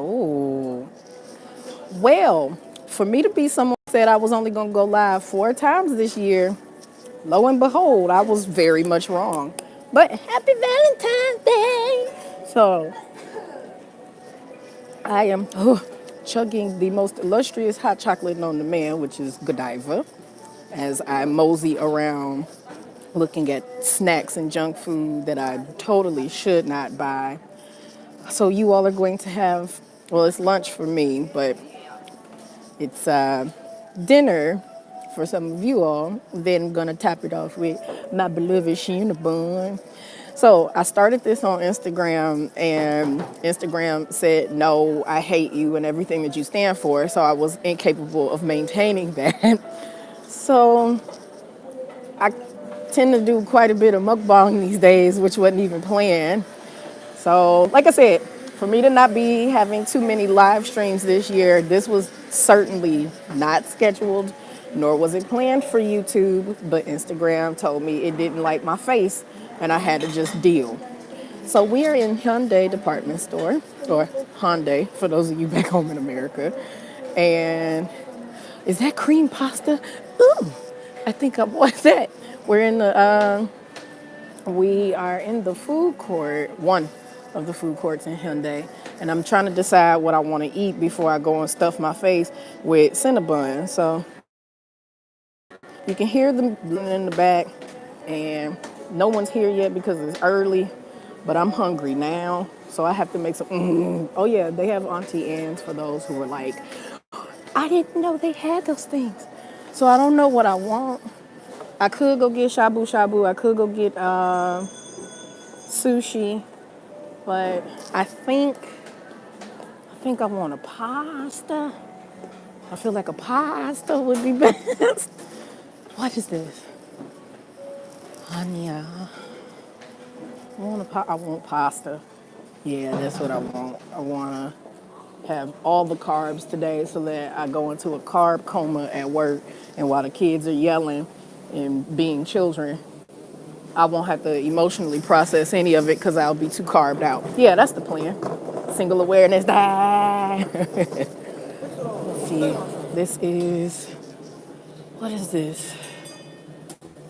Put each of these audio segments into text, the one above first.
Oh, well, for me to be someone who said I was only going to go live 4 times this year, lo and behold, I was very much wrong. But happy Valentine's Day! So I am chugging the most illustrious hot chocolate known to man, which is Godiva, as I mosey around looking at snacks and junk food that I totally should not buy. So you all are going to have, well, it's lunch for me, but it's dinner for some of you all. Then gonna top it off with my beloved Cinnabon. So I started this on Instagram, and Instagram said, no, I hate you and everything that you stand for. So I was incapable of maintaining that. So I tend to do quite a bit of mukbang these days, which wasn't even planned. So, like I said, for me to not be having too many live streams this year, this was certainly not scheduled, nor was it planned for YouTube, but Instagram told me it didn't like my face and I had to just deal. So we are in Hyundai department store, or Hyundai for those of you back home in America. And is that cream pasta? Ooh, I think I want that. We are in the food court, one of the food courts in Hyundai, and I'm trying to decide what I want to eat before I go and stuff my face with Cinnabon. So you can hear them in the back, and no one's here yet because it's early, but I'm hungry now, so I have to make some. Oh yeah, they have Auntie Anne's for those who are like, I didn't know they had those things. So I don't know what I want. I could go get shabu shabu. I could go get sushi, but I think I want a pasta. I feel like a pasta would be best. What is this? Anya. I want pasta. Yeah, that's what I want. I want to have all the carbs today so that I go into a carb coma at work, and while the kids are yelling and being children, I won't have to emotionally process any of it because I'll be too carved out. Yeah, that's the plan. Single awareness. Let's see. What is this?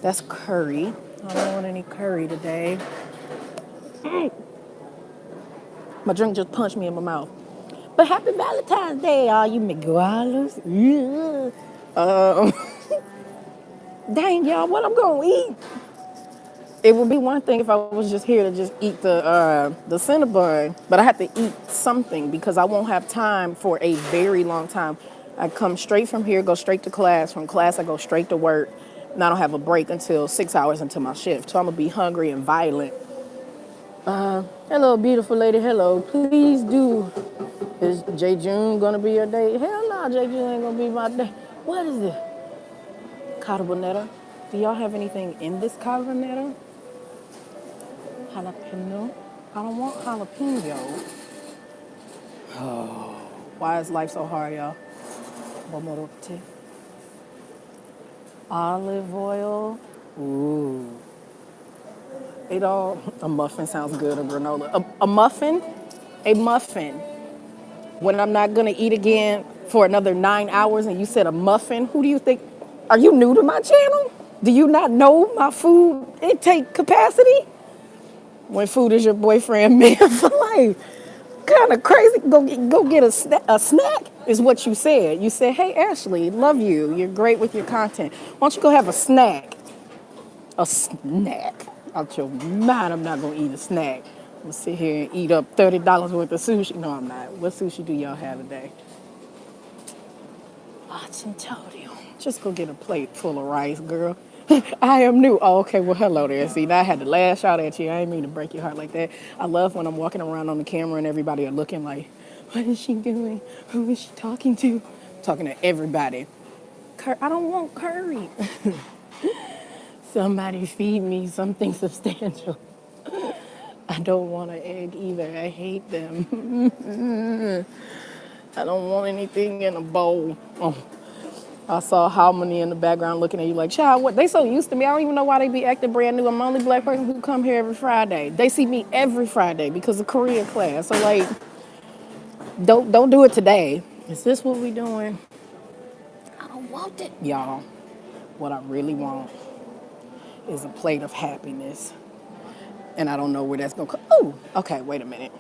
That's curry. I don't want any curry today. My drink just punched me in my mouth. But happy Valentine's Day, all you migualos. Yeah. Dang, y'all, what I'm going to eat? It would be one thing if I was just here to just eat the Cinnabon, but I have to eat something because I won't have time for a very long time. I come straight from here, go straight to class. From class, I go straight to work, and I don't have a break until 6 hours into my shift. So I'm gonna be hungry and violent. Hello, beautiful lady. Hello. Please do. Is J. June gonna be your day? Hell no, J. June ain't gonna be my day. What is it? Carbonetta. Do y'all have anything in this carbonetta? Jalapeno. I don't want jalapeno. Why is life so hard, y'all? Bomorote. Olive oil. Ooh. A muffin sounds good, a granola. A muffin? A muffin. When I'm not gonna eat again for another 9 hours and you said a muffin, who do you think? Are you new to my channel? Do you not know my food intake capacity? When food is your boyfriend, man for life. Kind of crazy. Go get a snack is what you said. You said, hey, Ashley, love you. You're great with your content. Why don't you go have a snack? A snack. Out your mind, I'm not going to eat a snack. I'm going to sit here and eat up $30 worth of sushi. No, I'm not. What sushi do y'all have today? Argentino. Just go get a plate full of rice, girl. I am new. Oh, okay. Well, hello there. See, now I had to lash out at you. I didn't mean to break your heart like that. I love when I'm walking around on the camera and everybody are looking like, what is she doing? Who is she talking to? Talking to everybody. I don't want curry. Somebody feed me something substantial. I don't want an egg either. I hate them. I don't want anything in a bowl. Oh. I saw Harmony in the background looking at you like, child, what? They so used to me. I don't even know why they be acting brand new. I'm the only black person who come here every Friday. They see me every Friday because of Korean class. So, like, Don't do it today. Is this what we doing? I don't want it, y'all. What I really want is a plate of happiness, and I don't know where that's gonna come. Oh, okay. Wait a minute.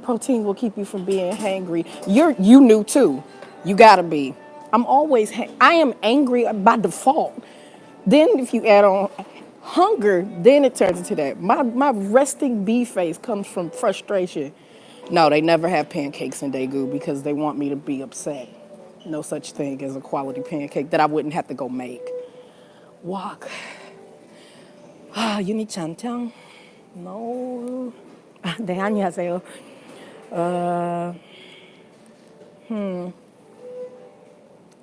Protein will keep you from being hangry. You knew too. You gotta be. I'm always. I am angry by default. Then if you add on hunger, then it turns into that. My resting bee face comes from frustration. No, they never have pancakes in Daegu because they want me to be upset. No such thing as a quality pancake that I wouldn't have to go make. Walk. Ah, you need chanteong? No. 네, 안녕하세요.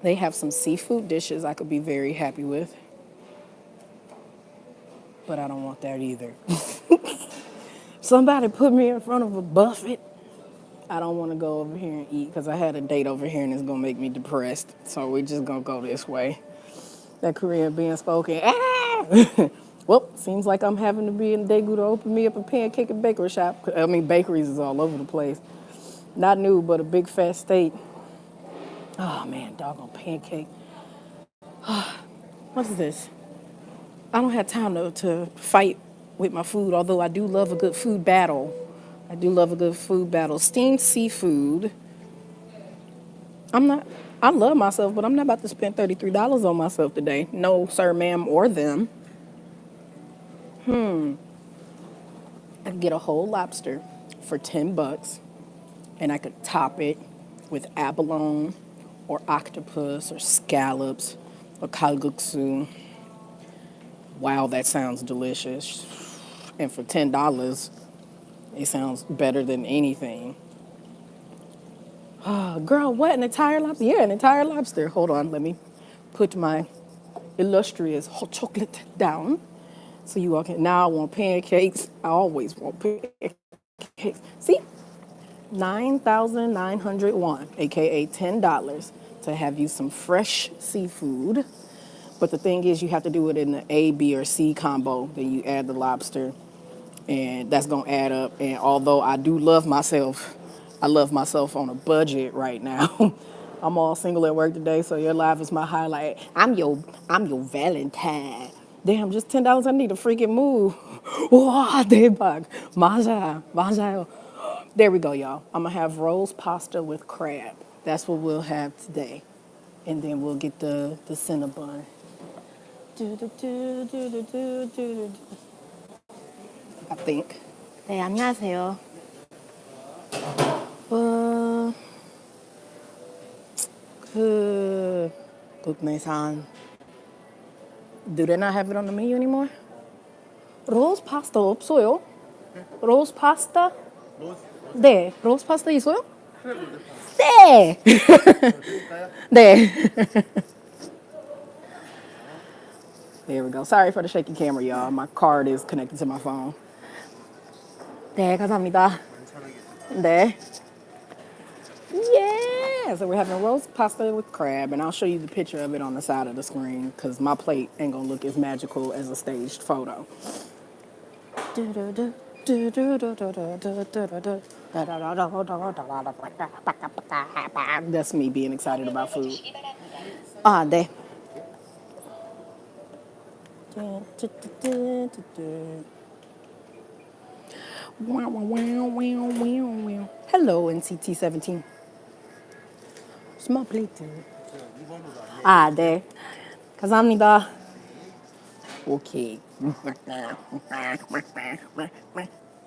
They have some seafood dishes I could be very happy with, but I don't want that either. Somebody put me in front of a buffet. I don't want to go over here and eat because I had a date over here and it's going to make me depressed. So we're just going to go this way. That Korean being spoken. Ah! Well, seems like I'm having to be in Daegu to open me up a pancake and bakery shop. I mean, bakeries is all over the place. Not new, but a big fat state. Oh, man, doggone pancake. What is this? I don't have time to fight with my food, although I do love a good food battle. I do love a good food battle. Steamed seafood. I love myself, but I'm not about to spend $33 on myself today. No, sir, ma'am, or them. I could get a whole lobster for $10, and I could top it with abalone or octopus or scallops or kalguksu. Wow, that sounds delicious. And for $10, it sounds better than anything. Girl, what? An entire lobster? Yeah, an entire lobster. Hold on, let me put my illustrious hot chocolate down so you all can. Now I want pancakes. I always want pancakes. See? 9,901, aka $10, to have you some fresh seafood. But the thing is, you have to do it in the A, B, or C combo. Then you add the lobster, and that's gonna add up. And although I do love myself, I love myself on a budget right now. I'm all single at work today, so your life is my highlight. I'm your Valentine. Damn, just $10. I need to freaking move. Wow, 대박. 맞아요. There we go, y'all. I'm gonna have roast pasta with crab. That's what we'll have today, and then we'll get the cinnabon. I think. 네, 안녕하세요. 그 국내산. Do they not have it on the menu anymore? 로즈 파스타 없어요? 로즈 파스타? 네, 로즈 파스타 있어요? 네. 네. There we go. Sorry for the shaky camera, y'all. My card is connected to my phone. 네, 감사합니다. 네. Yeah, so we're having roast pasta with crab, and I'll show you the picture of it on the side of the screen because my plate ain't gonna look as magical as a staged photo. That's me being excited about food. Ah, 네. Hello, NCT17. Small plate. 아, 네. 감사합니다. Okay.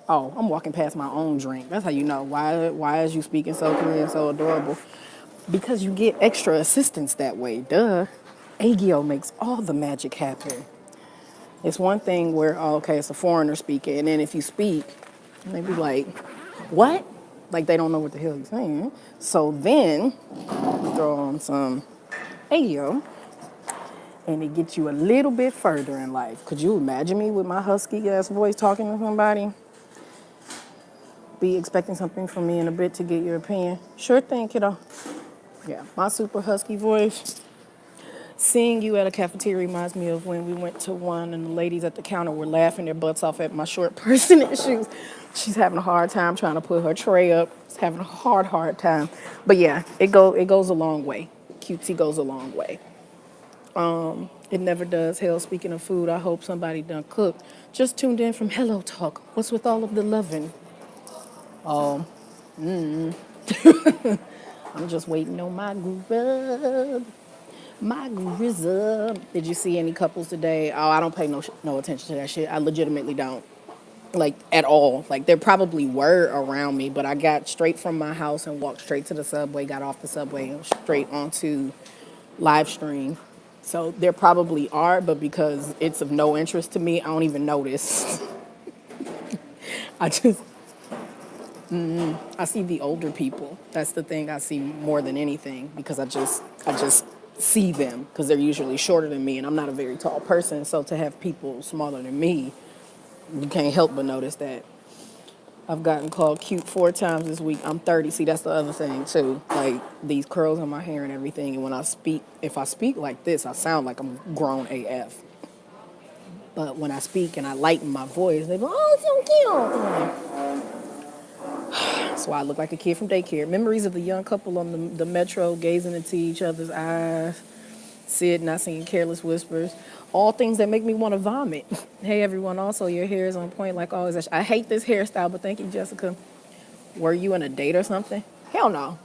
Oh, I'm walking past my own drink. That's how you know. Why is you speaking so Korean, so adorable? Because you get extra assistance that way. Duh. Agio makes all the magic happen. It's one thing where, oh, okay, it's a foreigner speaking, and then if you speak, they be like, what? Like they don't know what the hell you're saying. So then you throw on some Agio, and it gets you a little bit further in life. Could you imagine me with my husky ass voice talking to somebody? Be expecting something from me in a bit to get your opinion? Sure thing, kiddo. Yeah, my super husky voice. Seeing you at a cafeteria reminds me of when we went to one and the ladies at the counter were laughing their butts off at my short person and shoes. She's having a hard time trying to put her tray up. She's having a hard time. But yeah, it goes a long way. Cutesy goes a long way. It never does. Hell, speaking of food, I hope somebody done cooked. Just tuned in from Hello Talk. What's with all of the loving? Oh, I'm just waiting on my grub. My grizzle. Did you see any couples today? Oh, I don't pay no attention to that shit. I legitimately don't. Like, at all. Like, there probably were around me, but I got straight from my house and walked straight to the subway, got off the subway, and straight onto live stream. So there probably are, but because it's of no interest to me, I don't even notice. I just, I see the older people. That's the thing I see more than anything because I just see them because they're usually shorter than me and I'm not a very tall person. So to have people smaller than me, you can't help but notice that. I've gotten called cute 4 times this week. I'm 30. See, that's the other thing too. Like these curls in my hair and everything. And when I speak, if I speak like this, I sound like I'm grown AF. But when I speak and I lighten my voice, they go, "Oh, it's so cute." That's why I look like a kid from daycare. Memories of the young couple on the metro gazing into each other's eyes. Sid not singing careless whispers. All things that make me want to vomit. Hey, everyone. Also, your hair is on point like always. I hate this hairstyle, but thank you, Jessica. Were you in a date or something? Hell no.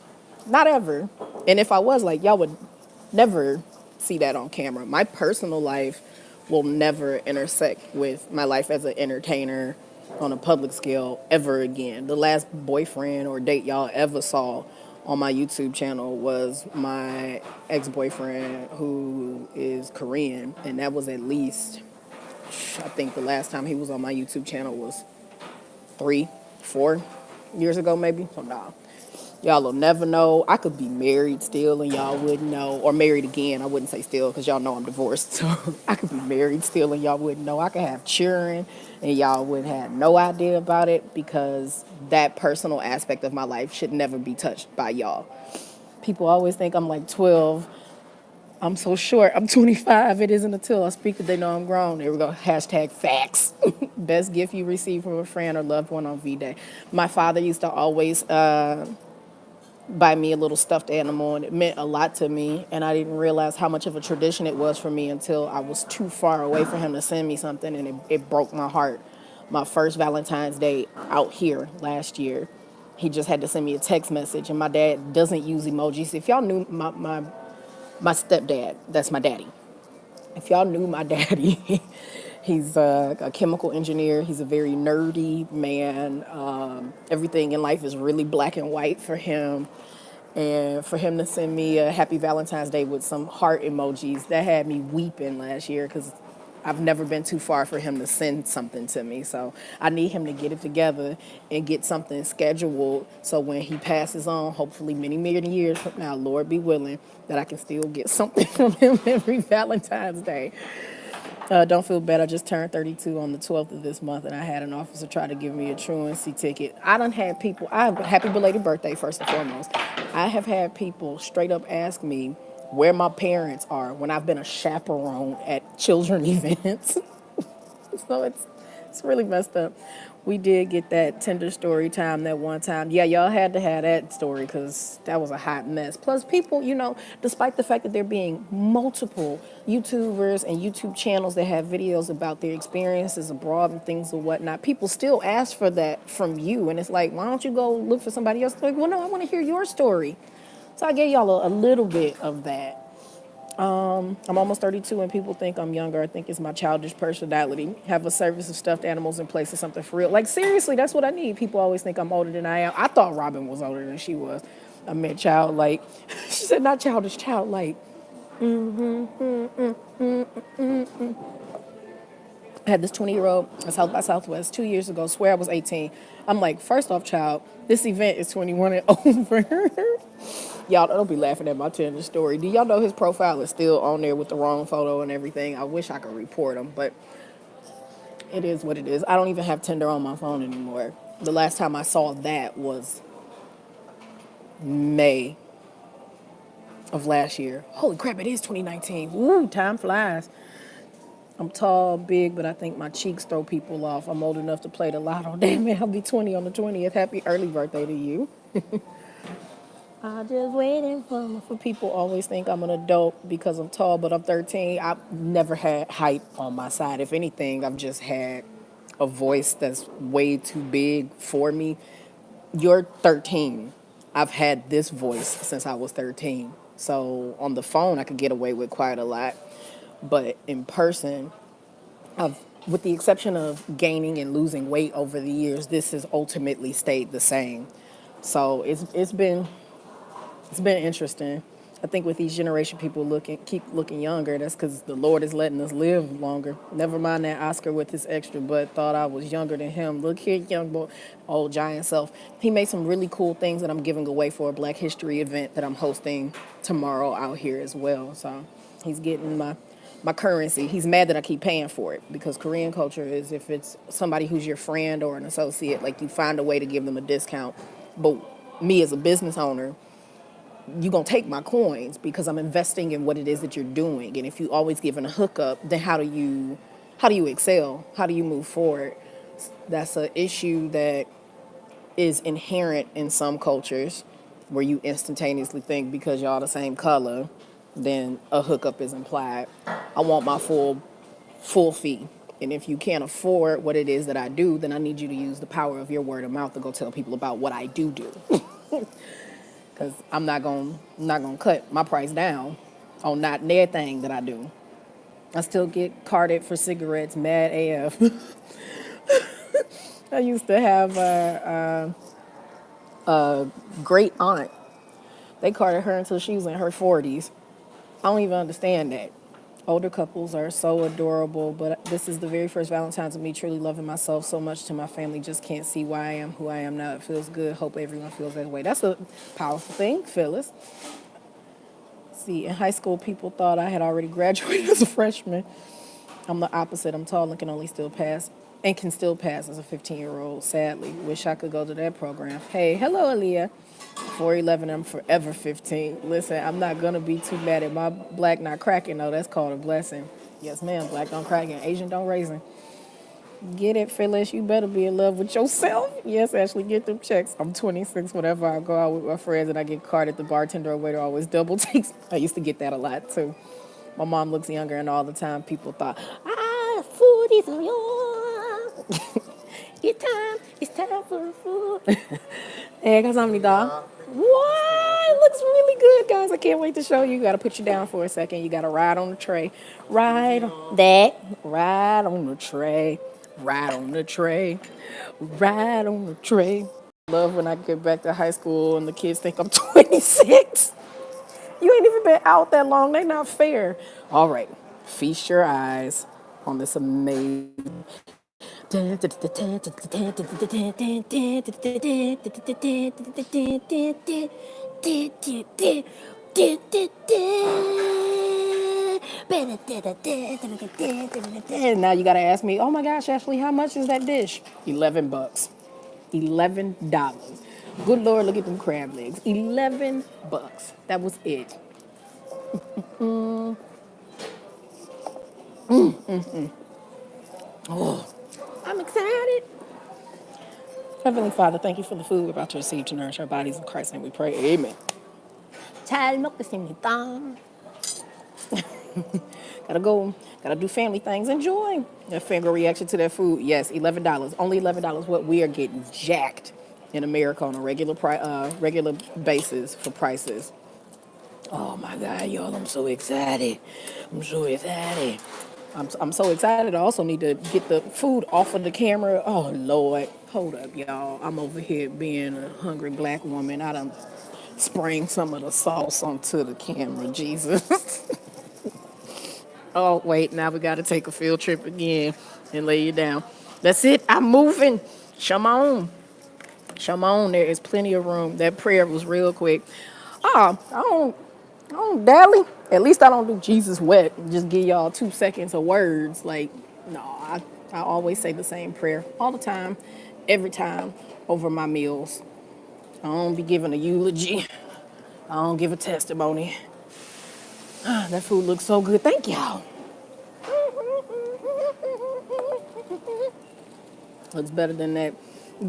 Not ever. And if I was, like, y'all would never see that on camera. My personal life will never intersect with my life as an entertainer on a public scale ever again. The last boyfriend or date y'all ever saw on my YouTube channel was my ex-boyfriend who is Korean, and that was at least, I think the last time he was on my YouTube channel was 3-4 years ago maybe. So nah. Y'all will never know. I could be married still and y'all wouldn't know. Or married again. I wouldn't say still because y'all know I'm divorced. So I could be married still and y'all wouldn't know. I could have children and y'all would have no idea about it because that personal aspect of my life should never be touched by y'all. People always think I'm like 12. I'm so short. I'm 25. It isn't until I speak that they know I'm grown. There we go. Hashtag facts. Best gift you received from a friend or loved one on V-Day. My father used to always buy me a little stuffed animal, and it meant a lot to me, and I didn't realize how much of a tradition it was for me until I was too far away for him to send me something, and it broke my heart. My first Valentine's Day out here last year, he just had to send me a text message, and my dad doesn't use emojis. If y'all knew my stepdad, that's my daddy. If y'all knew my daddy, he's a chemical engineer. He's a very nerdy man. Everything in life is really black and white for him. And for him to send me a happy Valentine's Day with some heart emojis, that had me weeping last year because I've never been too far for him to send something to me. So I need him to get it together and get something scheduled so when he passes on, hopefully many, many years from now, Lord be willing, that I can still get something from him every Valentine's Day. Don't feel bad. I just turned 32 on the 12th of this month, and I had an officer try to give me a truancy ticket. I done had people, happy belated birthday, first and foremost. I have had people straight up ask me where my parents are when I've been a chaperone at children events. So it's really messed up. We did get that Tinder story time that one time. Yeah, y'all had to have that story because that was a hot mess. Plus, people, despite the fact that there being multiple YouTubers and YouTube channels that have videos about their experiences abroad and things and whatnot, people still ask for that from you. And it's like, why don't you go look for somebody else? Like, well, no, I want to hear your story. So I gave y'all a little bit of that. I'm almost 32 and people think I'm younger. I think it's my childish personality. Have a service of stuffed animals in place or something for real. Like, seriously, that's what I need. People always think I'm older than I am. I thought Robin was older than she was. I meant childlike. She said not childish, childlike. I had this 20-year-old at South by Southwest 2 years ago, swear I was 18. I'm like, first off, child, this event is 21 and over. Y'all don't be laughing at my Tinder story. Do y'all know his profile is still on there with the wrong photo and everything? I wish I could report him, but it is what it is. I don't even have Tinder on my phone anymore. The last time I saw that was May. of last year. Holy crap, it is 2019. Woo, time flies. I'm tall, big, but I think my cheeks throw people off. I'm old enough to play the lotto. Damn it, I'll be 20 on the 20th. Happy early birthday to you. I just waiting for people always think I'm an adult because I'm tall, but I'm 13. I've never had height on my side. If anything, I've just had a voice that's way too big for me. You're 13. I've had this voice since I was 13. So on the phone, I could get away with quite a lot. But in person, I've, with the exception of gaining and losing weight over the years, this has ultimately stayed the same. So it's been interesting. I think with each generation, people keep looking younger. That's because the Lord is letting us live longer. Never mind that Oscar with his extra butt thought I was younger than him. Look here, young boy, old giant self. He made some really cool things that I'm giving away for a Black History event that I'm hosting tomorrow out here as well. So he's getting my currency. He's mad that I keep paying for it because Korean culture is if it's somebody who's your friend or an associate, like you find a way to give them a discount. But me as a business owner, you're going to take my coins because I'm investing in what it is that you're doing. And if you always giving a hookup, then how do you excel? How do you move forward? That's an issue that is inherent in some cultures where you instantaneously think because y'all the same color, then a hookup is implied. I want my full fee. And if you can't afford what it is that I do, then I need you to use the power of your word of mouth to go tell people about what I do. Because I'm not gonna cut my price down on not their thing that I do. I still get carded for cigarettes, mad AF. I used to have a great aunt. They carded her until she was in her 40s. I don't even understand that. Older couples are so adorable, but this is the very first Valentine's of me truly loving myself so much to my family. Just can't see why I am who I am now. It feels good. Hope everyone feels that way. That's a powerful thing, Phyllis. See, in high school, people thought I had already graduated as a freshman. I'm the opposite. I'm tall and can still pass as a 15-year-old. Sadly, wish I could go to that program. Hey, hello, Aaliyah. 4'11", I'm forever 15. Listen, I'm not gonna be too mad at my black not cracking though. That's called a blessing. Yes, ma'am. Black don't crack and Asian don't raisin. Get it, Phyllis? You better be in love with yourself. Yes, Ashley, get them checks. I'm 26. Whenever I go out with my friends and I get carded, the bartender or waiter always double takes. I used to get that a lot too. My mom looks younger, and all the time people thought, food is yours. It's time for food. Hey, got something, dog. What? It looks really good, guys. I can't wait to show you. You got to put you down for a second. You got to ride on the tray. Ride on that. Ride on the tray. Ride on the tray. Ride on the tray. Love when I get back to high school and the kids think I'm 26. You ain't even been out that long. They not fair. All right. Feast your eyes on this amazing. Now you gotta ask me, oh my gosh, Ashley, how much is that dish? $11. $11. Good Lord, look at them crab legs. $11. That was it. Oh, I'm excited. Heavenly Father, thank you for the food we're about to receive to nourish our bodies in Christ's name we pray. Amen. Child, milk is in my thumb. Gotta do family things. Enjoy. That finger reaction to that food. Yes, $11. Only $11. What we are getting jacked in America on a regular basis for prices. Oh my God, y'all! I'm so excited. I'm so excited. I'm so excited. I also need to get the food off of the camera. Oh Lord, hold up, y'all. I'm over here being a hungry black woman. I done spraying some of the sauce onto the camera. Jesus. Oh, wait, now we got to take a field trip again and lay you down. That's it. I'm moving. Shalom. Shalom. There is plenty of room. That prayer was real quick. I don't dally. At least I don't do Jesus wet. Just give y'all 2 seconds of words. Like, no, I always say the same prayer all the time, every time over my meals. I don't be giving a eulogy. I don't give a testimony. That food looks so good. Thank y'all. Looks better than that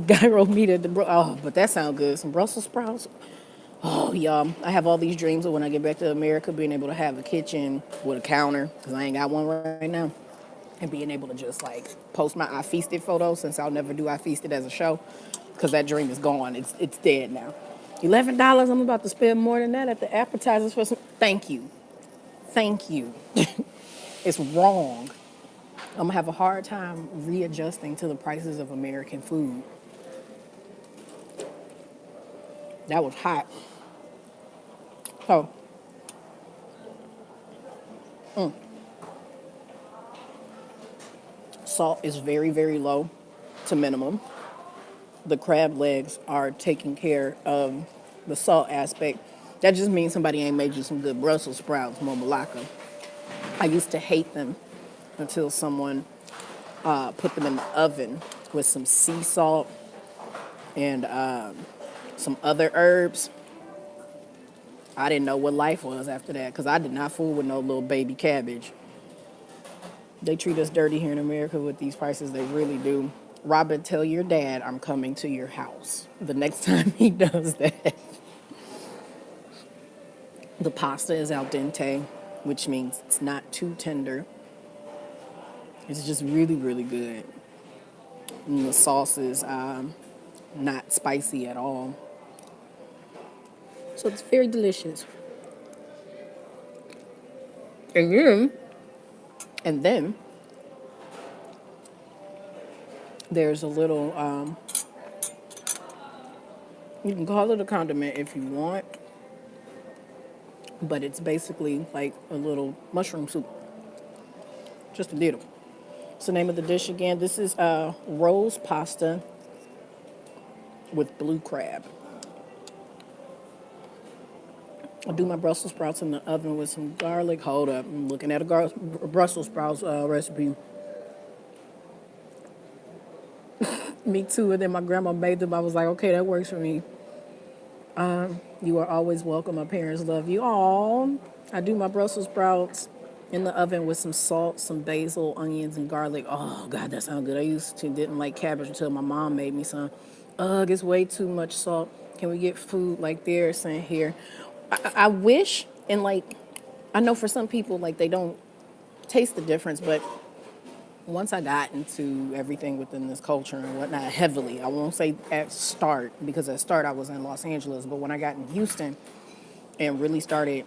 gyro meat at the oh, but that sounds good. Some Brussels sprouts. Oh, y'all. I have all these dreams of when I get back to America, being able to have a kitchen with a counter, because I ain't got one right now, and being able to just like post my I Feasted photo, since I'll never do I Feasted as a show, because that dream is gone. It's dead now. $11. I'm about to spend more than that at the appetizers for some. Thank you. Thank you. It's wrong. I'm gonna have a hard time readjusting to the prices of American food. That was hot. So, salt is very, very low to minimum. The crab legs are taking care of the salt aspect. That just means somebody ain't made you some good Brussels sprouts, Momalaka. I used to hate them until someone put them in the oven with some sea salt and some other herbs. I didn't know what life was after that, because I did not fool with no little baby cabbage. They treat us dirty here in America with these prices. They really do. Robin, tell your dad I'm coming to your house the next time he does that. The pasta is al dente, which means it's not too tender. It's just really, really good. And the sauce is not spicy at all. So it's very delicious. And then there's a little, you can call it a condiment if you want, but it's basically like a little mushroom soup. Just a little. What's the name of the dish again? This is rose pasta with blue crab. I'll do my Brussels sprouts in the oven with some garlic. Hold up, I'm looking at a Brussels sprouts recipe. Me too, and then my grandma made them. I was like, okay, that works for me. You are always welcome. My parents love you. Aw, I do my Brussels sprouts in the oven with some salt, some basil, onions, and garlic. Oh, God, that sounds good. I used to didn't like cabbage until my mom made me some. Ugh, it's way too much salt. Can we get food like they're saying here? I wish, and like, I know for some people, like, they don't taste the difference, but once I got into everything within this culture and whatnot heavily, I won't say at start, because at start I was in Los Angeles, but when I got in Houston and really started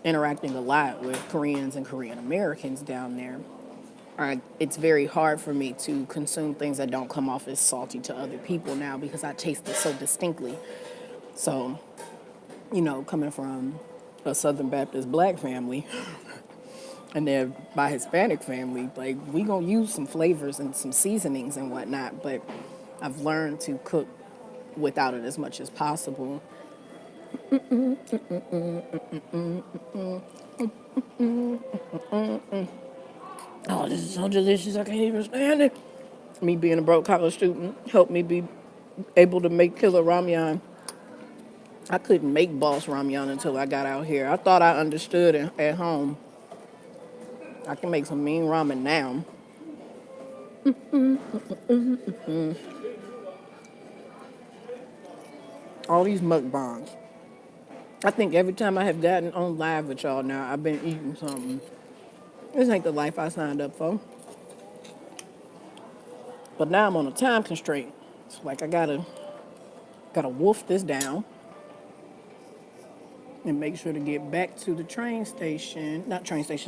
interacting a lot with Koreans and Korean Americans down there, it's very hard for me to consume things that don't come off as salty to other people now, because I taste it so distinctly. So, coming from a Southern Baptist black family, and then my Hispanic family, like, we gonna use some flavors and some seasonings and whatnot, but I've learned to cook without it as much as possible. Oh, this is so delicious, I can't even stand it. Me being a broke college student helped me be able to make killer ramyun. I couldn't make boss ramyun until I got out here. I thought I understood it at home. I can make some mean ramen now. All these mukbangs. I think every time I have gotten on live with y'all now, I've been eating something. This ain't the life I signed up for. But now I'm on a time constraint. It's like I gotta wolf this down and make sure to get back to the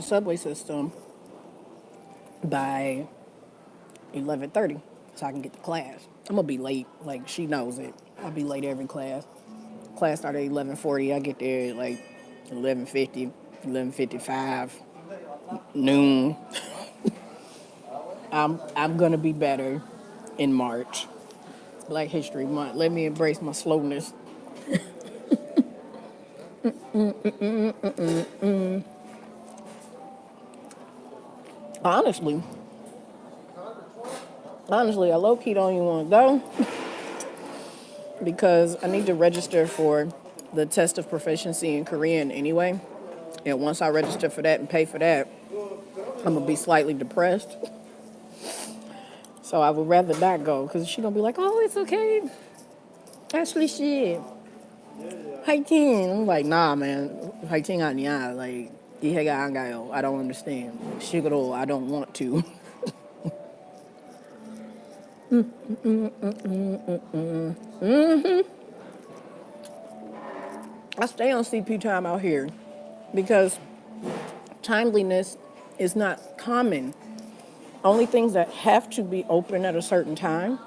subway system by 11:30 so I can get to class. I'm gonna be late, like she knows it. I'll be late every class. Class started at 11:40. I get there at like 11:50, 11:55, noon. I'm gonna be better in March. Black History Month. Let me embrace my slowness. Honestly, I low-key don't even want to go because I need to register for the test of proficiency in Korean anyway. And once I register for that and pay for that, I'm going to be slightly depressed. So I would rather not go because she's going to be like, oh, it's okay. Actually, shit. Hiking. I'm like, nah, man. Hiking on ya. Like, I don't understand. Shigoro, I don't want to. I stay on CP time out here because timeliness is not common. Only things that have to be open at a certain time,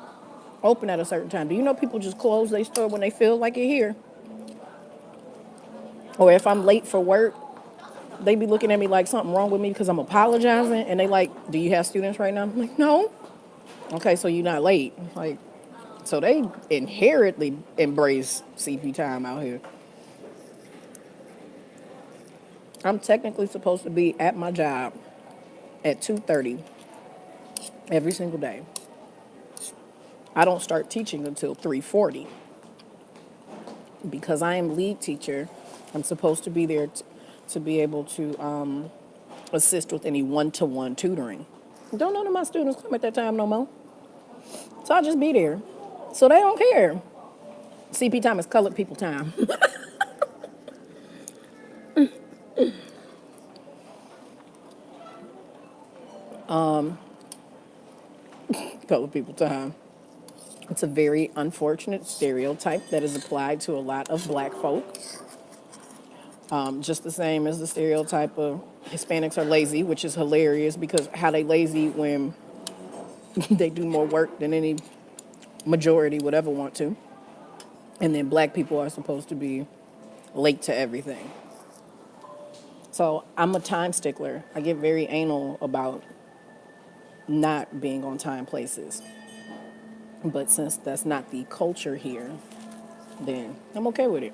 open at a certain time. Do you know people just close their store when they feel like it here? Or if I'm late for work, they be looking at me like something wrong with me because I'm apologizing. And they like, do you have students right now? I'm like, no. Okay, so you're not late. Like, so they inherently embrace CP time out here. I'm technically supposed to be at my job at 2:30 every single day. I don't start teaching until 3:40. Because I am lead teacher, I'm supposed to be there to be able to assist with any one-to-one tutoring. Don't none of my students come at that time no more. So I'll just be there. So they don't care. CP time is colored people time. Colored people time. It's a very unfortunate stereotype that is applied to a lot of black folk. Just the same as the stereotype of Hispanics are lazy, which is hilarious because how they lazy when they do more work than any majority would ever want to. And then black people are supposed to be late to everything. So I'm a time stickler. I get very anal about not being on time places. But since that's not the culture here, then I'm okay with it.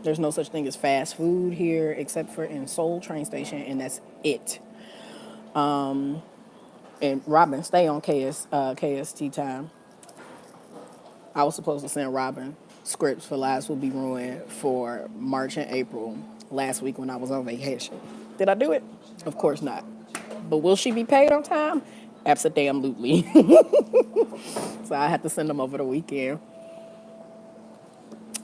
There's no such thing as fast food here except for in Seoul train station, and that's it. And Robin, stay on KST time. I was supposed to send Robin scripts for Lives Will Be Ruined for March and April last week when I was on vacation. Did I do it? Of course not. But will she be paid on time? Absolutely. So I had to send them over the weekend.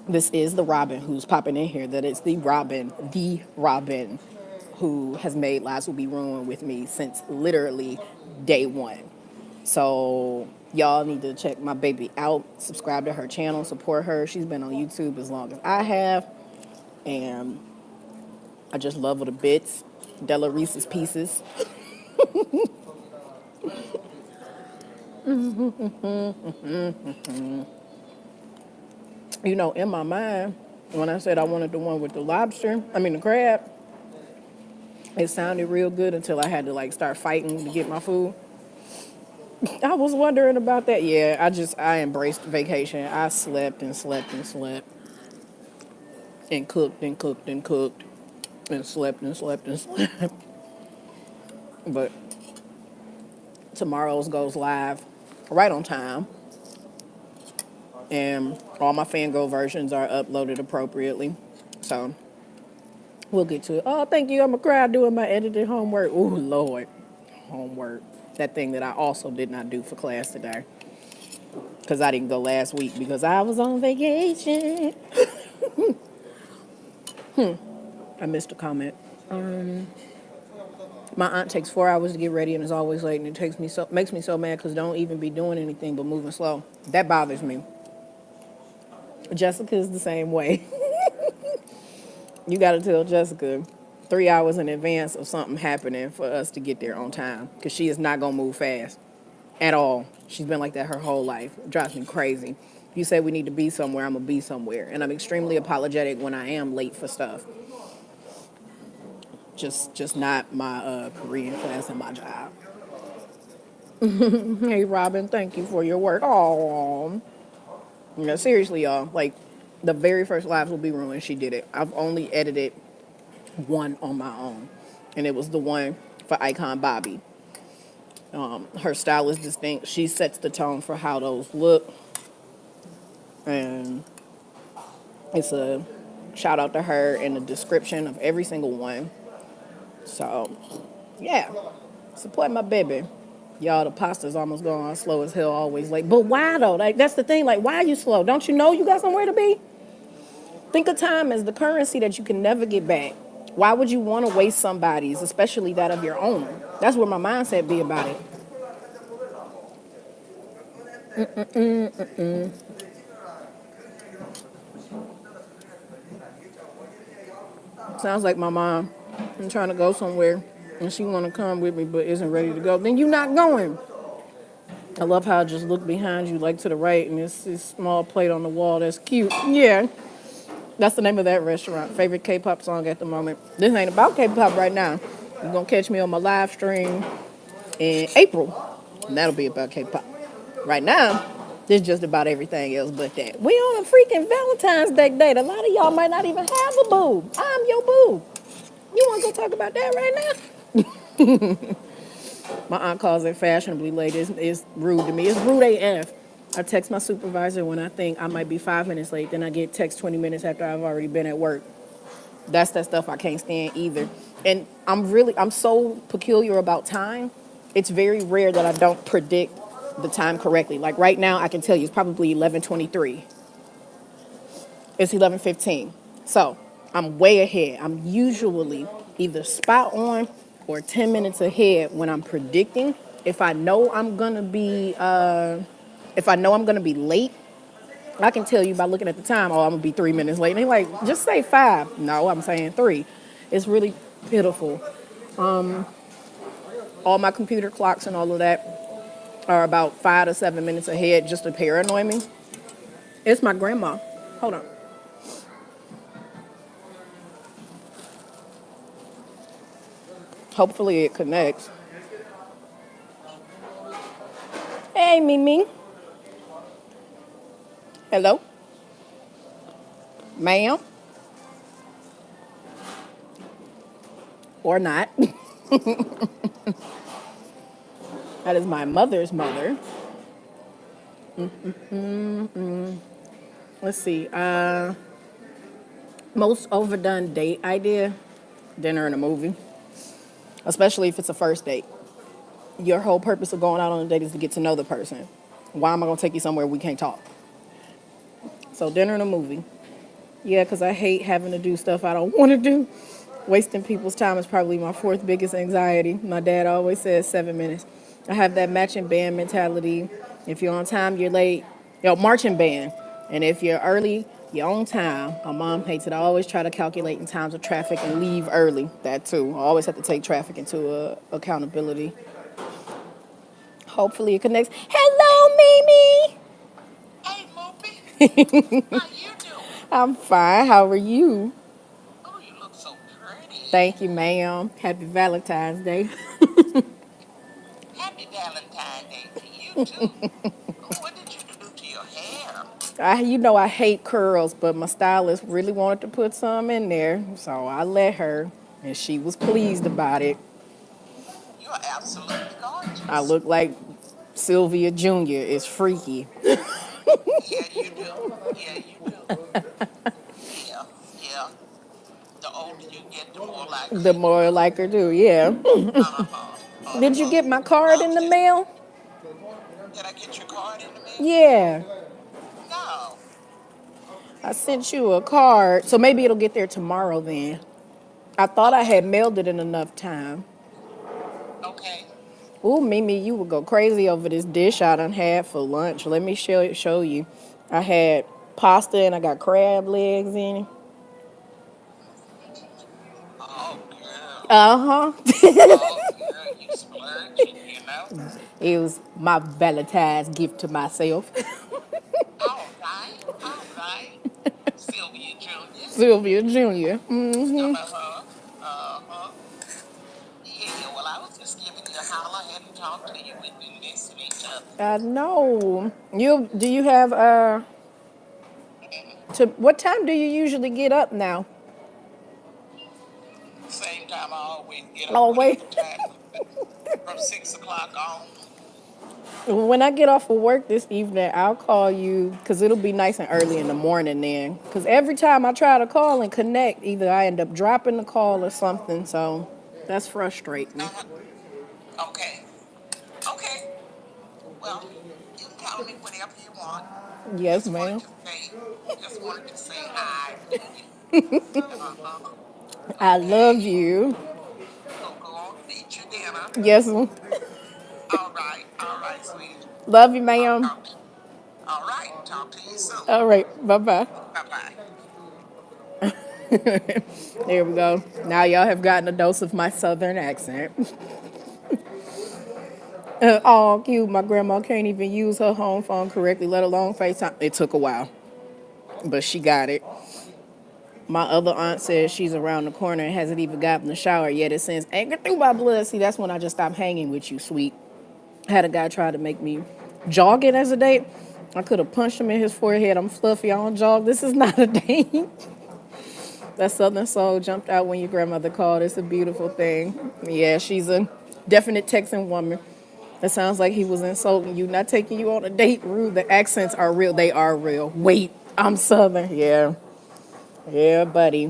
This is the Robin who's popping in here. That is the Robin who has made Lives Will Be Ruined with me since literally day one. So y'all need to check my baby out, subscribe to her channel, support her. She's been on YouTube as long as I have, and I just love her to bits. Della Reese's Pieces. You know, in my mind, when I said I wanted the one with the crab, it sounded real good until I had to like start fighting to get my food. I was wondering about that. Yeah, I embraced vacation. I slept and slept and slept and cooked and cooked and cooked and slept and slept and slept. But tomorrow's goes live right on time. And all my Fangirl versions are uploaded appropriately. So we'll get to it. Oh, thank you. I'm a cry doing my edited homework. Ooh, Lord. Homework. That thing that I also did not do for class today. Because I didn't go last week because I was on vacation. I missed a comment. My aunt takes 4 hours to get ready and is always late, and it makes me so mad because don't even be doing anything but moving slow. That bothers me. Jessica's the same way. You got to tell Jessica 3 hours in advance of something happening for us to get there on time because she is not going to move fast at all. She's been like that her whole life. It drives me crazy. If you say we need to be somewhere, I'm going to be somewhere. And I'm extremely apologetic when I am late for stuff. Just not my Korean class and my job. Hey, Robin, thank you for your work. Oh, yeah, seriously, y'all. Like, the very first Lives Will Be Ruined, she did it. I've only edited one on my own, and it was the one for Icon Bobby. Her style is distinct. She sets the tone for how those look, and it's a shout out to her in the description of every single one. So, yeah, support my baby. Y'all, the pasta's almost going slow as hell, always late. But why though? Like that's the thing. Like, why are you slow? Don't you know you got somewhere to be? Think of time as the currency that you can never get back. Why would you want to waste somebody's, especially that of your own? That's where my mindset be about it. Sounds like my mom. I'm trying to go somewhere, and she want to come with me, but isn't ready to go. Then you not going. I love how I just look behind you, like to the right, and it's this small plate on the wall. That's cute. Yeah, that's the name of that restaurant. Favorite K-pop song at the moment. This ain't about K-pop right now. You're gonna catch me on my live stream in April, and that'll be about K-pop. Right now, this just about everything else but that. We on a freaking Valentine's Day date. A lot of y'all might not even have a boo. I'm your boo. You want to go talk about that right now? My aunt calls it fashionably late. It's rude to me. It's rude AF. I text my supervisor when I think I might be 5 minutes late. Then I get text 20 minutes after I've already been at work. That's that stuff I can't stand either. And I'm so peculiar about time. It's very rare that I don't predict the time correctly. Like right now, I can tell you it's probably 11:23. It's 11:15. So I'm way ahead. I'm usually either spot on or 10 minutes ahead when I'm predicting. If I know I'm gonna be, if I know I'm gonna be late, I can tell you by looking at the time. Oh, I'm gonna be 3 minutes late. And they're like, just say 5. No, I'm saying 3. It's really pitiful. All my computer clocks and all of that are about 5 to 7 minutes ahead, just to paranoid me. It's my grandma. Hold on. Hopefully it connects. Hey, Mimi. Hello, ma'am, or not. That is my mother's mother. Let's see. Most overdone date idea: dinner and a movie, especially if it's a first date. Your whole purpose of going out on a date is to get to know the person. Why am I gonna take you somewhere we can't talk? So dinner and a movie. Yeah, because I hate having to do stuff I don't want to do. Wasting people's time is probably my fourth biggest anxiety. My dad always says 7 minutes. I have that matching band mentality. If you're on time, you're late. Marching band. And if you're early, you're on time. My mom hates it. I always try to calculate in times of traffic and leave early. That too. I always have to take traffic into accountability. Hopefully it connects. Hello, Mimi. Hey, Moopy. How you doing? I'm fine. How are you? Oh, you look so pretty. Thank you, ma'am. Happy Valentine's Day. Happy Valentine's Day to you, too. Oh, what did you do to your hair? I hate curls, but my stylist really wanted to put some in there, so I let her, and she was pleased about it. You're absolutely I gorgeous. look like Sylvia Jr. It's freaky. Yeah, you do. Yeah, you do. Yeah, yeah. The older you get, the more like The you do. more I like her do, yeah. Uh-huh. Did you Uh-huh. get my Well, card I in was the just, mail? did I get your card in the mail? Yeah, No. I sent you a card, so maybe it'll get there tomorrow then. I thought I Okay. had mailed it in enough time. Okay. Ooh, Mimi, you would go crazy over this dish I done had for lunch. Let me show you. I had pasta and I got crab legs in it. Oh, girl. Uh huh. Oh, girl, you splurging. It was my Valentine's gift to myself. All right. All right. Sylvia Jr. Sylvia Jr. Uh-huh. Uh-huh. Yeah, well, I was just giving you a holler. I hadn't talked to you. We've been missing each other. I know. Do you have to what time do you usually get up now? Same time I always get up, Oh wait. whatever time, from 6 o'clock on. When I get off of work this evening, I'll call you because it'll be nice and early in the morning then. Because every time I try to call and connect, either I end up dropping the call or something. So That's frustrating. Okay. Okay. Well, you can call me whenever you want. Yes, Just wanted ma'am. to say, just wanted to say hi to you. Uh-huh. I love Okay. you. So go on and eat your dinner. Yes, ma'am. All right, sweetie. Love you, I'll ma'am. talk to All right, talk to you soon. All right. Bye bye. Bye bye. There we go. Now y'all have gotten a dose of my southern accent. Oh, cute. My grandma can't even use her home phone correctly, let alone FaceTime. It took a while, but she got it. My other aunt says she's around the corner and hasn't even gotten the shower yet. It sends anger through my blood. See, that's when I just stopped hanging with you, sweet. Had a guy try to make me jog it as a date. I could have punched him in his forehead. I'm fluffy. I don't jog. This is not a date. That Southern soul jumped out when your grandmother called. It's a beautiful thing. Yeah, she's a definite Texan woman. It sounds like he was insulting you, not taking you on a date. Rude. The accents are real. They are real. Wait, I'm Southern. Yeah. Yeah, buddy.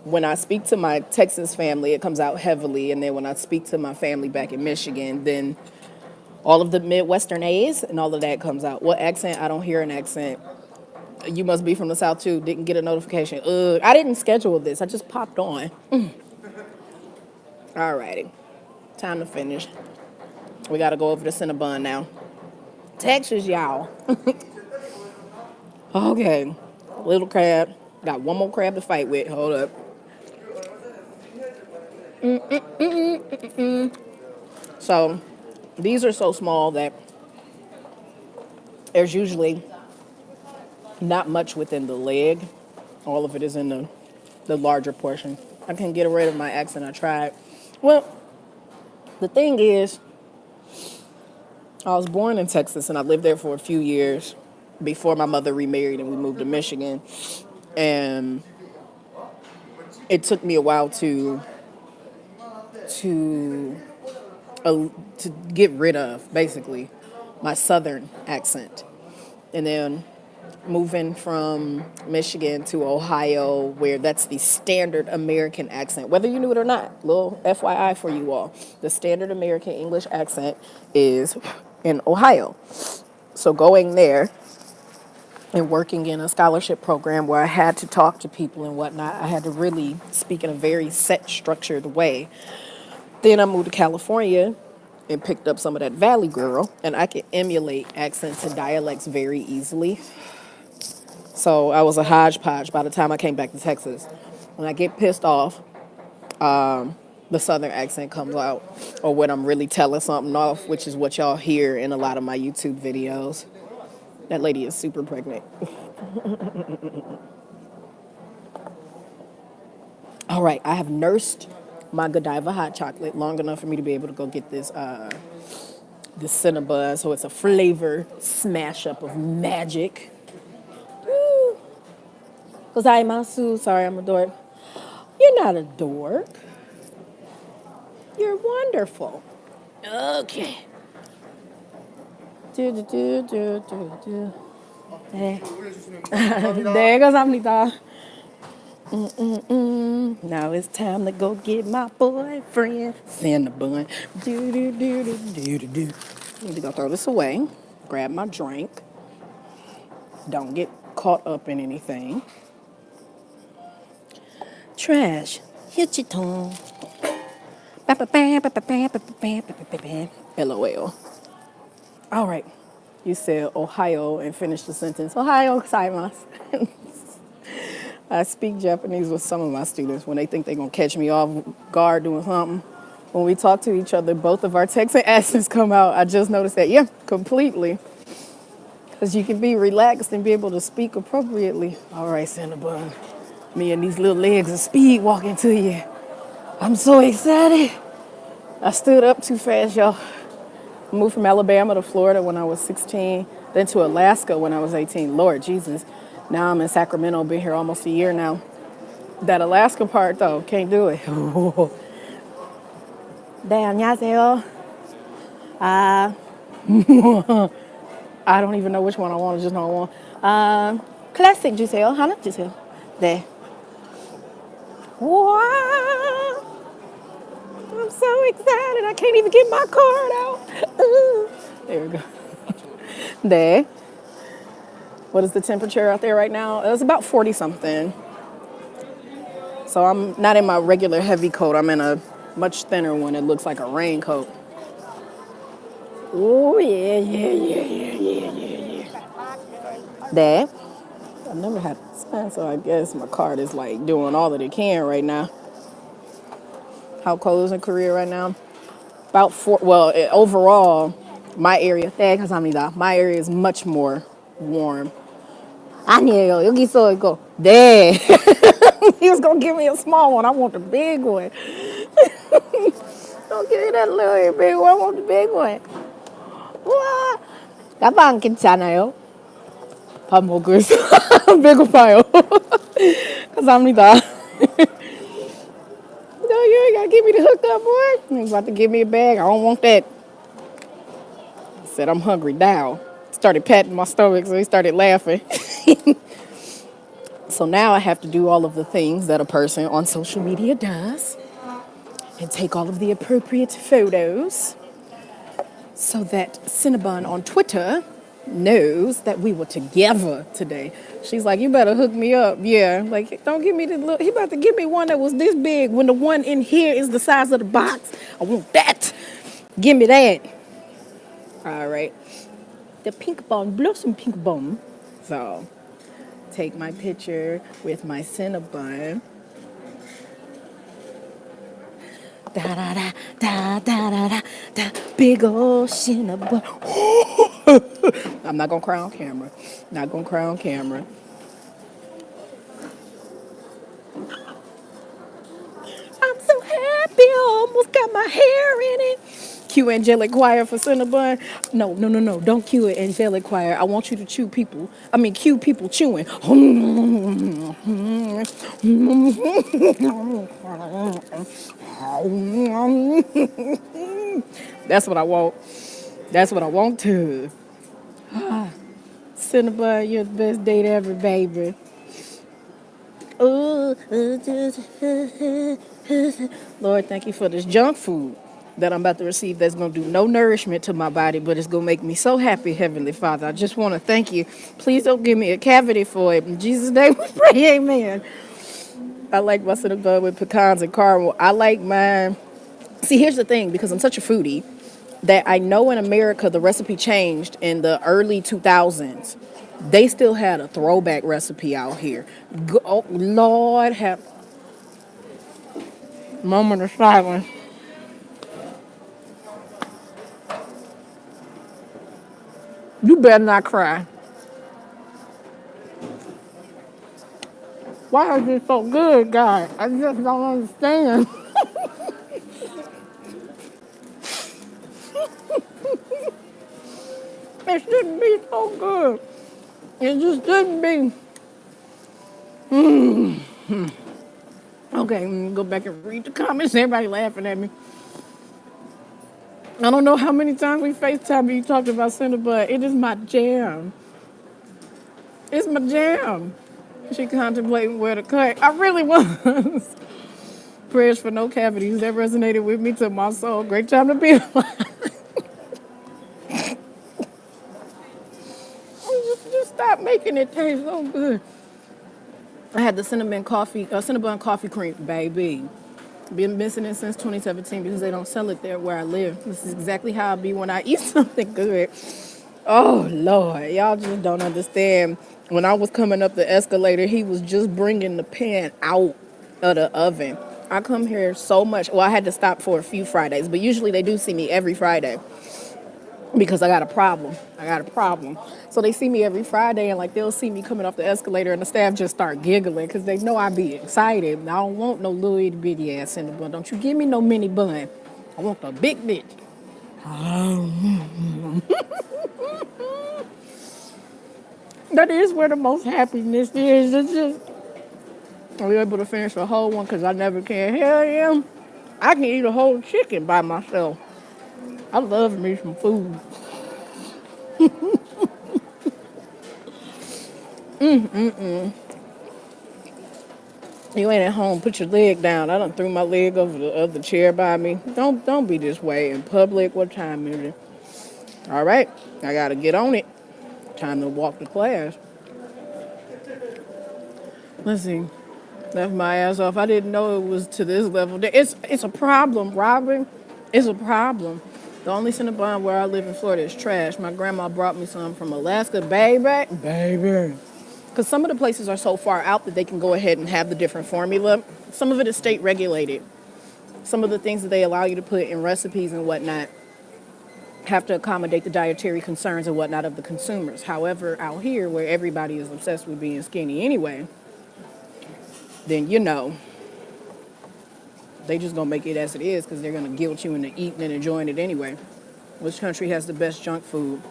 When I speak to my Texas family, it comes out heavily. And then when I speak to my family back in Michigan, then all of the Midwestern A's and all of that comes out. What accent? I don't hear an accent. You must be from the South too. Didn't get a notification. I didn't schedule this. I just popped on. Alrighty. Time to finish. We gotta go over to Cinnabon now. Texas, y'all. Okay. Little crab. Got one more crab to fight with. Hold up. So these are so small that there's usually not much within the leg. All of it is in the larger portion. I can get rid of my accent. I tried. Well, the thing is, I was born in Texas and I lived there for a few years before my mother remarried and we moved to Michigan. And it took me a while to to get rid of basically my southern accent. And then moving from Michigan to Ohio, where that's the standard American accent, whether you knew it or not. Little FYI for you all. The standard American English accent is in Ohio. So going there and working in a scholarship program where I had to talk to people and whatnot, I had to really speak in a very set, structured way. Then I moved to California and picked up some of that Valley Girl, and I could emulate accents and dialects very easily. So I was a hodgepodge by the time I came back to Texas. When I get pissed off, the southern accent comes out, or when I'm really telling something off, which is what y'all hear in a lot of my YouTube videos. That lady is super pregnant. All right, I have nursed my Godiva hot chocolate long enough for me to be able to go get this Cinnabon, so it's a flavor smash up of magic. Woo. Cause I'm Masu. Sorry, I'm a dork. You're not a dork. You're wonderful. Okay. Do do do do do do. Eh. There goes Amnita. Now it's time to go get my boyfriend. Cinnabon. Do do do do do do do. Need to go throw this away. Grab my drink. Don't get caught up in anything. Trash. Hit your tongue. LOL. All right. You said Ohio and finish the sentence. Ohio gozaimasu. I speak Japanese with some of my students when they think they're going to catch me off guard doing something. When we talk to each other, both of our Texan accents come out. I just noticed that. Yeah, completely. Because you can be relaxed and be able to speak appropriately. All right, Cinnabon. Me and these little legs of speed walking to you. I'm so excited. I stood up too fast, y'all. Moved from Alabama to Florida when I was 16, then to Alaska when I was 18. Lord Jesus. Now I'm in Sacramento, been here almost a year now. That Alaska part, though, can't do it. 네, 안녕하세요. Uh, I don't even know which one I want, I just know I want. 클래식 주세요. 하나 주세요. 네. 와. I'm so excited. I can't even get my card out. Ooh. There we go. There. What is the temperature out there right now? It's about 40 something. So I'm not in my regular heavy coat. I'm in a much thinner one. It looks like a raincoat. Oh, yeah, yeah, yeah, yeah, yeah, yeah, yeah. There. I've never had this, so I guess my card is like doing all that it can right now. How cold is in Korea right now? About four. Well, overall, my area. My area is much more warm. 아니에요. 여기 있어 이거. 네. He was gonna give me a small one. I want the big one. Don't give me that little big one. I want the big one. 우와. 가방 괜찮아요? 밥 먹고 있어. 배고파요. 감사합니다. No, you ain't gotta give me the hookup, boy. He's about to give me a bag. I don't want that. I said I'm hungry now. Started patting my stomach, so he started laughing. So now I have to do all of the things that a person on social media does and take all of the appropriate photos so that Cinnabon on Twitter knows that we were together today. She's like, you better hook me up. Yeah, like, don't give me the little, he about to give me one that was this big when the one in here is the size of the box. I want that. Give me that. All right. The pink bomb, blossom pink bomb. So, take my picture with my Cinnabon. Da da da da da da da da. Big old Cinnabon. I'm not gonna cry on camera. Not gonna cry on camera. I'm so happy. I almost got my hair in it. Cue angelic choir for Cinnabon. No, no, no, no. Don't cue it, angelic choir. I want you to cue people. I mean, cue people chewing. That's what I want. That's what I want to. Cinnabon, you're the best date ever, baby. Ooh. Lord, thank you for this junk food that I'm about to receive that's going to do no nourishment to my body, but it's going to make me so happy, Heavenly Father. I just want to thank you. Please don't give me a cavity for it. In Jesus' name we pray, amen. I like my Cinnabon with pecans and caramel. I like mine. See, here's the thing, because I'm such a foodie, that I know in America the recipe changed in the early 2000s. They still had a throwback recipe out here. Oh, Lord have... Moment of silence. You better not cry. Why is it so good, God? I just don't understand. It shouldn't be so good. It just shouldn't be. Okay, let me go back and read the comments. Everybody laughing at me. I don't know how many times we FaceTime and you talked about Cinnabon. It is my jam. It's my jam. She contemplating where to cut. I really was. Prayers for no cavities. That resonated with me to my soul. Great time to be alive. just stop making it taste so good. I had the Cinnabon coffee cream, baby. Been missing it since 2017 because they don't sell it there where I live. This is exactly how I be when I eat something good. Oh, Lord. Y'all just don't understand. When I was coming up the escalator, he was just bringing the pan out of the oven. I come here so much. Well, I had to stop for a few Fridays, but usually they do see me every Friday because I got a problem. So they see me every Friday, and like they'll see me coming off the escalator, and the staff just start giggling because they know I be excited. I don't want no little itty bitty ass in the bun. Don't you give me no mini bun. I want the big bitch. That is where the most happiness is. It's just I'm able to finish a whole one because I never can. Hell yeah, I can eat a whole chicken by myself. I love me some food. You ain't at home, put your leg down. I done threw my leg over the other chair by me. Don't be this way in public. What time is it? All right, I gotta get on it. Time to walk to class. Let's see. Left my ass off. I didn't know it was to this level. It's a problem, Robin. It's a problem. The only Cinnabon where I live in Florida is trash. My grandma brought me some from Alaska, baby. Baby. Because some of the places are so far out that they can go ahead and have the different formula. Some of it is state regulated. Some of the things that they allow you to put in recipes and whatnot have to accommodate the dietary concerns and whatnot of the consumers. However, out here where everybody is obsessed with being skinny anyway, then they just gonna make it as it is because they're gonna guilt you into eating and enjoying it anyway. Which country has the best junk food?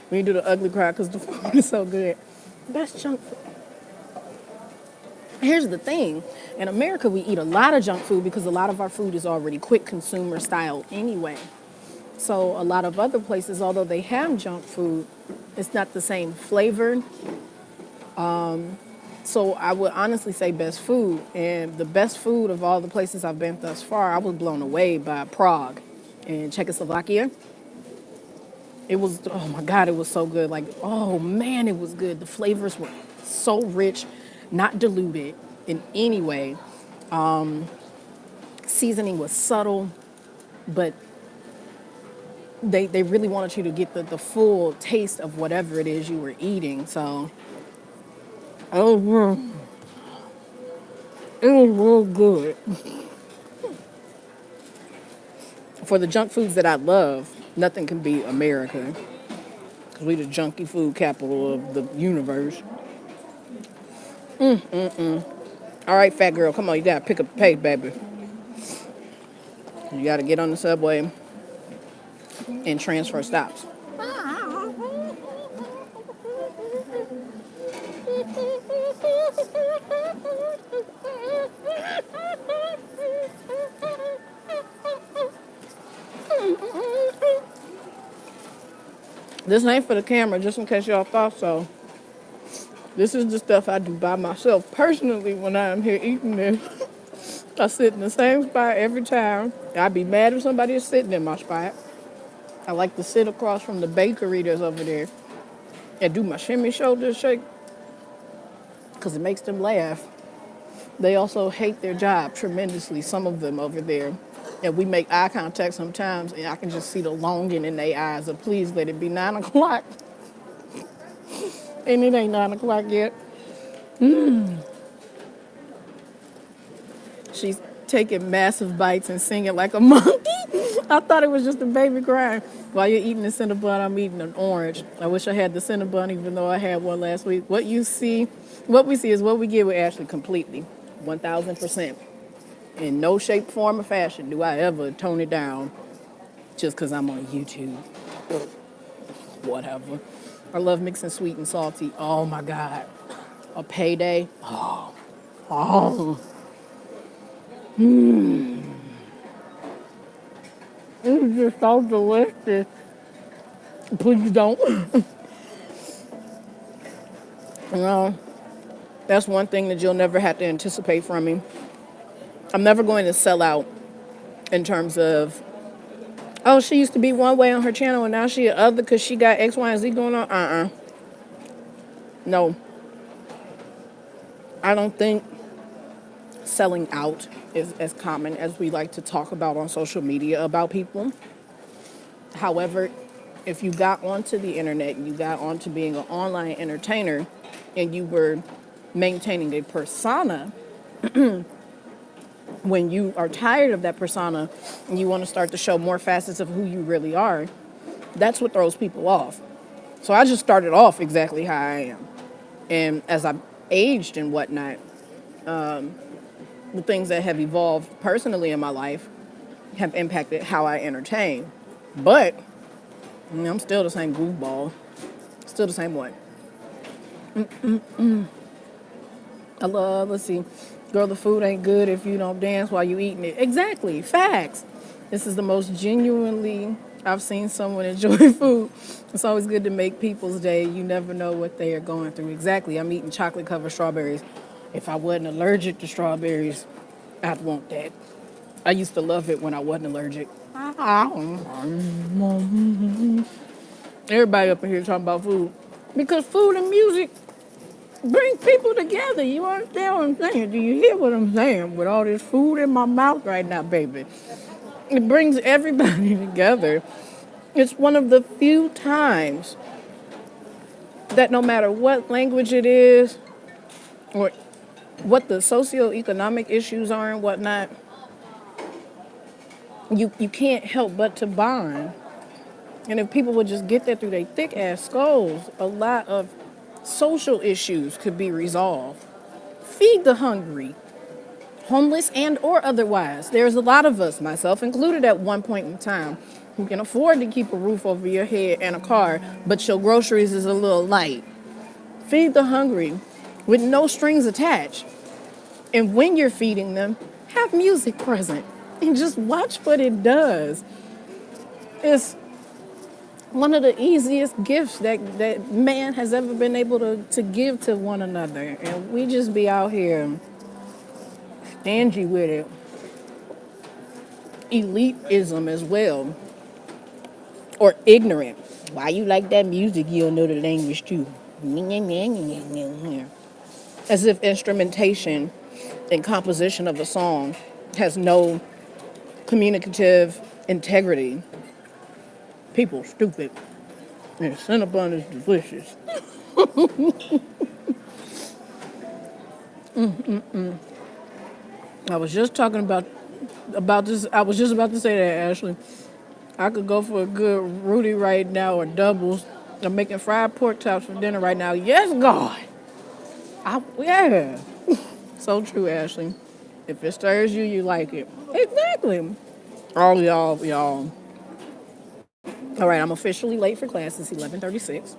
We do the ugly cry because the food is so good. Best junk food. Here's the thing. In America, we eat a lot of junk food because a lot of our food is already quick consumer style anyway. So a lot of other places, although they have junk food, it's not the same flavor. So I would honestly say best food. And the best food of all the places I've been thus far, I was blown away by Prague in Czechoslovakia. It was, oh my God, it was so good. Like, oh man, it was good. The flavors were so rich, not diluted in any way. Seasoning was subtle, but they really wanted you to get the full taste of whatever it is you were eating. So, oh, it was real good. For the junk foods that I love, nothing can beat America. Because we the junky food capital of the universe. All right, fat girl, come on, you gotta pick up the pace, baby. You gotta get on the subway and transfer stops. This ain't for the camera, just in case y'all thought so. This is the stuff I do by myself personally when I'm here eating this. I sit in the same spot every time. I'd be mad if somebody is sitting in my spot. I like to sit across from the bakery that's over there and do my shimmy shoulder shake because it makes them laugh. They also hate their job tremendously, some of them over there. And we make eye contact sometimes, and I can just see the longing in their eyes of please let it be 9 o'clock. And it ain't 9 o'clock yet. She's taking massive bites and singing like a monkey. I thought it was just a baby crying. While you're eating the Cinnabon, I'm eating an orange. I wish I had the Cinnabon, even though I had one last week. What we see is what we get with Ashley completely, 1,000%. In no shape, form, or fashion do I ever tone it down just because I'm on YouTube. Whatever. I love mixing sweet and salty. Oh my God. A payday. Oh. It's just so delicious. Please don't. That's one thing that you'll never have to anticipate from me. I'm never going to sell out in terms of, oh, she used to be one way on her channel and now she other because she got X, Y, and Z going on. No. I don't think selling out is as common as we like to talk about on social media about people. However, if you got onto the internet, you got onto being an online entertainer, and you were maintaining a persona, when you are tired of that persona and you want to start to show more facets of who you really are, that's what throws people off. So I just started off exactly how I am. And as I've aged and whatnot, the things that have evolved personally in my life have impacted how I entertain. But I'm still the same goofball. Still the same one. Let's see. Girl, the food ain't good if you don't dance while you eating it. Exactly. Facts. This is the most genuinely I've seen someone enjoy food. It's always good to make people's day. You never know what they are going through. Exactly. I'm eating chocolate covered strawberries. If I wasn't allergic to strawberries, I'd want that. I used to love it when I wasn't allergic. Everybody up in here talking about food. Because food and music bring people together. You understand what I'm saying? Do you hear what I'm saying? With all this food in my mouth right now, baby. It brings everybody together. It's one of the few times that no matter what language it is or what the socioeconomic issues are and whatnot, you can't help but to bond. And if people would just get that through their thick ass skulls, a lot of social issues could be resolved. Feed the hungry, homeless and or otherwise. There's a lot of us, myself included at one point in time, who can afford to keep a roof over your head and a car, but your groceries is a little light. Feed the hungry with no strings attached. And when you're feeding them, have music present and just watch what it does. It's one of the easiest gifts that man has ever been able to give to one another. And we just be out here stingy with it. Elitism as well. Or ignorant. Why you like that music? You don't know the language too. As if instrumentation and composition of a song has no communicative integrity. People stupid. And Cinnabon is delicious. I was just talking about this. I was just about to say that, Ashley. I could go for a good Rudy right now or doubles. I'm making fried pork chops for dinner right now. Yes, God. Yeah. So true, Ashley. If it stirs you, you like it. Exactly. Oh, y'all. All right, I'm officially late for class. It's 11:36.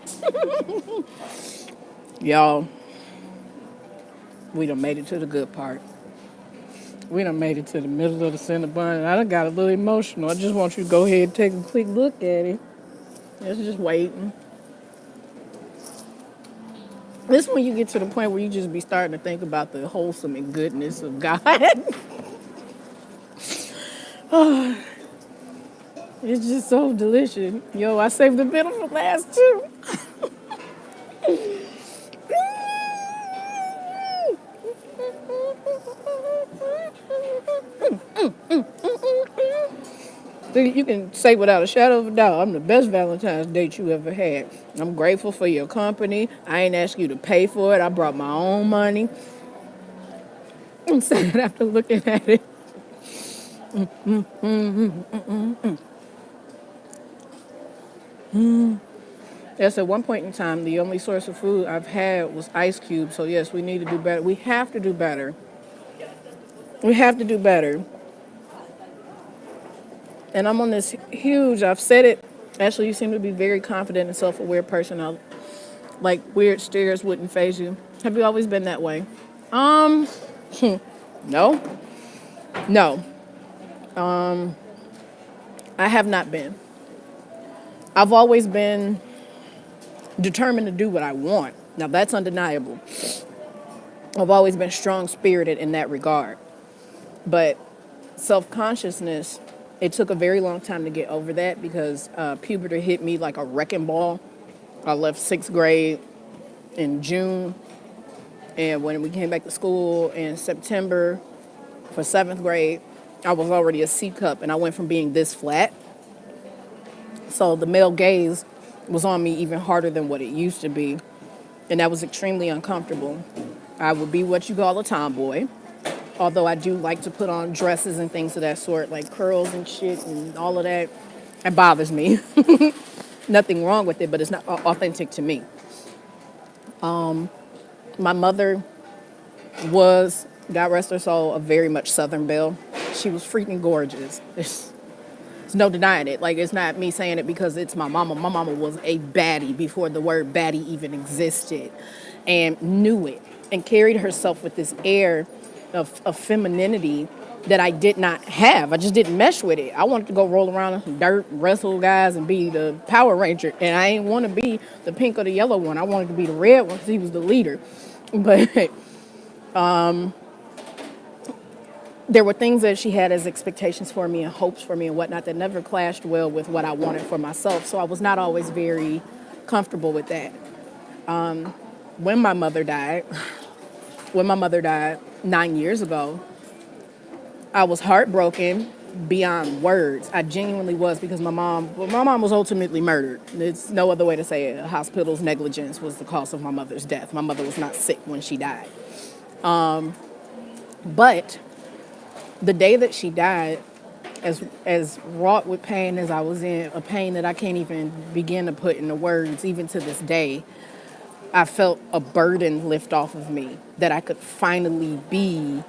Y'all, we done made it to the good part. We done made it to the middle of the Cinnabon, and I done got a little emotional. I just want you to go ahead and take a quick look at it. It's just waiting. This is when you get to the point where you just be starting to think about the wholesome and goodness of God. Oh, it's just so delicious. Yo, I saved the middle for last too. You can say without a shadow of a doubt, I'm the best Valentine's date you ever had. I'm grateful for your company. I ain't asked you to pay for it. I brought my own money. I'm sad after looking at it. Yes, at one point in time, the only source of food I've had was ice cubes. So yes, we need to do better. We have to do better. We have to do better. And I'm on this huge, I've said it. Actually, you seem to be very confident and self-aware person. Like weird stares wouldn't faze you. Have you always been that way? Um, no. No. I have not been. I've always been determined to do what I want. Now that's undeniable. I've always been strong-spirited in that regard. But self-consciousness, it took a very long time to get over that because puberty hit me like a wrecking ball. I left 6th grade in June, and when we came back to school in September for 7th grade, I was already a C cup, and I went from being this flat. So the male gaze was on me even harder than what it used to be, and that was extremely uncomfortable. I would be what you call a tomboy, although I do like to put on dresses and things of that sort, like curls and shit and all of that. It bothers me. Nothing wrong with it, but it's not authentic to me. My mother was, God rest her soul, a very much Southern belle. She was freaking gorgeous. There's no denying it. Like, it's not me saying it because it's my mama. My mama was a baddie before the word baddie even existed and knew it and carried herself with this air of femininity that I did not have. I just didn't mesh with it. I wanted to go roll around in some dirt, wrestle guys, and be the Power Ranger. And I didn't want to be the pink or the yellow one. I wanted to be the red one because he was the leader. But there were things that she had as expectations for me and hopes for me and whatnot that never clashed well with what I wanted for myself. So I was not always very comfortable with that. When my mother died, when my mother died 9 years ago, I was heartbroken beyond words. I genuinely was because my mom was ultimately murdered. There's no other way to say it. A hospital's negligence was the cause of my mother's death. My mother was not sick when she died. But the day that she died, as wrought with pain as I was in, a pain that I can't even begin to put into words, even to this day, I felt a burden lift off of me that I could finally be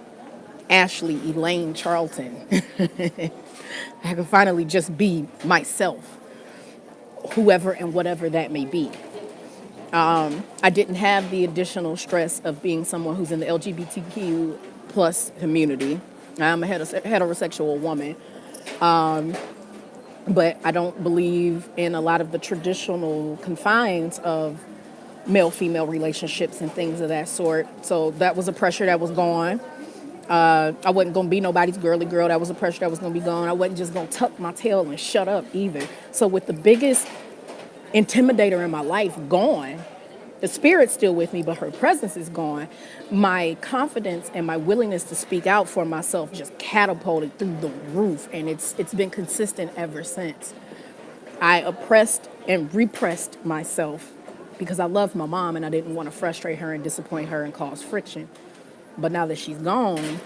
Ashley Elaine Charlton. I could finally just be myself, whoever and whatever that may be. I didn't have the additional stress of being someone who's in the LGBTQ plus community. I'm a heterosexual woman, but I don't believe in a lot of the traditional confines of male-female relationships and things of that sort. So that was a pressure that was gone. I wasn't going to be nobody's girly girl. That was a pressure that was going to be gone. I wasn't just going to tuck my tail and shut up either. So with the biggest intimidator in my life gone, the spirit's still with me, but her presence is gone. My confidence and my willingness to speak out for myself just catapulted through the roof, and it's been consistent ever since. I oppressed and repressed myself because I loved my mom and I didn't want to frustrate her and disappoint her and cause friction. But now that she's gone,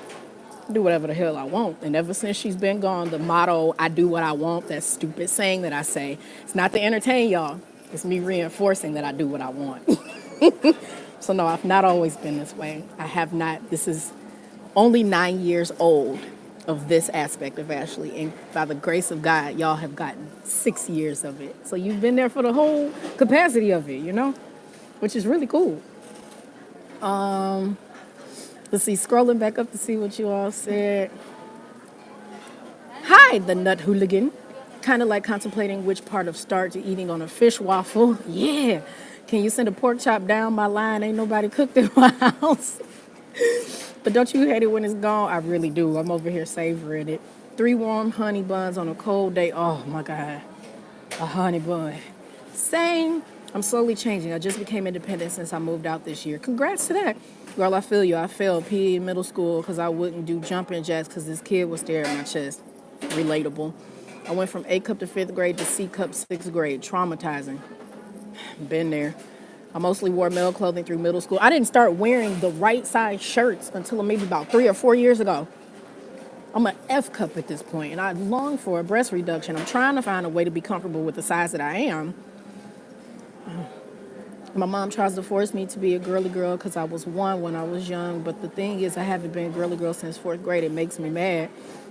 I do whatever the hell I want. And ever since she's been gone, the motto, I do what I want, that stupid saying that I say, it's not to entertain y'all. It's me reinforcing that I do what I want. So no, I've not always been this way. I have not. This is only 9 years old of this aspect of Ashley. And by the grace of God, y'all have gotten 6 years of it. So you've been there for the whole capacity of it, which is really cool. Let's see, scrolling back up to see what you all said. Hi, the nut hooligan. Kind of like contemplating which part of start to eating on a fish waffle. Yeah. Can you send a pork chop down my line? Ain't nobody cooked in my house. But don't you hate it when it's gone? I really do. I'm over here savoring it. 3 warm honey buns on a cold day. Oh my God. A honey bun. Same. I'm slowly changing. I just became independent since I moved out this year. Congrats to that. Girl, I feel you. I failed PE in middle school because I wouldn't do jumping jacks because this kid was staring at my chest. Relatable. I went from A cup to 5th grade to C cup 6th grade. Traumatizing. Been there. I mostly wore male clothing through middle school. I didn't start wearing the right size shirts until maybe about 3 or 4 years ago. I'm an F cup at this point, and I long for a breast reduction. I'm trying to find a way to be comfortable with the size that I am. My mom tries to force me to be a girly girl because I was one when I was young, but the thing is I haven't been a girly girl since 4th grade. It makes me mad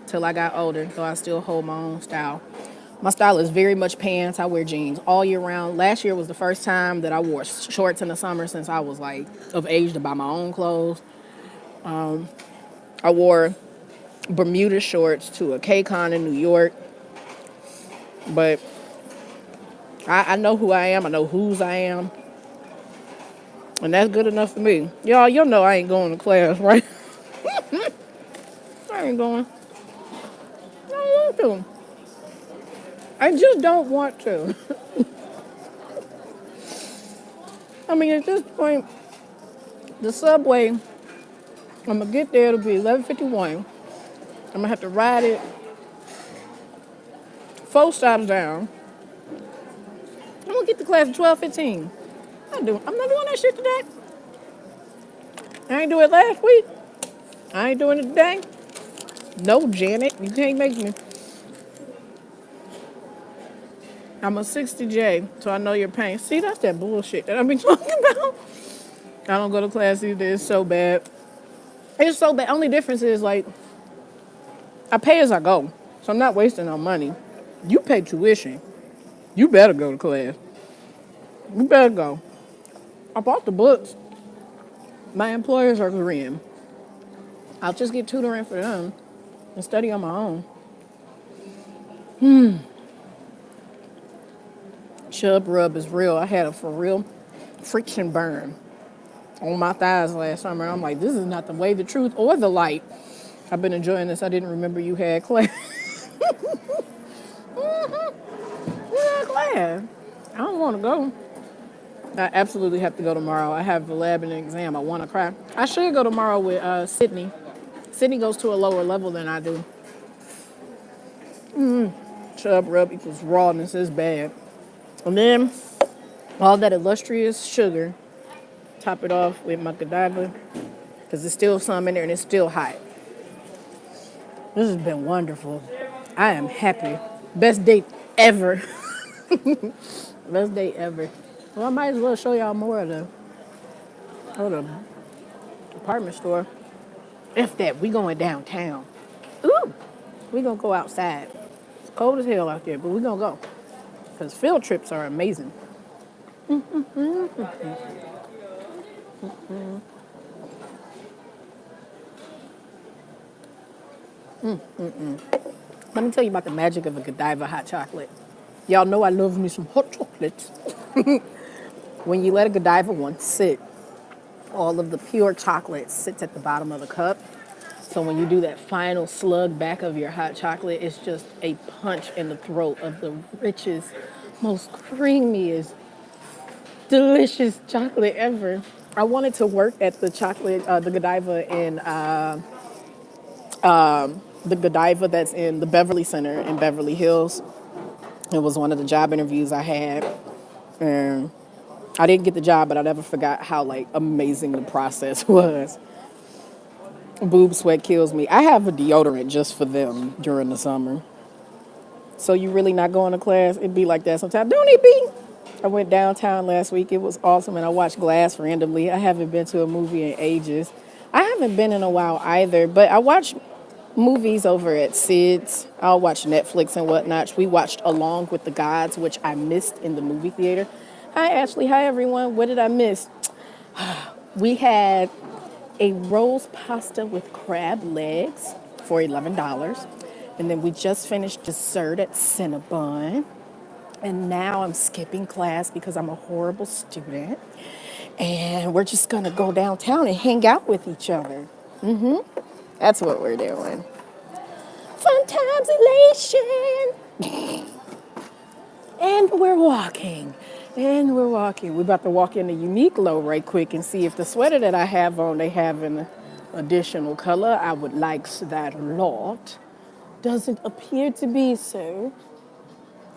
till I got older, though I still hold my own style. My style is very much pants. I wear jeans all year round. Last year was the first time that I wore shorts in the summer since I was of age to buy my own clothes. I wore Bermuda shorts to a K-Con in New York, but I know who I am. I know whose I am. And that's good enough for me. Y'all know I ain't going to class, right? I ain't going. I don't want to. I just don't want to. I mean, at this point, the subway, I'm going to get there, it'll be 11:51. I'm going to have to ride it 4 stops down. I'm going to get to class at 12:15. I'm not doing that shit today. I ain't do it last week. I ain't doing it today. No, Janet, you can't make me. I'm a 60J, so I know your pain. See, that's that bullshit that I've been talking about. I don't go to class either. It's so bad. It's so bad. Only difference is, I pay as I go, so I'm not wasting no money. You pay tuition. You better go to class. You better go. I bought the books. My employers are Korean. I'll just get tutoring for them. and study on my own. Chub rub is real. I had a for real friction burn on my thighs last summer. And I'm like, this is not the way, the truth, or the light. I've been enjoying this. I didn't remember you had class. You had class. I don't want to go. I absolutely have to go tomorrow. I have a lab and an exam. I want to cry. I should go tomorrow with Sydney. Sydney goes to a lower level than I do. Chub rub equals rawness is bad. And then all that illustrious sugar, top it off with my Godiva, because there's still some in there and it's still hot. This has been wonderful. I am happy. Best date ever. Best date ever. Well, I might as well show y'all more of the department store. If that, we going downtown. Ooh, we gonna go outside. It's cold as hell out there, but we gonna go. Because field trips are amazing. Let me tell you about the magic of a Godiva hot chocolate. Y'all know I love me some hot chocolates. When you let a Godiva one sit, all of the pure chocolate sits at the bottom of the cup. So when you do that final slug back of your hot chocolate, it's just a punch in the throat of the richest, most creamiest, delicious chocolate ever. I wanted to work at the the Godiva the Godiva that's in the Beverly Center in Beverly Hills. It was one of the job interviews I had, and I didn't get the job, but I never forgot how like amazing the process was. Boob sweat kills me. I have a deodorant just for them during the summer. So you really not going to class? It'd be like that sometimes. Don't it be? I went downtown last week. It was awesome, and I watched Glass randomly. I haven't been to a movie in ages. I haven't been in a while either, but I watch movies over at Sid's. I'll watch Netflix and whatnot. We watched Along with the Gods, which I missed in the movie theater. Hi, Ashley. Hi, everyone. What did I miss? We had a roast pasta with crab legs for $11. And then we just finished dessert at Cinnabon. And now I'm skipping class because I'm a horrible student. And we're just going to go downtown and hang out with each other. That's what we're doing. Fun times elation. And we're walking. And we're walking. We're about to walk into Uniqlo right quick and see if the sweater that I have on, they have an additional color. I would like that a lot. Doesn't appear to be so.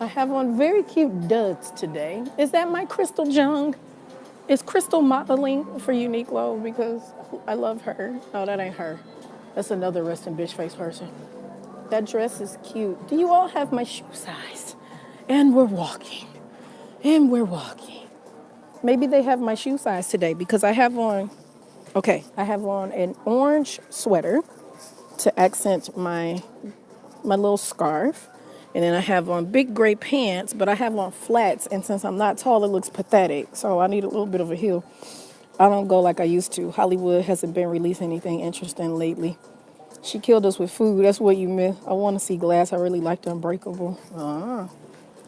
I have on very cute duds today. Is that my Crystal Jung? Is Crystal modeling for Uniqlo because I love her? No, that ain't her. That's another resting bitch face person. That dress is cute. Do you all have my shoe size? And we're walking. And we're walking. Maybe they have my shoe size today because I have on an orange sweater to accent my little scarf. And then I have on big gray pants, but I have on flats. And since I'm not tall, it looks pathetic. So I need a little bit of a heel. I don't go like I used to. Hollywood hasn't been releasing anything interesting lately. She killed us with food. That's what you miss. I want to see Glass. I really liked Unbreakable.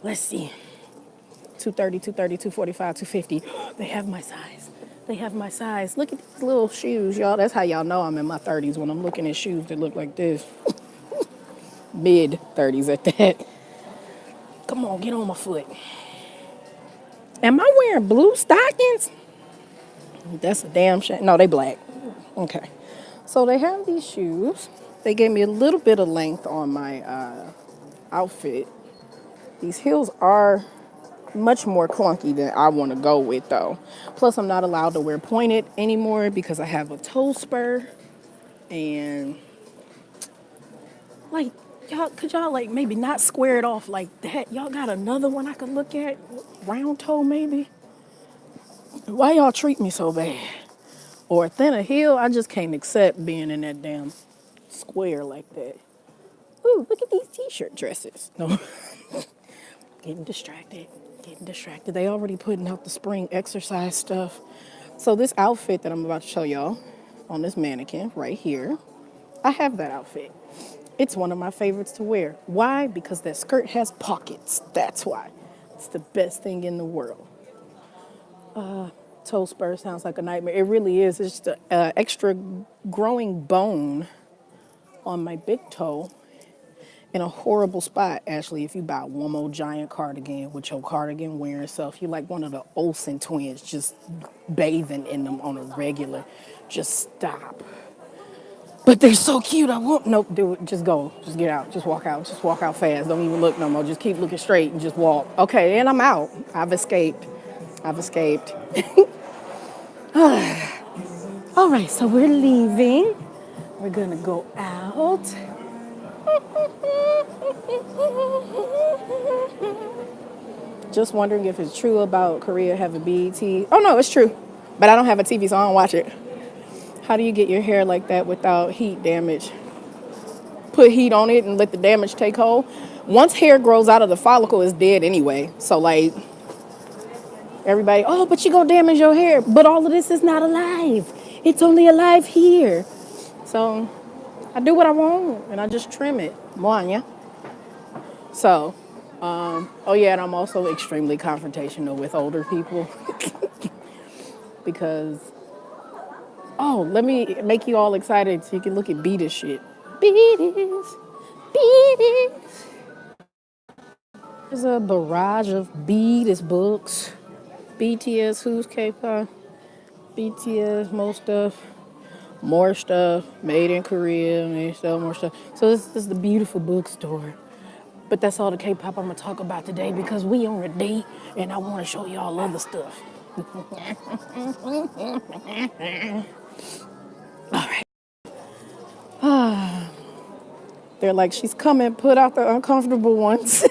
Let's see. 230, 230, 245, 250. They have my size. They have my size. Look at these little shoes, y'all. That's how y'all know I'm in my 30s when I'm looking at shoes that look like this. Mid 30s at that. Come on, get on my foot. Am I wearing blue stockings? That's a damn shame. No, they black. Okay. So they have these shoes. They gave me a little bit of length on my outfit. These heels are much more clunky than I want to go with, though. Plus, I'm not allowed to wear pointed anymore because I have a toe spur. And, like, could y'all, like, maybe not square it off like that? Y'all got another one I could look at? Round toe, maybe? Why y'all treat me so bad? Or a thinner heel? I just can't accept being in that damn square like that. Ooh, look at these t-shirt dresses. No. Getting distracted. They already putting out the spring exercise stuff. So this outfit that I'm about to show y'all on this mannequin right here, I have that outfit. It's one of my favorites to wear. Why? Because that skirt has pockets. That's why. It's the best thing in the world. Toe spur sounds like a nightmare. It really is. It's just an extra growing bone on my big toe in a horrible spot. Actually, if you buy one more giant cardigan with your cardigan wearing self, you're like one of the Olsen twins just bathing in them on a regular. Just stop. But they're so cute. I won't. Nope, do it. Just go. Just get out. Just walk out. Just walk out fast. Don't even look no more. Just keep looking straight and just walk. Okay, and I'm out. I've escaped. I've escaped. All right, so we're leaving. We're gonna go out. Just wondering if it's true about Korea having BET. Oh no, it's true. But I don't have a TV, so I don't watch it. How do you get your hair like that without heat damage? Put heat on it and let the damage take hold. Once hair grows out of the follicle, it's dead anyway. So like everybody, oh, but you gonna damage your hair. But all of this is not alive. It's only alive here. So I do what I want and I just trim it. Mwanya. So, oh yeah, and I'm also extremely confrontational with older people because, oh, let me make you all excited so you can look at Beat It shit. Beat It. Beat It. There's a barrage of Beat It books. BTS, who's K-pop? BTS, most stuff. More stuff made in Korea, and they sell more stuff. So this is the beautiful bookstore. But that's all the K-pop I'm gonna talk about today because we on a date and I wanna show y'all other stuff. All right. They're like, she's coming, put out the uncomfortable ones.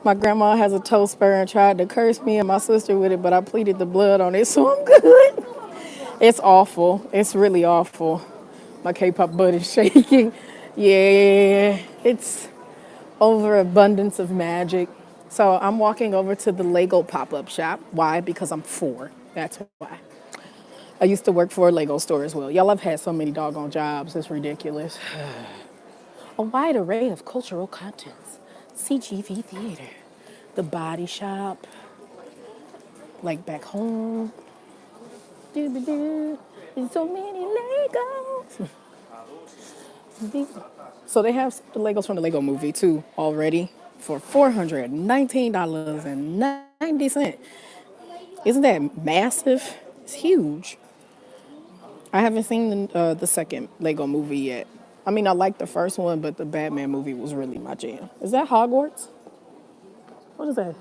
My grandma has a toe spur and tried to curse me and my sister with it, but I pleaded the blood on it, so I'm good. It's awful. It's really awful. My K-pop butt is shaking. Yeah, it's overabundance of magic. So I'm walking over to the Lego pop-up shop. Why? Because I'm 4. That's why. I used to work for a Lego store as well. Y'all have had so many doggone jobs. It's ridiculous. A wide array of cultural contents. CGV Theater. The Body Shop. Like back home. Doo-ba-doo. There's so many Legos. So they have the Legos from the Lego movie too already for $419.90. Isn't that massive? It's huge. I haven't seen the second Lego movie yet. I mean, I like the first one, but the Batman movie was really my jam. Is that Hogwarts? What is that?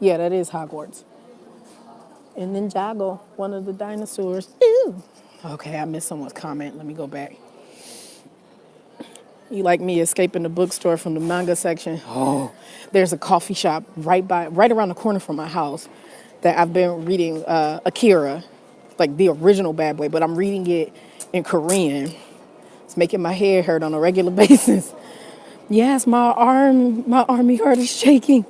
Yeah, that is Hogwarts. And then Jago, one of the dinosaurs. Ew. Okay, I missed someone's comment. Let me go back. You like me escaping the bookstore from the manga section? Oh, there's a coffee shop right around the corner from my house that I've been reading Akira, like the original Bad Boy, but I'm reading it in Korean. It's making my head hurt on a regular basis. Yes, my army heart is shaking.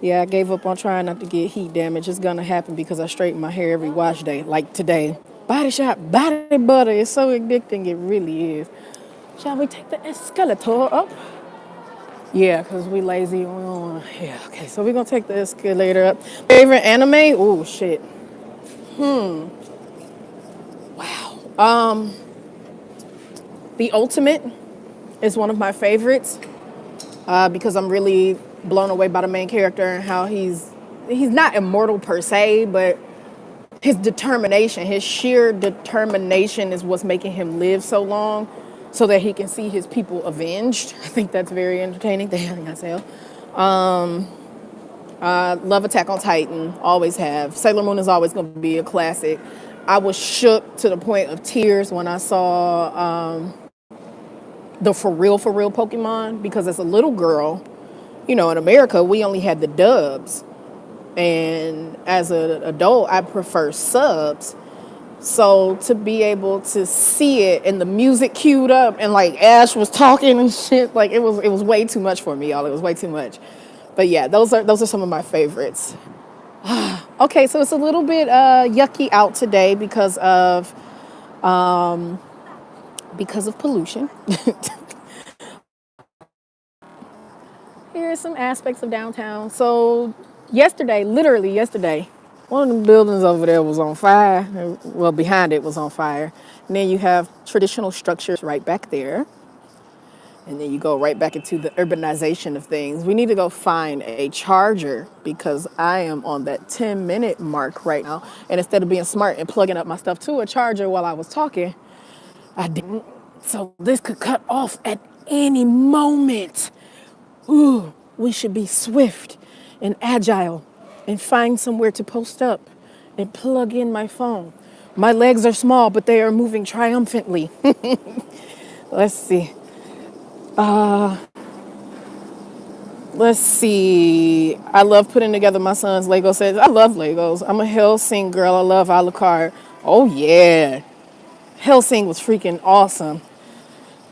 Yeah, I gave up on trying not to get heat damage. It's gonna happen because I straighten my hair every wash day, like today. Body shop, body butter. It's so addicting, it really is. Shall we take the escalator up? Yeah, because we lazy. We don't wanna, yeah, okay. So we're going to take the escalator up. Favorite anime? Oh, shit. Wow. The Ultimate is one of my favorites because I'm really blown away by the main character and how he's not immortal per se, but his determination, his sheer determination is what's making him live so long so that he can see his people avenged. I think that's very entertaining. The hell I say. Love Attack on Titan, always have. Sailor Moon is always going to be a classic. I was shook to the point of tears when I saw the for real Pokemon because as a little girl, you know, in America, we only had the dubs. And as an adult, I prefer subs. So to be able to see it and the music queued up and like Ash was talking and shit, like it was way too much for me, y'all. It was way too much. But yeah, those are some of my favorites. Okay, so it's a little bit yucky out today because of pollution. here are some aspects of downtown. So yesterday, literally yesterday, one of the buildings over there was on fire. Well, behind it was on fire. And then you have traditional structures right back there. And then you go right back into the urbanization of things. We need to go find a charger because I am on that 10-minute mark right now. And instead of being smart and plugging up my stuff to a charger while I was talking, I didn't. So this could cut off at any moment. Ooh, we should be swift and agile and find somewhere to post up and plug in my phone. My legs are small, but they are moving triumphantly. Let's see. Let's see. I love putting together my son's Lego sets. I love Legos. I'm a Hellsing girl. I love Alucard. Oh, yeah. Hellsing was freaking awesome.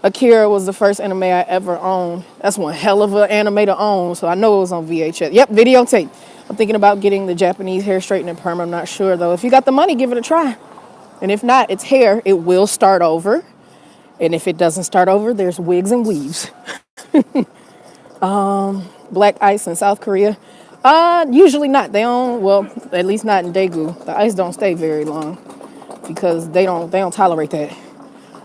Akira was the first anime I ever owned. That's one hell of an anime to own, so I know it was on VHS. Yep, videotape. I'm thinking about getting the Japanese hair straightening perm. I'm not sure, though. If you got the money, give it a try. And if not, it's hair. It will start over. And if it doesn't start over, there's wigs and weaves. Black ice in South Korea. Usually not. They don't, well, at least not in Daegu. The ice don't stay very long because they don't tolerate that.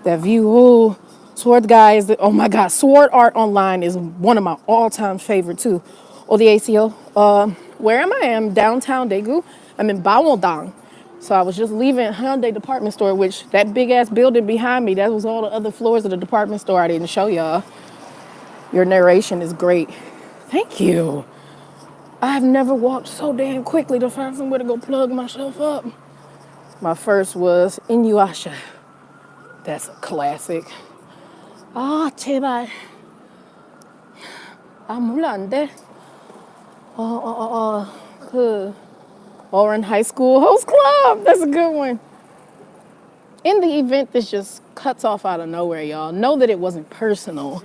That view, oh, Sword Guy is oh my God, Sword Art Online is one of my all-time favorite too. Or the ACO. Where am I? I'm downtown Daegu. I'm in Bawodong. So I was just leaving Hyundai department store, which that big ass building behind me, that was all the other floors of the department store I didn't show y'all. Your narration is great. Thank you. I've never walked so damn quickly to find somewhere to go plug myself up. My first was Inuyasha. That's a classic. 아, 제발. 아, 몰라, 안 돼. 그, Oran High School Host Club. That's a good one. In the event this just cuts off out of nowhere, y'all, know that it wasn't personal.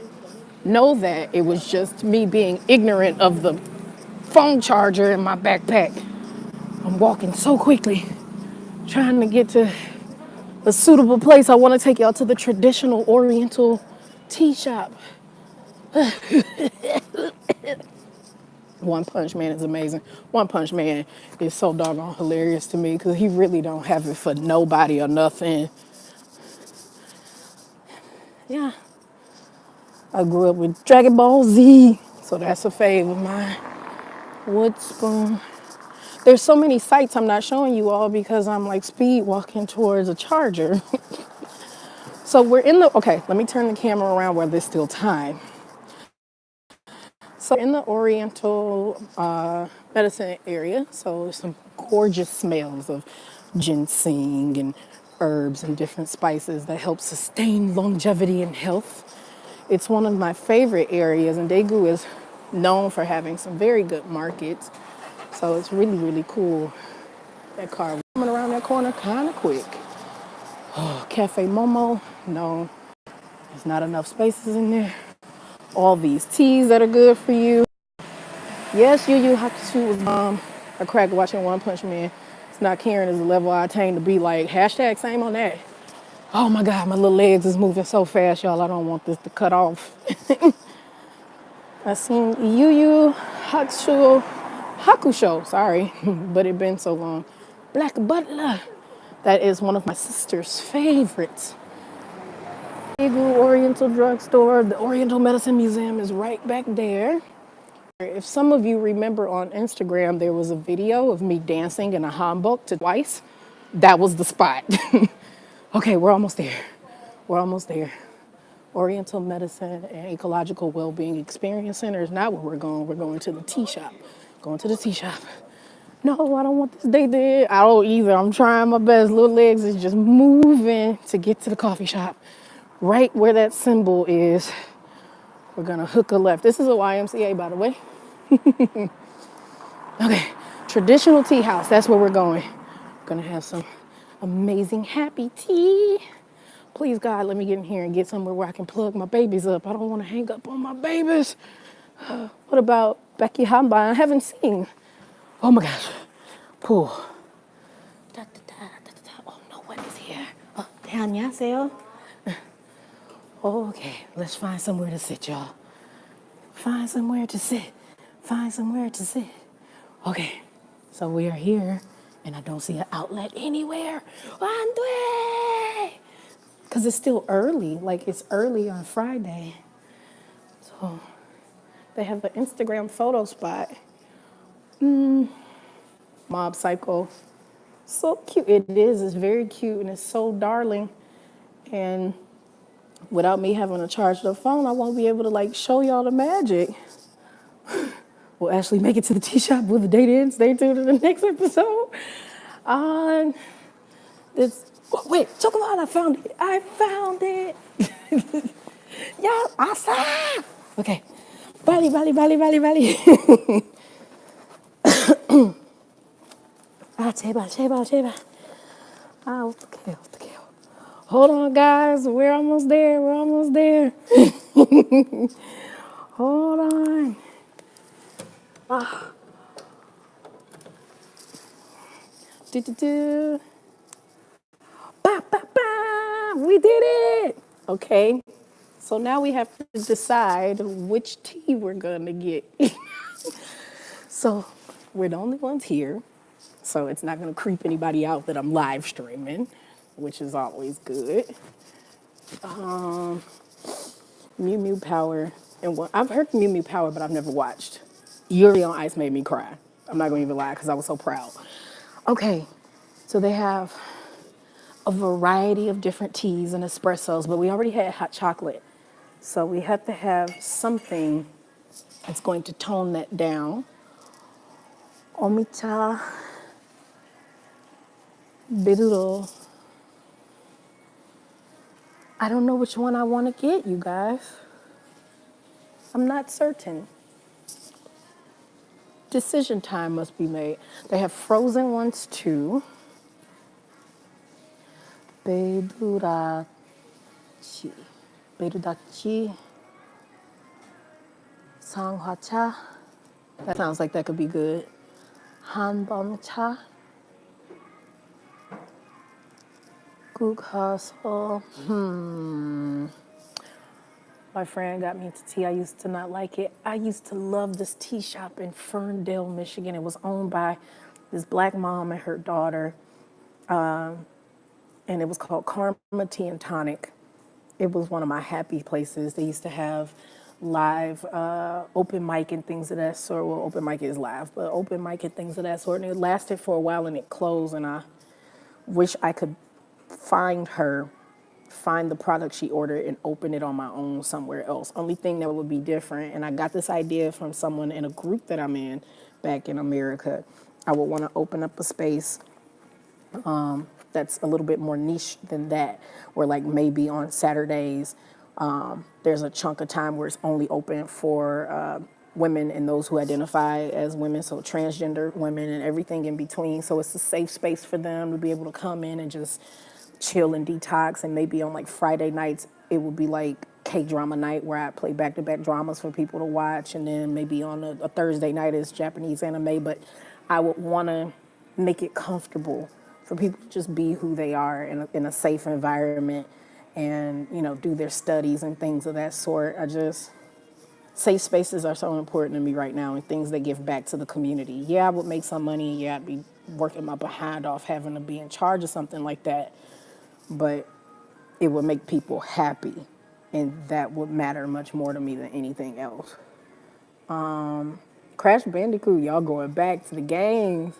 Know that it was just me being ignorant of the phone charger in my backpack. I'm walking so quickly, trying to get to a suitable place. I want to take y'all to the traditional Oriental tea shop. One Punch Man is amazing. One Punch Man is so doggone hilarious to me because he really don't have it for nobody or nothing. Yeah. I grew up with Dragon Ball Z, so that's a fave of mine. Wood spoon. There's so many sites I'm not showing you all because I'm like speed walking towards a charger. So we're in the, okay, let me turn the camera around while there's still time. So in the Oriental medicine area, so there's some gorgeous smells of ginseng and herbs and different spices that help sustain longevity and health. It's one of my favorite areas, and Daegu is known for having some very good markets. So it's really, really cool. That car coming around that corner kind of quick. Oh, Cafe Momo, no, there's not enough spaces in there. All these teas that are good for you. Yes, Yu Yu Hakusho was I cracked watching One Punch Man. It's not caring as the level I attain to be like, hashtag same on that. Oh my God, my little legs is moving so fast, y'all. I don't want this to cut off. I seen Yu Yu Hakusho, sorry, but it been so long. Black Butler. That is one of my sister's favorites. Daegu Oriental Drugstore. The Oriental Medicine Museum is right back there. If some of you remember on Instagram, there was a video of me dancing in a hanbok to twice. That was the spot. Okay, we're almost there. We're almost there. Oriental Medicine and Ecological Wellbeing Experience Center is not where we're going. We're going to the tea shop. Going to the tea shop. No, I don't want this day there. I don't either. I'm trying my best. Little legs is just moving to get to the coffee shop. Right where that symbol is, we're gonna hook a left. This is a YMCA, by the way. Okay, traditional tea house. That's where we're going. Gonna have some amazing happy tea. Please, God, let me get in here and get somewhere where I can plug my babies up. I don't want to hang up on my babies. What about Becky Hanba? I haven't seen. Oh my gosh. Pool. Oh, no one is here. 네, 안녕하세요. Okay, let's find somewhere to sit, y'all. Find somewhere to sit. Find somewhere to sit. Okay, so we are here, and I don't see an outlet anywhere. Andre! Because it's still early. Like, it's early on Friday. So they have an Instagram photo spot. Mob Psycho. So cute. It is. It's very cute, and it's so darling. And without me having to charge the phone, I won't be able to, like, show y'all the magic. We'll actually make it to the tea shop with the date in. Stay tuned to the next episode. On this, oh, wait, talk about I found it. I found it. Y'all, I saw. Okay. Bali, Bali, Bali, Bali, Bali. Cheba, cheba, cheba. Okay, okay. Hold on, guys. We're almost there. We're almost there. Hold on. Do. Ba, ba, ba. We did it. Okay. So now we have to decide which tea we're going to get. So we're the only ones here. So it's not going to creep anybody out that I'm live streaming, which is always good. Mew Mew Power. And I've heard Mew Mew Power, but I've never watched. Yuri on Ice made me cry. I'm not going to even lie because I was so proud. Okay, so they have a variety of different teas and espressos, but we already had hot chocolate. So we have to have something that's going to tone that down. Omita Biruro. I don't know which one I want to get, you guys. I'm not certain. Decision time must be made. They have frozen ones too. Beidurachi. Beidurachi. Sanghwacha. That sounds like that could be good. Hanbongcha. Gukhaso. My friend got me into tea. I used to not like it. I used to love this tea shop in Ferndale, Michigan. It was owned by this black mom and her daughter. And it was called Karma Tea and Tonic. It was one of my happy places. They used to have live open mic and things of that sort. Well, open mic is live, but open mic and things of that sort. And it lasted for a while and it closed. And I wish I could find the product she ordered and open it on my own somewhere else. Only thing that would be different, and I got this idea from someone in a group that I'm in back in America, I would want to open up a space that's a little bit more niche than that, where like maybe on Saturdays, there's a chunk of time where it's only open for women and those who identify as women, so transgender women and everything in between. So it's a safe space for them to be able to come in and just chill and detox. And maybe on like Friday nights, it would be like K-drama night where I play back-to-back dramas for people to watch. And then maybe on a Thursday night is Japanese anime. But I would want to make it comfortable for people to just be who they are in a safe environment and, you know, do their studies and things of that sort. Safe spaces are so important to me right now and things that give back to the community. Yeah, I would make some money. Yeah, I'd be working my behind off having to be in charge of something like that. But it would make people happy, and that would matter much more to me than anything else. Crash Bandicoot, y'all going back to the games.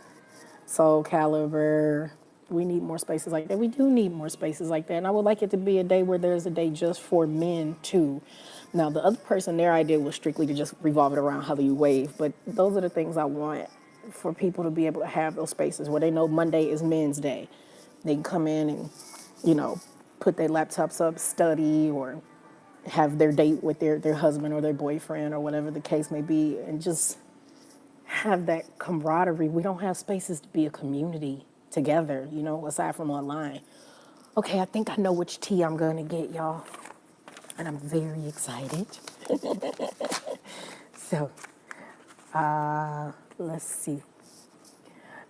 Soul Calibur, we need more spaces like that. We do need more spaces like that, and I would like it to be a day where there's a day just for men too. Now, the other person, their idea was strictly to just revolve it around how you wave, but those are the things I want for people to be able to have those spaces where they know Monday is men's day. They can come in and, you know, put their laptops up, study, or have their date with their husband or their boyfriend or whatever the case may be, and just have that camaraderie. We don't have spaces to be a community together, you know, aside from online. Okay, I think I know which tea I'm going to get, y'all, and I'm very excited. So, let's see.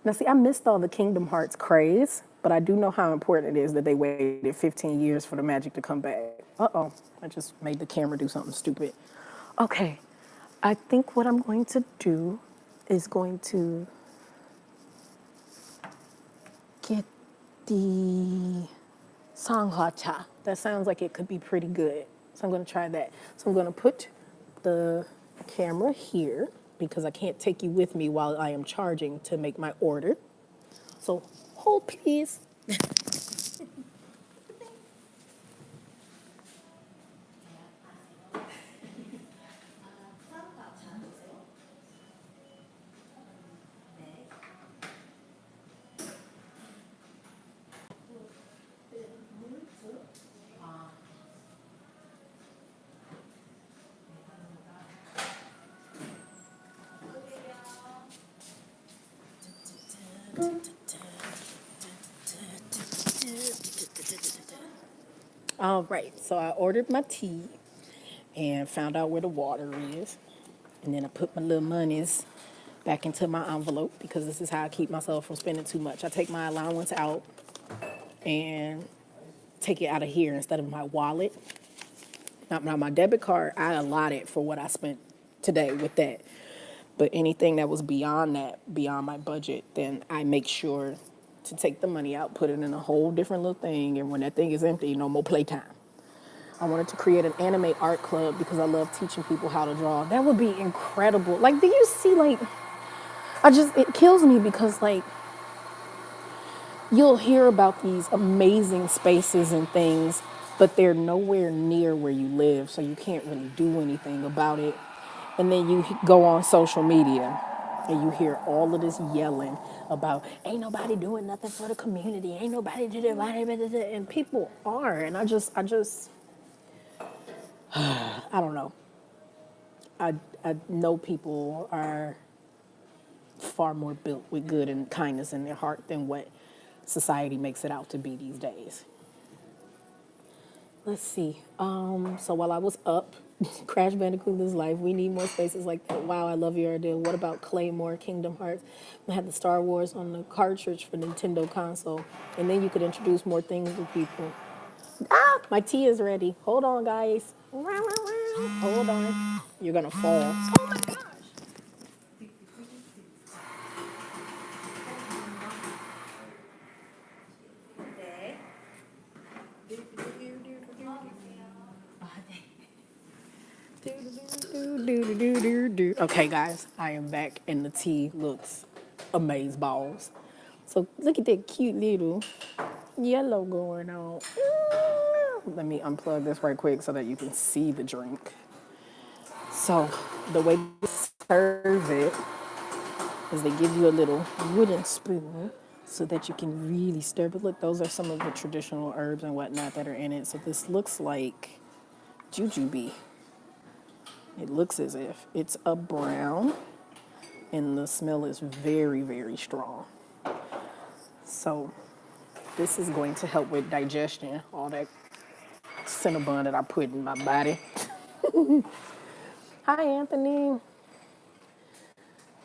Now, see, I missed all the Kingdom Hearts craze, but I do know how important it is that they waited 15 years for the magic to come back. Uh-oh, I just made the camera do something stupid. Okay, I think what I'm going to do is going to get the Sangha. That sounds like it could be pretty good. So I'm going to try that. So I'm going to put the camera here because I can't take you with me while I am charging to make my order. So hold please. All right, so I ordered my tea and found out where the water is. And then I put my little monies back into my envelope because this is how I keep myself from spending too much. I take my allowance out and take it out of here instead of my wallet. Now my debit card, I allot it for what I spent today with that. But anything that was beyond that, beyond my budget, then I make sure to take the money out, put it in a whole different little thing, and when that thing is empty, no more playtime. I wanted to create an anime art club because I love teaching people how to draw. That would be incredible. Like, do you see, like, it kills me because, like, you'll hear about these amazing spaces and things, but they're nowhere near where you live, so you can't really do anything about it. And then you go on social media and you hear all of this yelling about ain't nobody doing nothing for the community, ain't nobody doing it, and people are. And I don't know. I know people are far more built with good and kindness in their heart than what society makes it out to be these days. Let's see. So while I was up, Crash Bandicoot Lives Life, we need more spaces like that. Wow, I love your idea. What about Claymore, Kingdom Hearts? I had the Star Wars on the cartridge for Nintendo console, and then you could introduce more things to people. Ah, my tea is ready. Hold on, guys. Hold on. You're gonna fall. Oh my gosh. Okay, guys, I am back, and the tea looks amaze balls. So look at that cute little yellow going on. Let me unplug this right quick so that you can see the drink. So the way they serve it is they give you a little wooden spoon so that you can really stir. But look, those are some of the traditional herbs and whatnot that are in it. So this looks like jujube. It looks as if it's a brown, and the smell is very, very strong. So this is going to help with digestion, all that Cinnabon that I put in my body. Hi, Anthony.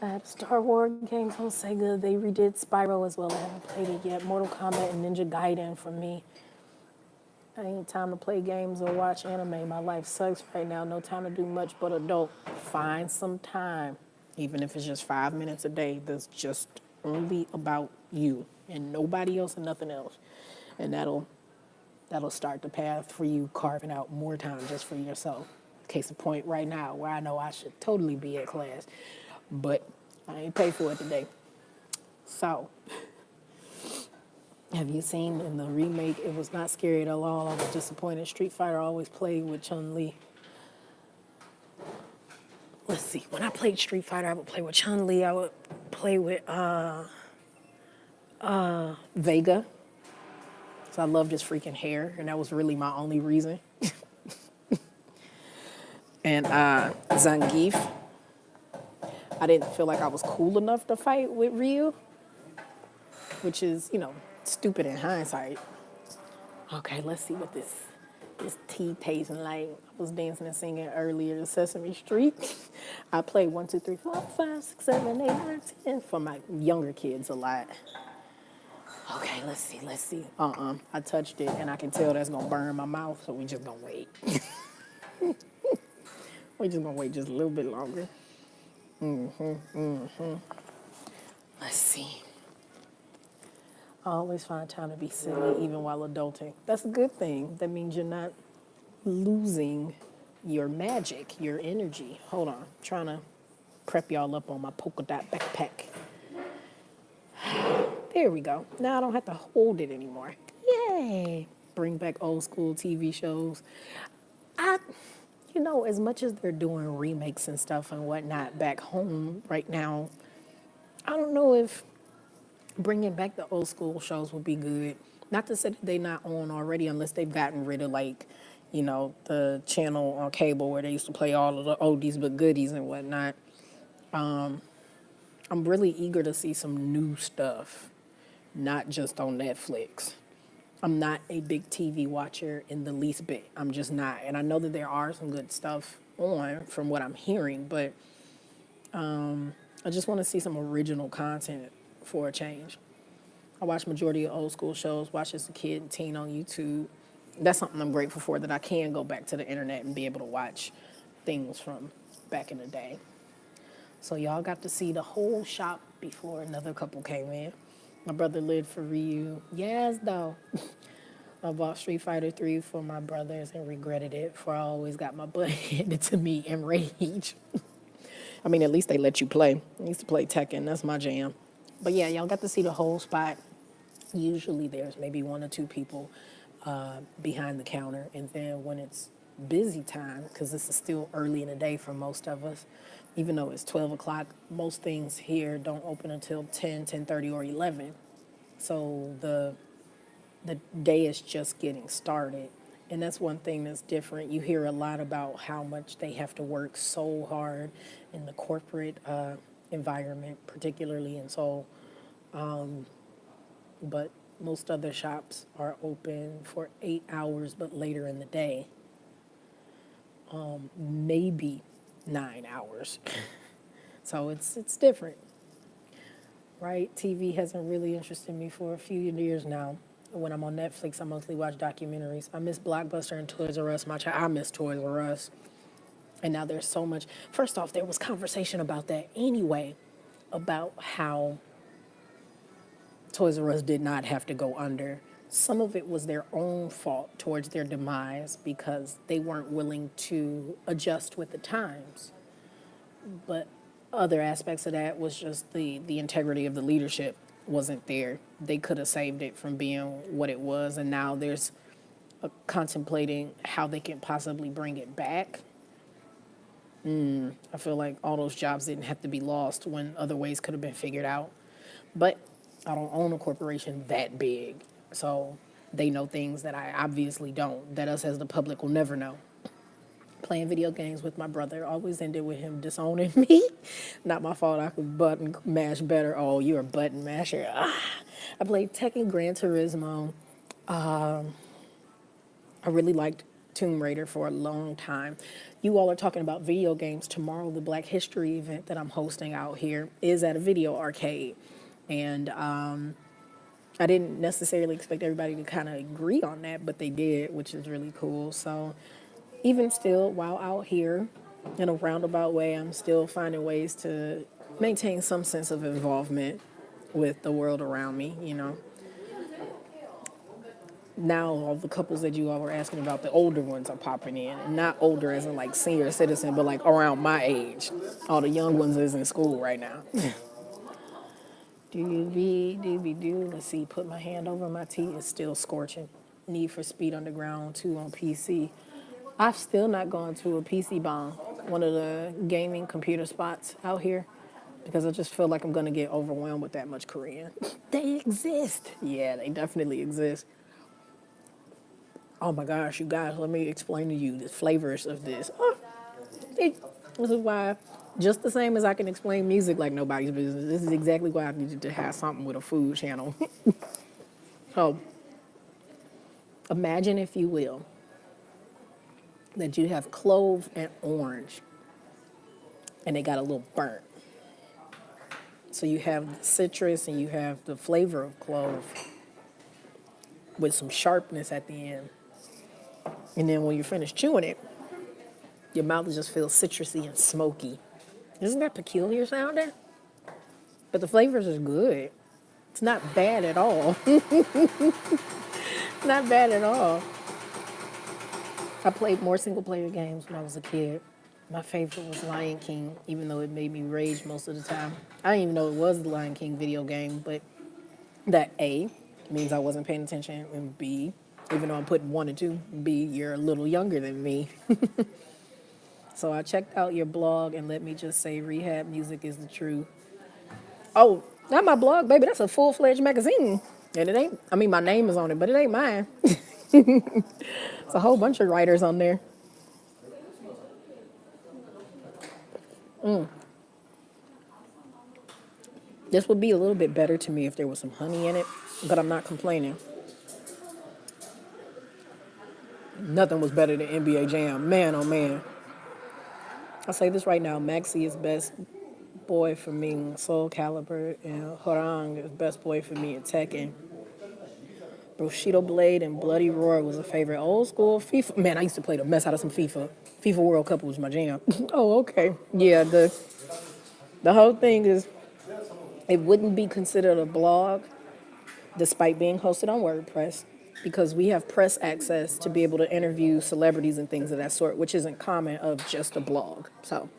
I had Star Wars games on Sega. They redid Spyro as well. I haven't played it yet. Mortal Kombat and Ninja Gaiden for me. I ain't time to play games or watch anime. My life sucks right now. No time to do much but adult. Find some time, even if it's just 5 minutes a day, that's just only about you and nobody else and nothing else. And that'll start the path for you carving out more time just for yourself. Case in point right now where I know I should totally be at class, but I ain't paid for it today. So, have you seen in the remake, it was not scary at all. I was disappointed. Street Fighter always played with Chun-Li. Let's see, when I played Street Fighter, I would play with Chun-Li. I would play with Vega. So I loved his freaking hair, and that was really my only reason. And Zangief. I didn't feel like I was cool enough to fight with Ryu, which is, stupid in hindsight. Okay, let's see what this tea tasting like. I was dancing and singing earlier to Sesame Street. I played 1, 2, 3, 4, 5, 6, 7, 8, 9, 10 for my younger kids a lot. Okay, let's see. I touched it and I can tell that's gonna burn my mouth, so we just gonna wait. We're just gonna wait just a little bit longer. Let's see. I always find time to be silly even while adulting. That's a good thing. That means you're not losing your magic, your energy. Hold on, trying to prep y'all up on my polka dot backpack. There we go. Now I don't have to hold it anymore. Yay! Bring back old school TV shows. I, as much as they're doing remakes and stuff and whatnot back home right now, I don't know if bringing back the old school shows would be good. Not to say that they're not on already, unless they've gotten rid of the channel on cable where they used to play all of the oldies but goodies and whatnot. I'm really eager to see some new stuff, not just on Netflix. I'm not a big TV watcher in the least bit. I'm just not. And I know that there are some good stuff on from what I'm hearing, but I just want to see some original content for a change. I watch majority of old school shows, watch as a kid and teen on YouTube. That's something I'm grateful for, that I can go back to the internet and be able to watch things from back in the day. So y'all got to see the whole shop before another couple came in. My brother lived for Ryu. Yes, though. I bought Street Fighter 3 for my brothers and regretted it, for I always got my butt handed to me in Rage. I mean, at least they let you play. I used to play Tekken. That's my jam. But yeah, y'all got to see the whole spot. Usually there's maybe one or two people behind the counter. And then when it's busy time, because this is still early in the day for most of us, even though it's 12 o'clock, most things here don't open until 10, 10:30, or 11. So the day is just getting started. And that's one thing that's different. You hear a lot about how much they have to work so hard in the corporate environment, particularly in Seoul. But most other shops are open for 8 hours, but later in the day, maybe 9 hours. So it's different, right? TV hasn't really interested me for a few years now. When I'm on Netflix, I mostly watch documentaries. I miss Blockbuster and Toys R Us. I miss Toys R Us. And now there's so much. First off, there was conversation about that anyway, about how Toys R Us did not have to go under. Some of it was their own fault towards their demise because they weren't willing to adjust with the times. But other aspects of that was just the integrity of the leadership wasn't there. They could have saved it from being what it was, and now there's contemplating how they can possibly bring it back. I feel like all those jobs didn't have to be lost when other ways could have been figured out. But I don't own a corporation that big, so they know things that I obviously don't, that us as the public will never know. Playing video games with my brother always ended with him disowning me. Not my fault, I could button mash better. Oh, you're a button masher. I played Tekken, Gran Turismo. I really liked Tomb Raider for a long time. You all are talking about video games. Tomorrow, the Black History event that I'm hosting out here is at a video arcade. And I didn't necessarily expect everybody to kind of agree on that, but they did, which is really cool. So even still, while out here in a roundabout way, I'm still finding ways to maintain some sense of involvement with the world around me. Now all the couples that you all were asking about, the older ones are popping in. And not older as in like senior citizen, but like around my age. All the young ones is in school right now. Do. Let's see, put my hand over my teeth. It's still scorching. Need for Speed Underground 2 on PC. I've still not gone to a PC Bang, one of the gaming computer spots out here, because I just feel like I'm going to get overwhelmed with that much Korean. They exist. Yeah, they definitely exist. Oh my gosh, you guys, let me explain to you the flavors of this. This is why, just the same as I can explain music like nobody's business, this is exactly why I needed to have something with a food channel. So, imagine, if you will, that you have clove and orange, and they got a little burnt. So you have the citrus and you have the flavor of clove with some sharpness at the end. And then when you finish chewing it, Your mouth just feels citrusy and smoky. Isn't that peculiar sounding? But the flavors are good. It's not bad at all. Not bad at all. I played more single player games when I was a kid. My favorite was Lion King, even though it made me rage most of the time. I didn't even know it was the Lion King video game, but that A means I wasn't paying attention, and B, even though I'm putting one and two, B, you're a little younger than me. So I checked out your blog, and let me just say, rehab music is the truth. Oh, not my blog, baby. That's a full-fledged magazine. And it ain't, I mean, my name is on it, but it ain't mine. It's a whole bunch of writers on there. This would be a little bit better to me if there was some honey in it, but I'm not complaining. Nothing was better than NBA Jam. Man, oh man. I'll say this right now. Maxi is best boy for me. Soul Calibur and Horang is best boy for me in Tekken. Bushido Blade and Bloody Roar was a favorite. Old school FIFA. Man, I used to play the mess out of some FIFA. FIFA World Cup was my jam. Oh, okay. Yeah, the whole thing is it wouldn't be considered a blog despite being hosted on WordPress because we have press access to be able to interview celebrities and things of that sort, which isn't common of just a blog. So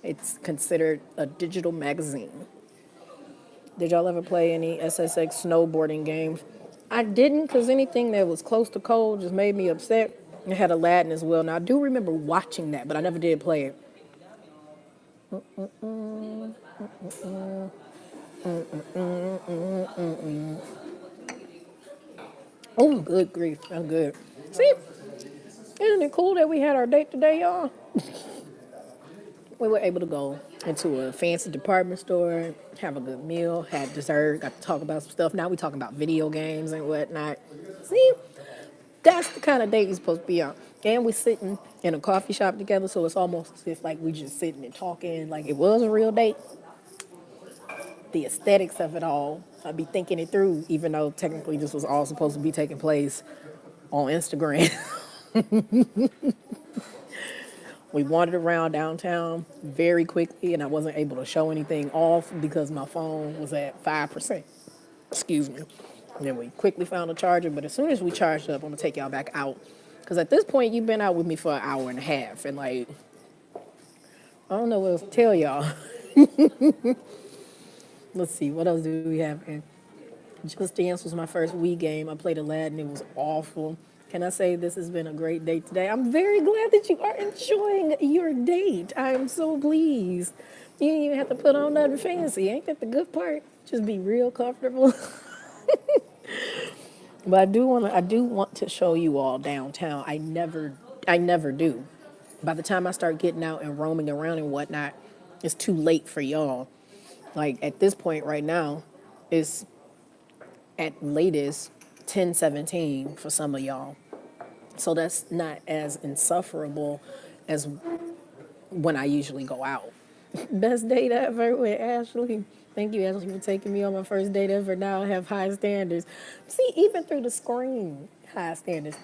it's considered a digital magazine. Did y'all ever play any SSX snowboarding games? I didn't because anything that was close to cold just made me upset. It had Aladdin as well. Now, I do remember watching that, but I never did play it. Oh, good grief. I'm good. See, isn't it cool that we had our date today, y'all? We were able to go into a fancy department store, have a good meal, had dessert, got to talk about some stuff. Now we talking about video games and whatnot. See, that's the kind of date you're supposed to be on. And we sitting in a coffee shop together, so it's almost as if like we just sitting and talking, like it was a real date. The aesthetics of it all, I'd be thinking it through, even though technically this was all supposed to be taking place on Instagram. We wandered around downtown very quickly, and I wasn't able to show anything off because my phone was at 5%. Excuse me. And then we quickly found a charger, but as soon as we charged up, I'm gonna take y'all back out. Because at this point, you've been out with me for an hour and a half, and like, I don't know what else to tell y'all. Let's see, what else do we have here? Just Dance was my first Wii game. I played Aladdin, it was awful. Can I say this has been a great date today? I'm very glad that you are enjoying your date. I am so pleased. You didn't even have to put on nothing fancy. Ain't that the good part? Just be real comfortable. But I do want to show you all downtown. I never do. By the time I start getting out and roaming around and whatnot, it's too late for y'all. Like at this point right now, it's at latest 10:17 for some of y'all. So that's not as insufferable as when I usually go out. Best date ever with Ashley. Thank you, Ashley, for taking me on my first date ever. Now I have high standards. See, even through the screen, high standards.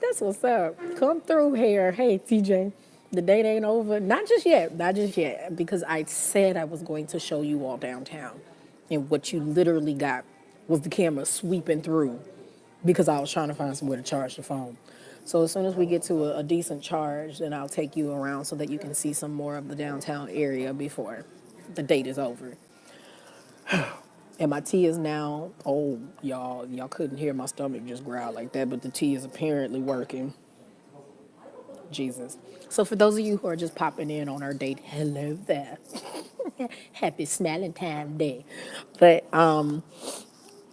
That's what's up. Come through here. Hey, TJ. The date ain't over. Not just yet. Not just yet. Because I said I was going to show you all downtown. And what you literally got was the camera sweeping through because I was trying to find somewhere to charge the phone. So as soon as we get to a decent charge, then I'll take you around so that you can see some more of the downtown area before the date is over. And my tea is now, oh, y'all couldn't hear my stomach just growl like that, but the tea is apparently working. Jesus. So for those of you who are just popping in on our date, hello there. Happy smiling time day. But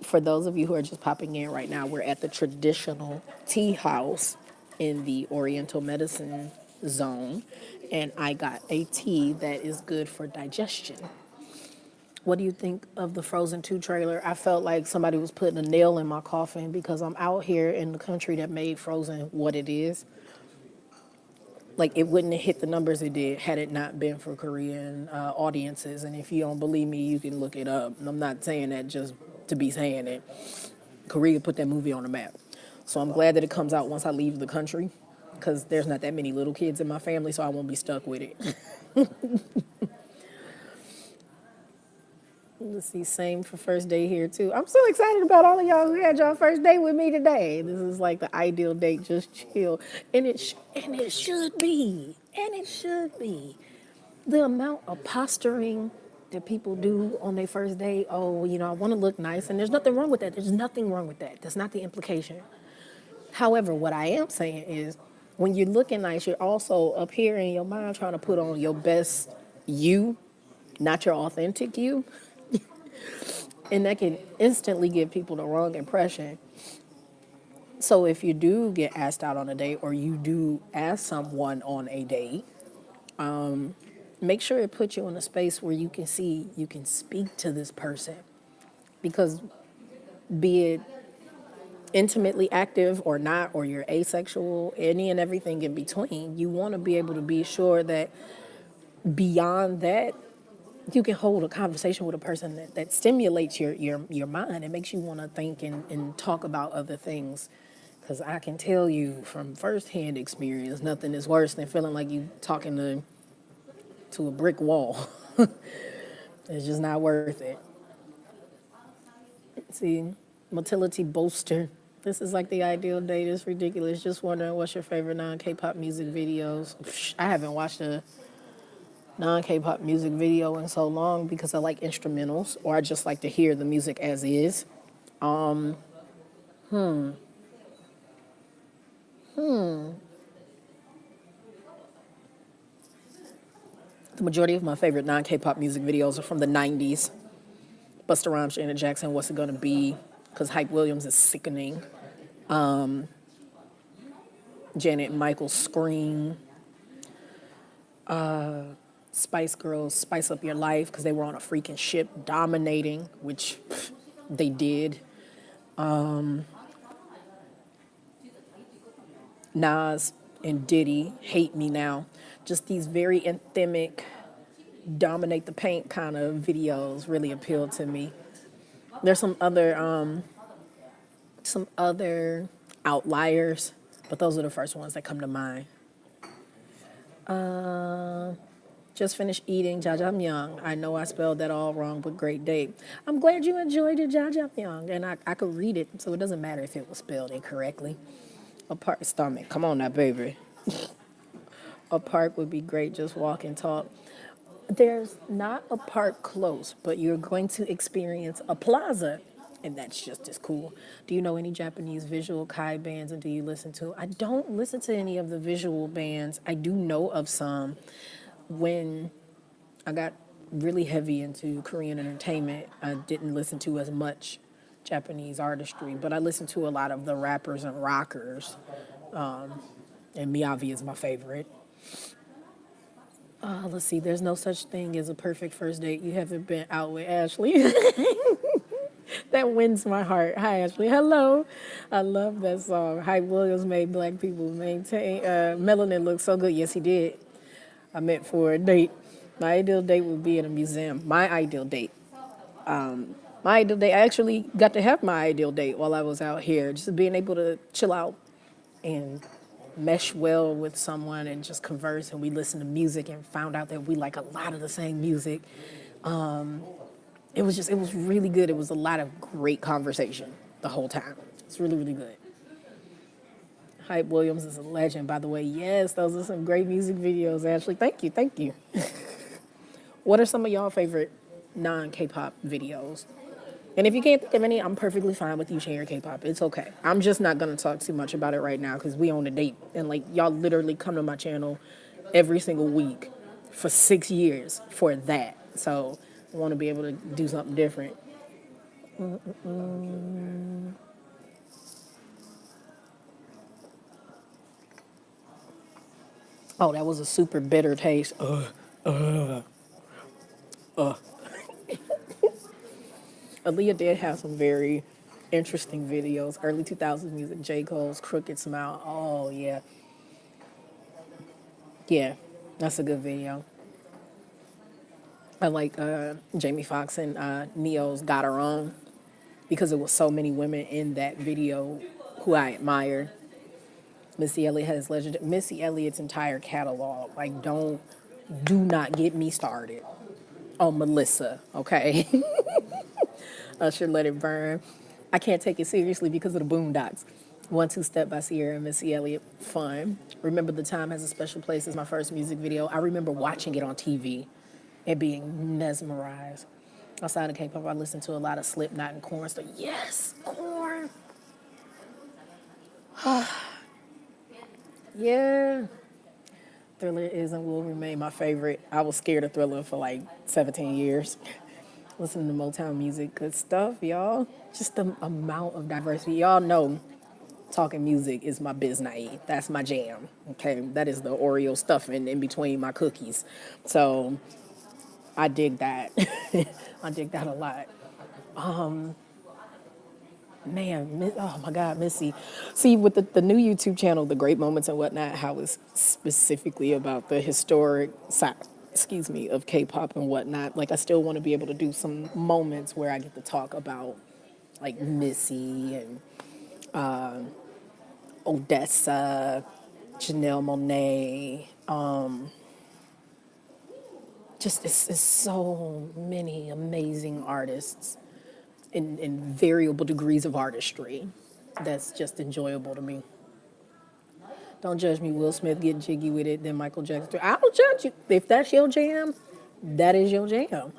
for those of you who are just popping in right now, we're at the traditional tea house in the Oriental Medicine Zone, and I got a tea that is good for digestion. What do you think of the Frozen 2 trailer? I felt like somebody was putting a nail in my coffin because I'm out here in the country that made Frozen what it is. Like, it wouldn't have hit the numbers it did had it not been for Korean audiences. And if you don't believe me, you can look it up. And I'm not saying that just to be saying it. Korea put that movie on the map. So I'm glad that it comes out once I leave the country. because there's not that many little kids in my family, so I won't be stuck with it. Let's see, same for first day here too. I'm so excited about all of y'all who had y'all first date with me today. This is like the ideal date, just chill, and it should be, and it should be. The amount of posturing that people do on their first date. Oh, I want to look nice, and there's nothing wrong with that. There's nothing wrong with that. That's not the implication. However, what I am saying is, when you're looking nice, you're also up here in your mind trying to put on your best you, not your authentic you. And that can instantly give people the wrong impression. So if you do get asked out on a date or you do ask someone on a date, make sure it puts you in a space where you can speak to this person. Because be it intimately active or not, or you're asexual, any and everything in between, you want to be able to be sure that beyond that, you can hold a conversation with a person that stimulates your mind and makes you want to think and talk about other things. Because I can tell you from firsthand experience, nothing is worse than feeling like you talking to a brick wall. It's just not worth it. See, motility bolster. This is like the ideal date. It's ridiculous. Just wondering what's your favorite non-K-pop music videos. I haven't watched a non-K-pop music video in so long because I like instrumentals, or I just like to hear the music as is. The majority of my favorite non-K-pop music videos are from the 90s. Busta Rhymes, Janet Jackson, What's It Gonna Be? Because Hype Williams is sickening. Janet and Michael Scream. Spice Girls, Spice Up Your Life, because they were on a freaking ship dominating, which they did. Nas and Diddy, Hate Me Now. Just these very anthemic, dominate the paint kind of videos really appeal to me. There's some other outliers, but those are the first ones that come to mind. Just finished eating jjajangmyeon. I know I spelled that all wrong, but great date. I'm glad you enjoyed your jjajangmyeon, and I could read it, so it doesn't matter if it was spelled incorrectly. A park stomach. Come on now, baby. A park would be great. Just walk and talk. There's not a park close, but you're going to experience a plaza, and that's just as cool. Do you know any Japanese visual kai bands, and do you listen to? I don't listen to any of the visual bands. I do know of some. When I got really heavy into Korean entertainment, I didn't listen to as much Japanese artistry, but I listened to a lot of the rappers and rockers, and Miyavi is my favorite. Let's see, there's no such thing as a perfect first date. You haven't been out with Ashley. That wins my heart. Hi, Ashley. Hello. I love that song. Hype Williams made black people maintain. Melanin looks so good. Yes, he did. I meant for a date. My ideal date would be at a museum. My ideal date. I actually got to have my ideal date while I was out here. Just being able to chill out and mesh well with someone and just converse, and we listened to music and found out that we like a lot of the same music. It was really good. It was a lot of great conversation the whole time. It's really, really good. Hype Williams is a legend, by the way. Yes, those are some great music videos, Ashley. Thank you, thank you. What are some of y'all favorite non-K-pop videos? And if you can't think of any, I'm perfectly fine with you sharing K-pop. It's okay. I'm just not going to talk too much about it right now because we on a date. And, like, y'all literally come to my channel every single week for 6 years for that. So I want to be able to do something different. Oh, that was a super bitter taste. Aaliyah did have some very interesting videos. Early 2000s music, J. Cole's Crooked Smile. Oh, yeah. Yeah, that's a good video. I like Jamie Foxx and Neo's Got Her On because there was so many women in that video who I admired. Missy Elliott has legend. Missy Elliott's entire catalog. Like, do not get me started on Melissa. Okay, Usher, Let It Burn. I can't take it seriously because of the Boondocks. One Two Step by Sierra and Missy Elliott, fun. Remember the Time Has a Special Place is my first music video. I remember watching it on TV and being mesmerized. Outside of K-pop, I listened to a lot of Slipknot and Korn. So yes, Korn. Yeah. Thriller is and will remain my favorite. I was scared of Thriller for like 17 years. Listening to Motown music, good stuff, y'all. Just the amount of diversity. Y'all know talking music is my biznai. That's my jam. Okay, that is the Oreo stuffing in between my cookies. So I dig that. I dig that a lot. Man, oh my God, Missy. See, with the new YouTube channel, The Great Moments and whatnot, how it's specifically about the historic side, excuse me, of K-pop and whatnot. Like, I still want to be able to do some moments where I get to talk about, like, Missy and Odessa, Janelle Monáe. Just, it's so many amazing artists in variable degrees of artistry. That's just enjoyable to me. Don't judge me, Will Smith getting jiggy with it, then Michael Jackson. I don't judge you. If that's your jam, that is your jam.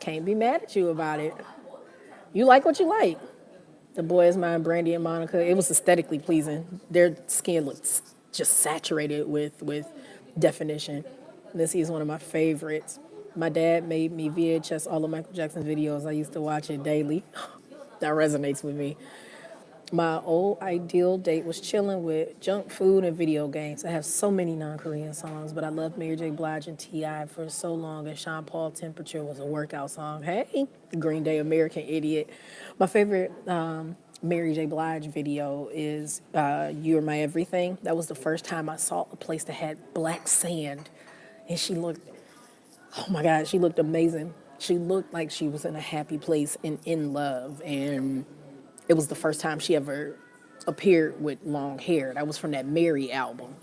Can't be mad at you about it. You like what you like. The Boy Is Mine, Brandy and Monica, it was aesthetically pleasing. Their skin looked just saturated with definition. Missy is one of my favorites. My dad made me VHS all of Michael Jackson's videos. I used to watch it daily. That resonates with me. My old ideal date was chilling with junk food and video games. I have so many non-Korean songs, but I loved Mary J. Blige and T.I. for so long, and Sean Paul Temperature was a workout song. Hey, Green Day, American Idiot. My favorite Mary J. Blige video is You're My Everything. That was the first time I saw a place that had black sand, and she looked, oh my God, she looked amazing. She looked like she was in a happy place and in love, and it was the first time she ever appeared with long hair. That was from that Mary album,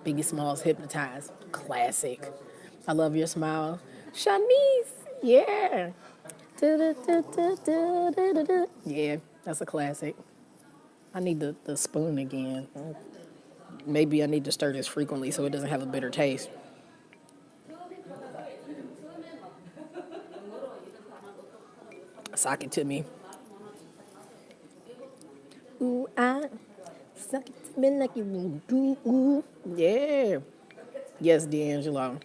Biggie Smalls Hypnotized. Classic. I Love Your Smile. Shanice, yeah. Du-du-du-du-du-du-du. Yeah, that's a classic. I need the spoon again. Maybe I need to stir this frequently so it doesn't have a bitter taste. Sock it to me. Ooh, I suck it to me like you do. Ooh. Yeah. Yes, D'Angelo.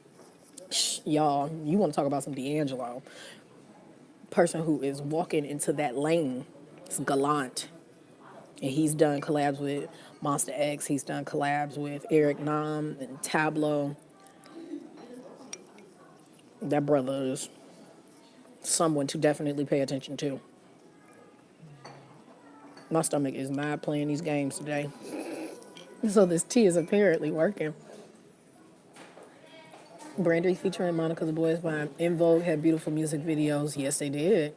Shh, y'all, you want to talk about some D'Angelo? Person who is walking into that lane. It's gallant. And he's done collabs with Monster X. He's done collabs with Eric Nam and Tableau. That brother is someone to definitely pay attention to. My stomach is not playing these games today. So this tea is apparently working. Brandy featuring Monica the Boys by In Vogue had beautiful music videos. Yes, they did.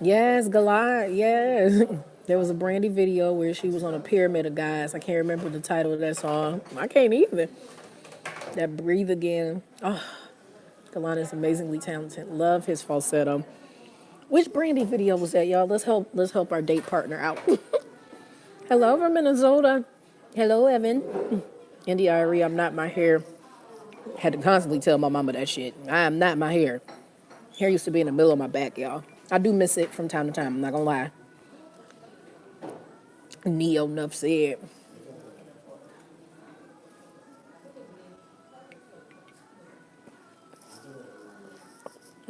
Yes, Goliath. Yes. There was a Brandy video where she was on a pyramid of guys. I can't remember the title of that song. I can't either. That Breathe Again. Oh, Goliath is amazingly talented. Love his falsetto. Which Brandy video was that, y'all? Let's help our date partner out. Hello from Minnesota. Hello, Evan. Indy Irie, I'm not my hair. Had to constantly tell my mama that shit. I am not my hair. Hair used to be in the middle of my back, y'all. I do miss it from time to time, I'm not gonna lie. Neo Nuff said.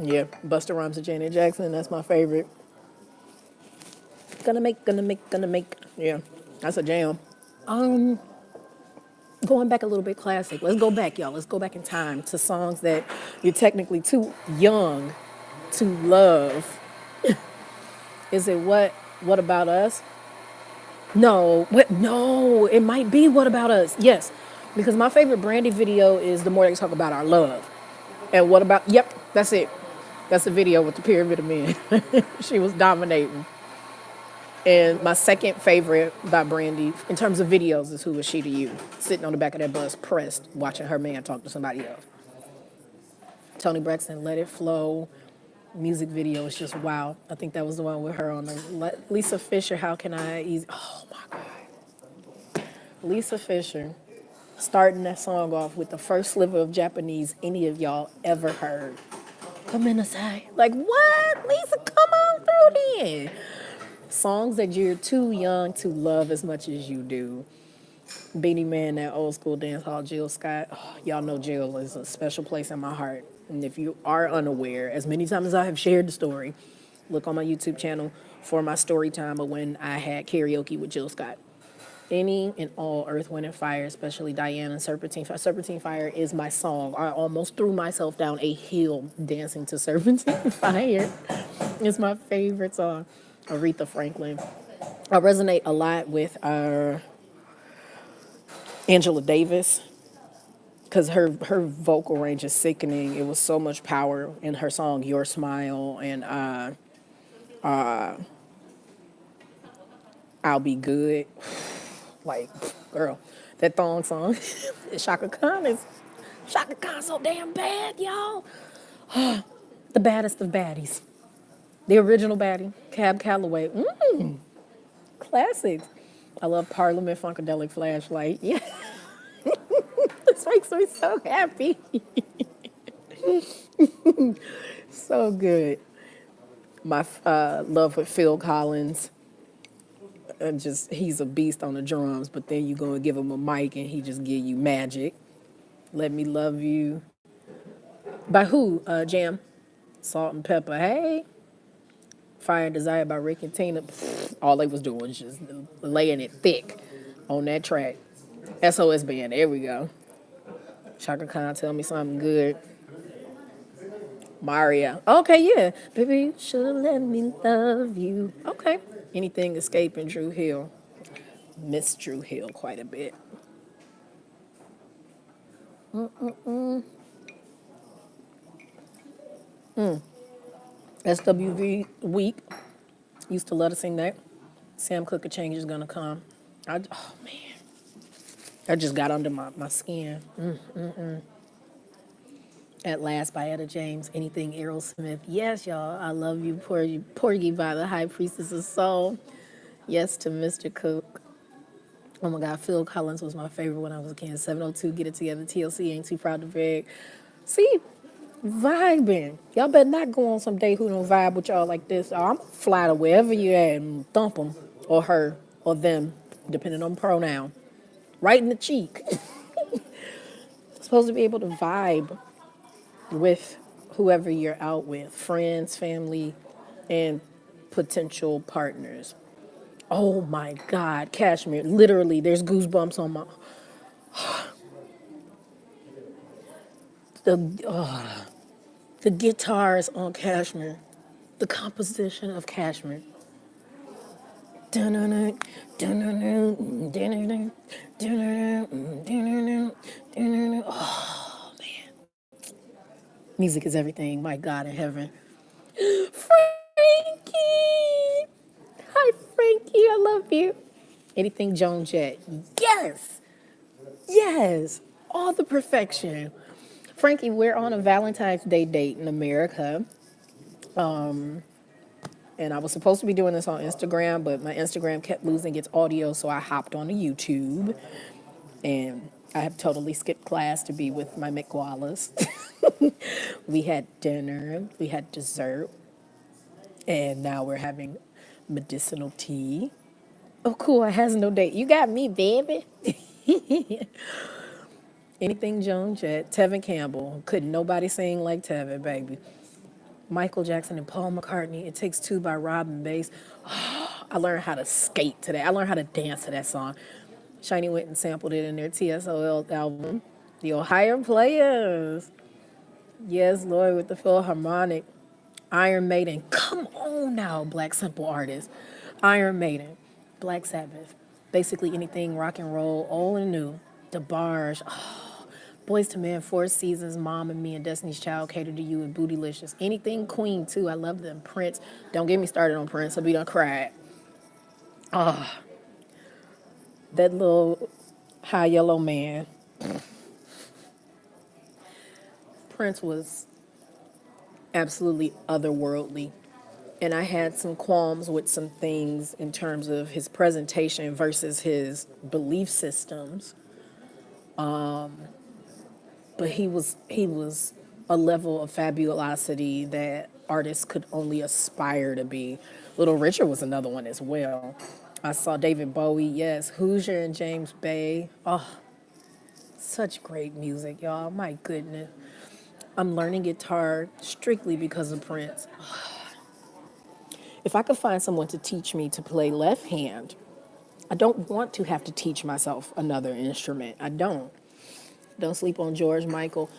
Yeah, Busta Rhymes and Janet Jackson, that's my favorite. Gonna make. Yeah, that's a jam. Going back a little bit classic. Let's go back, y'all. Let's go back in time to songs that you're technically too young to love. Is it What About Us? No. What? No, it might be What About Us. Yes, because my favorite Brandy video is The More They Talk About Our Love. And What About? Yep, that's it. That's the video with the pyramid of men. She was dominating. And my second favorite by Brandy, in terms of videos, is Who Was She to You? Sitting on the back of that bus, pressed, watching her man talk to somebody else. Tony Braxton, Let It Flow. Music video is just wow. I think that was the one with her on the Lisa Fisher, How Can I Ease? Oh my God. Lisa Fisher starting that song off with the first sliver of Japanese any of y'all ever heard. Come in inside. Like, what? Lisa, come on through then. Songs that you're too young to love as much as you do. Beanie Man, that old school dance hall, Jill Scott. Oh, y'all know Jill is a special place in my heart. And if you are unaware, as many times as I have shared the story, look on my YouTube channel for my story time of when I had karaoke with Jill Scott. Any and all Earth, Wind, and Fire, especially Diane and Serpentine Fire. Serpentine Fire is my song. I almost threw myself down a hill dancing to Serpentine Fire. It's my favorite song. Aretha Franklin. I resonate a lot with Angela Davis because her vocal range is sickening. It was so much power in her song Your Smile and I'll Be Good. Like, girl, that thong song. Shaka Khan so damn bad, y'all. The baddest of baddies. The original baddie, Cab Calloway. Classics. I love Parliament Funkadelic Flashlight. Yeah, this makes me so happy. So good. My love with Phil Collins. Just he's a beast on the drums, but then you go and give him a mic and he just give you magic. Let Me Love You. By who? Jam. Salt and Pepper. Hey. Fire and Desire by Rick and Tina. All they was doing was just laying it thick on that track. SOS Band. There we go. Shaka Khan, Tell Me Something Good. Maria. Okay, yeah. Baby, you should let me love you. Okay. Anything escaping Drew Hill. Miss Drew Hill quite a bit. SWV Week. Used to love to sing that. Sam Cooke, A Change Is Gonna Come. Oh man. That just got under my skin. At Last by Etta James. Anything Aerosmith. Yes, y'all. I love you, Porgy by the High Priestess of Soul. Yes to Mr. Cook. Oh my God, Phil Collins was my favorite when I was a kid. 702, Get It Together, TLC, Ain't Too Proud to Beg. See, vibing. Y'all better not go on some date who don't vibe with y'all like this. I'm fly to wherever you at and thump them, or her, or them, depending on pronoun. Right in the cheek. Supposed to be able to vibe with whoever you're out with, friends, family, and potential partners. Oh my God, Cashmere. Literally, there's goosebumps on my. The guitars on Cashmere, the composition of Cashmere. Oh man, music is everything. My God in heaven. Frankie, hi Frankie, I love you. Anything Joan Jett, yes, yes, all the perfection. Frankie, we're on a Valentine's Day date in America. And I was supposed to be doing this on Instagram, but my Instagram kept losing its audio, so I hopped on to YouTube. And I have totally skipped class to be with my McWallis. We had dinner, we had dessert, and now we're having medicinal tea. Oh, cool, I has no date. You got me, baby. Anything Joan Jett, Tevin Campbell. Couldn't nobody sing like Tevin, baby. Michael Jackson and Paul McCartney, It Takes Two by Robin Bass. I learned how to skate to that. I learned how to dance to that song. Shiny went and sampled it in their TSOL album. The Ohio Players. Yes, Lord, with the Philharmonic. Iron Maiden. Come on now, Black Simple Artists. Iron Maiden. Black Sabbath. Basically anything rock and roll, old and new. DeBarge. Boys to Men, Four Seasons, Mom and Me, and Destiny's Child, Cater to You, and Bootylicious. Anything Queen, too. I love them. Prince. Don't get me started on Prince. I'll be done cried. That little high yellow man, Prince was absolutely otherworldly. And I had some qualms with some things in terms of his presentation versus his belief systems. But he was a level of fabulosity that artists could only aspire to be. Little Richard was another one as well. I saw David Bowie, yes, Hoosier and James Bay. Oh, such great music, y'all. My goodness. I'm learning guitar strictly because of Prince. If I could find someone to teach me to play left hand, I don't want to have to teach myself another instrument. I don't. Don't sleep on George Michael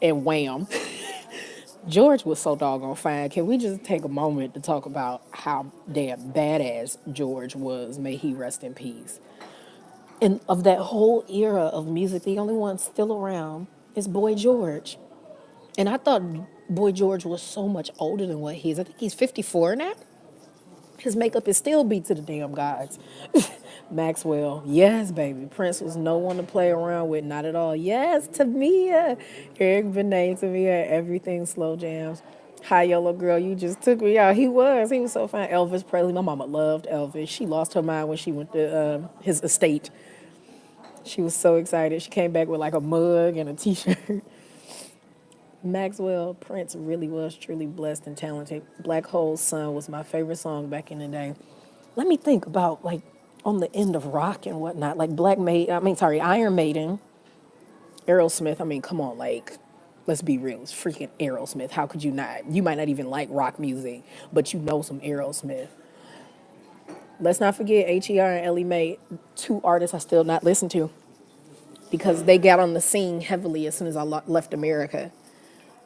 and Wham. George was so doggone fine. Can we just take a moment to talk about how damn badass George was? May he rest in peace. And of that whole era of music, the only one still around is Boy George. And I thought Boy George was so much older than what he is. I think he's 54 now. His makeup is still beat to the damn gods. Maxwell, yes, baby. Prince was no one to play around with, not at all. Yes, Tamia. Eric Benet, Tamia, everything slow jams. Hi, yellow girl, you just took me out. He was so fine. Elvis Presley, my mama loved Elvis. She lost her mind when she went to his estate. She was so excited. She came back with like a mug and a t-shirt. Maxwell, Prince really was truly blessed and talented. Black Hole's Son was my favorite song back in the day. Let me think about like on the end of rock and whatnot, like Iron Maiden, Aerosmith. I mean, come on, like, let's be real. It's freaking Aerosmith. How could you not? You might not even like rock music, but you know some Aerosmith. Let's not forget HER and Ellie Mae, two artists I still not listen to because they got on the scene heavily as soon as I left America.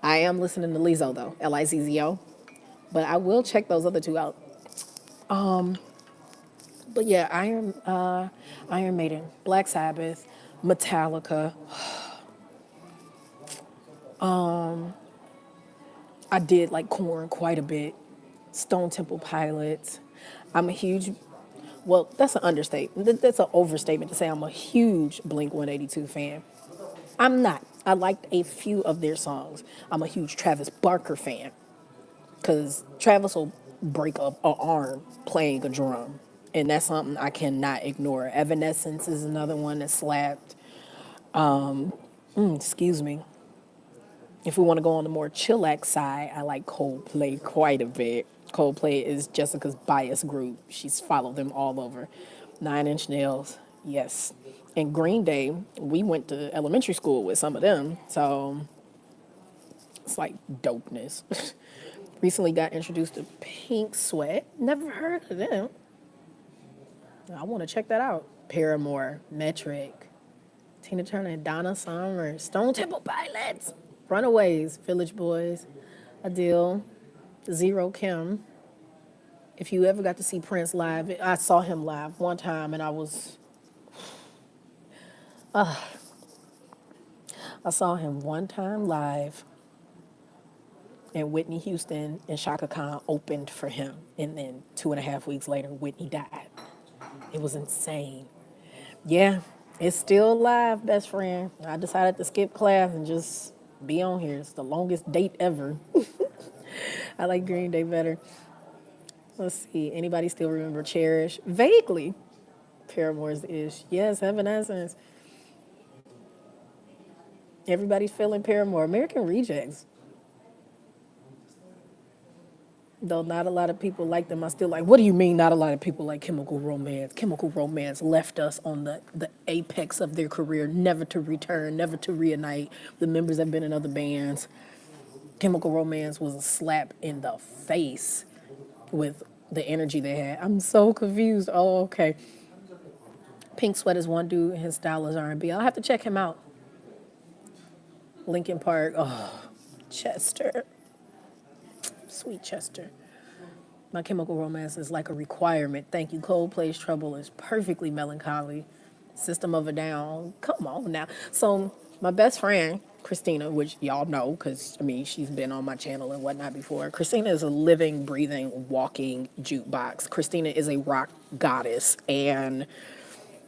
I am listening to Lizzo though, Lizzo, but I will check those other two out. But yeah, Iron Maiden, Black Sabbath, Metallica. I did like Korn quite a bit. Stone Temple Pilots. I'm a huge, well, that's an understatement. That's an overstatement to say I'm a huge Blink 182 fan. I'm not. I liked a few of their songs. I'm a huge Travis Barker fan because Travis will break up an arm playing a drum. And that's something I cannot ignore. Evanescence is another one that slapped. Excuse me. If we want to go on the more chillax side, I like Coldplay quite a bit. Coldplay is Jessica's bias group. She's followed them all over. Nine Inch Nails, yes. And Green Day, we went to elementary school with some of them, so it's like dopeness. Recently got introduced to Pink Sweat. Never heard of them. I want to check that out. Paramore, Metric, Tina Turner, and Donna Summer, Stone Temple Pilots, Runaways, Village Boys, Adele, Zero Kim. If you ever got to see Prince live, I saw him live one time and I saw him one time live and Whitney Houston and Shaka Khan opened for him. And then 2.5 weeks later, Whitney died. It was insane. Yeah, it's still live, best friend. I decided to skip class and just be on here. It's the longest date ever. I like Green Day better. Let's see. Anybody still remember Cherish? Vaguely. Paramore's Ish. Yes, Evanescence. Everybody's feeling Paramore. American Rejects. Though not a lot of people like them, I still like. What do you mean not a lot of people like Chemical Romance? Chemical Romance left us on the apex of their career, never to return, never to reunite. The members have been in other bands. Chemical Romance was a slap in the face with the energy they had. I'm so confused. Oh, okay. Pink Sweat is one dude, and his style is R&B. I'll have to check him out. Linkin Park. Oh, Chester. Sweet Chester. My Chemical Romance is like a requirement. Thank you. Coldplay's Trouble is perfectly melancholy. System of a Down. Come on now. So my best friend, Christina, which y'all know because I mean she's been on my channel and whatnot before. Christina is a living, breathing, walking jukebox. Christina is a rock goddess, and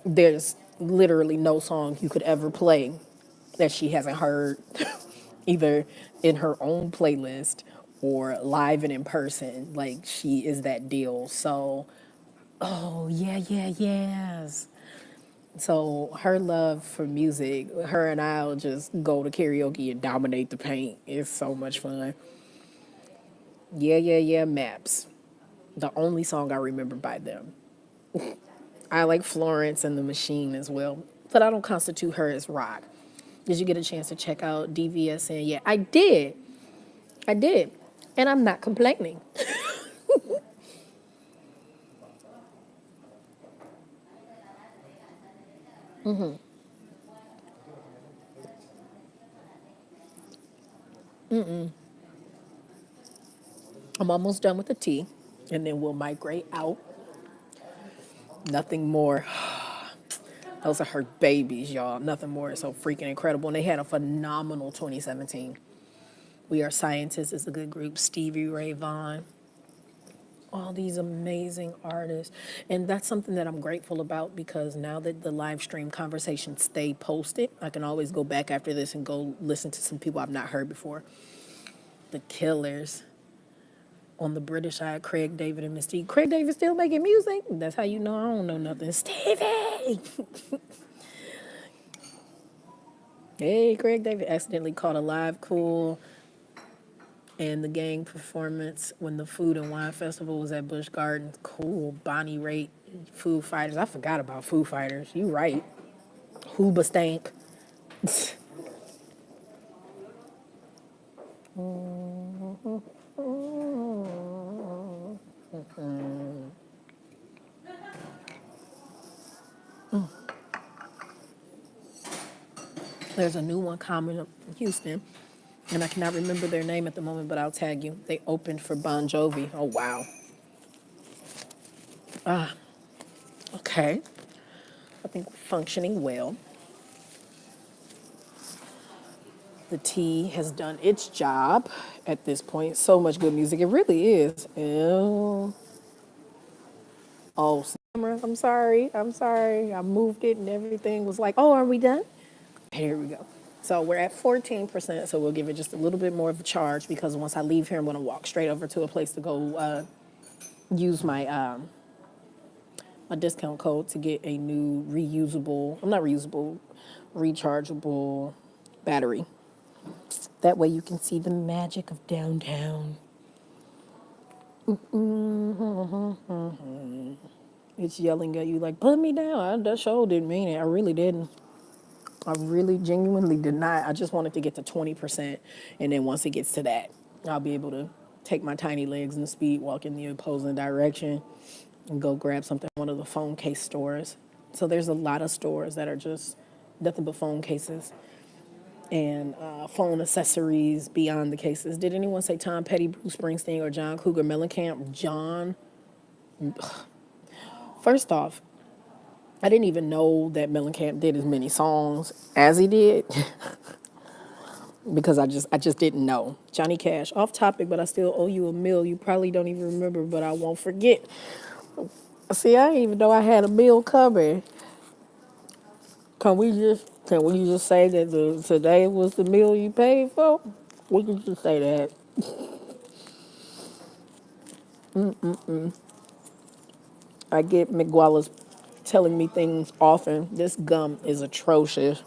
there's literally no song you could ever play that she hasn't heard either in her own playlist or live and in person. Like she is that deal. So, oh yeah, yeah, yes. So her love for music, her and I'll just go to karaoke and dominate the paint. It's so much fun. Yeah, yeah, yeah, Maps. The only song I remember by them. I like Florence and the Machine as well, but I don't constitute her as rock. Did you get a chance to check out DVSN? Yeah, I did. I did. And I'm not complaining. I'm almost done with the tea, and then we'll migrate out. Nothing more. Those are her babies, y'all. Nothing more is so freaking incredible. And they had a phenomenal 2017. We Are Scientists is a good group. Stevie Ray Vaughan, all these amazing artists. And that's something that I'm grateful about because now that the live stream conversations stay posted, I can always go back after this and go listen to some people I've not heard before. The Killers. On the British side, Craig David and Mystique. Craig David still making music? That's how you know I don't know nothing. Stevie! Hey, Craig David accidentally caught a live cool and the gang performance when the Food and Wine Festival was at Busch Gardens. Cool. Bonnie Raitt, Foo Fighters. I forgot about Foo Fighters. You right. Hooba Stank. There's a new one coming up in Houston, and I cannot remember their name at the moment, but I'll tag you. They opened for Bon Jovi. Oh, wow. Okay. I think we're functioning well. The tea has done its job at this point. So much good music. It really is. Ew. Oh, Summer, I'm sorry. I'm sorry. I moved it and everything was like, oh, are we done? Here we go. So we're at 14%, so we'll give it just a little bit more of a charge because once I leave here, I'm going to walk straight over to a place to go use my discount code to get a new reusable, I'm not reusable, rechargeable battery. That way you can see the magic of downtown. It's yelling at you like, put me down. That show didn't mean it. I really didn't. I really genuinely did not. I just wanted to get to 20%. And then once it gets to that, I'll be able to take my tiny legs and speed walk in the opposing direction and go grab something at one of the phone case stores. So there's a lot of stores that are just nothing but phone cases and phone accessories beyond the cases. Did anyone say Tom Petty, Bruce Springsteen, or John Cougar Mellencamp? John. First off, I didn't even know that Mellencamp did as many songs as he did because I just didn't know. Johnny Cash, off topic, but I still owe you a meal. You probably don't even remember, but I won't forget. See, I didn't even know I had a meal coming. Can we just say that today was the meal you paid for? We can just say that. I get McGuala's telling me things often. This gum is atrocious.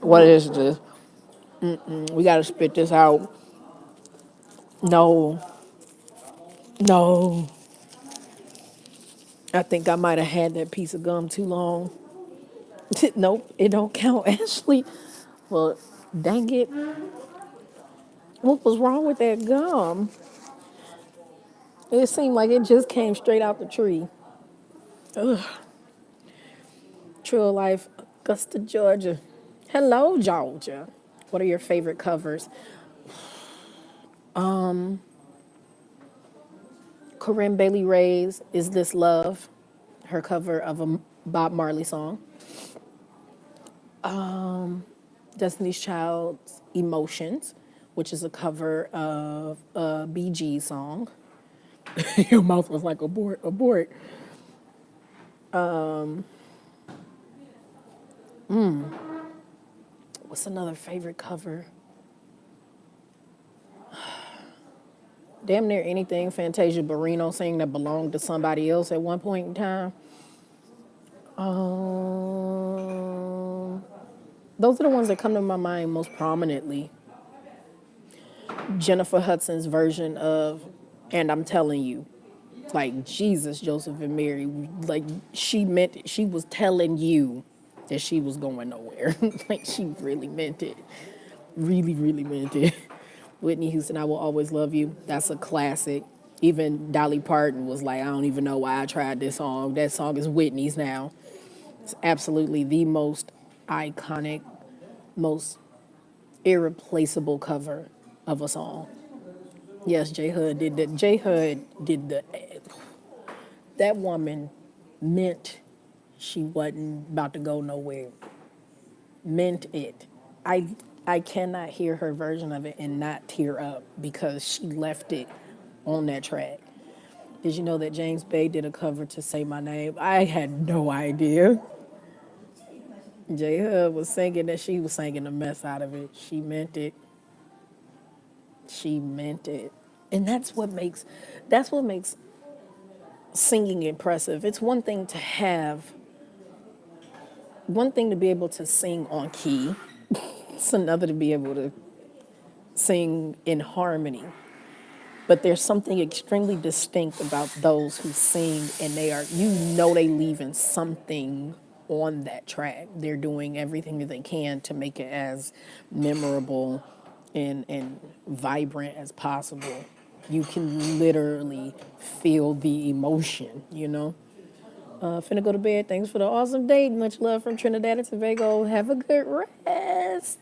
What is this? We gotta spit this out. No, no. I think I might have had that piece of gum too long. Nope, it don't count, Ashley. Well, dang it. What was wrong with that gum? It seemed like it just came straight out the tree. Ugh. True Life, Augusta, Georgia. Hello, Georgia. What are your favorite covers? Corinne Bailey Ray's Is This Love? Her cover of a Bob Marley song. Destiny's Child's Emotions, which is a cover of a Bee Gees song. Your mouth was like abort, abort. What's another favorite cover? Damn near anything Fantasia Barrino sang that belonged to somebody else at one point in time. Um, those are the ones that come to my mind most prominently. Jennifer Hudson's version of "And I'm Telling You," like Jesus, Joseph, and Mary. Like she was telling you that she was going nowhere. Like she really meant it. Really, really meant it. Whitney Houston, I Will Always Love You. That's a classic. Even Dolly Parton was like, I don't even know why I tried this song. That song is Whitney's now. It's absolutely the most iconic, most irreplaceable cover of a song. Yes, J Hud did that. J Hud did the. That woman meant she wasn't about to go nowhere. Meant it. I I cannot hear her version of it and not tear up because she left it on that track. Did you know that James Bay did a cover to Say My Name? I had no idea. J Hud was singing that she was singing the mess out of it. She meant it. She meant it. And that's what makes singing impressive. It's one thing to be able to sing on key. It's another to be able to sing in harmony. But there's something extremely distinct about those who sing and they leaving something on that track. They're doing everything that they can to make it as memorable and vibrant as possible. You can literally feel the emotion, you know? Finna go to bed. Thanks for the awesome date. Much love from Trinidad and Tobago. Have a good rest.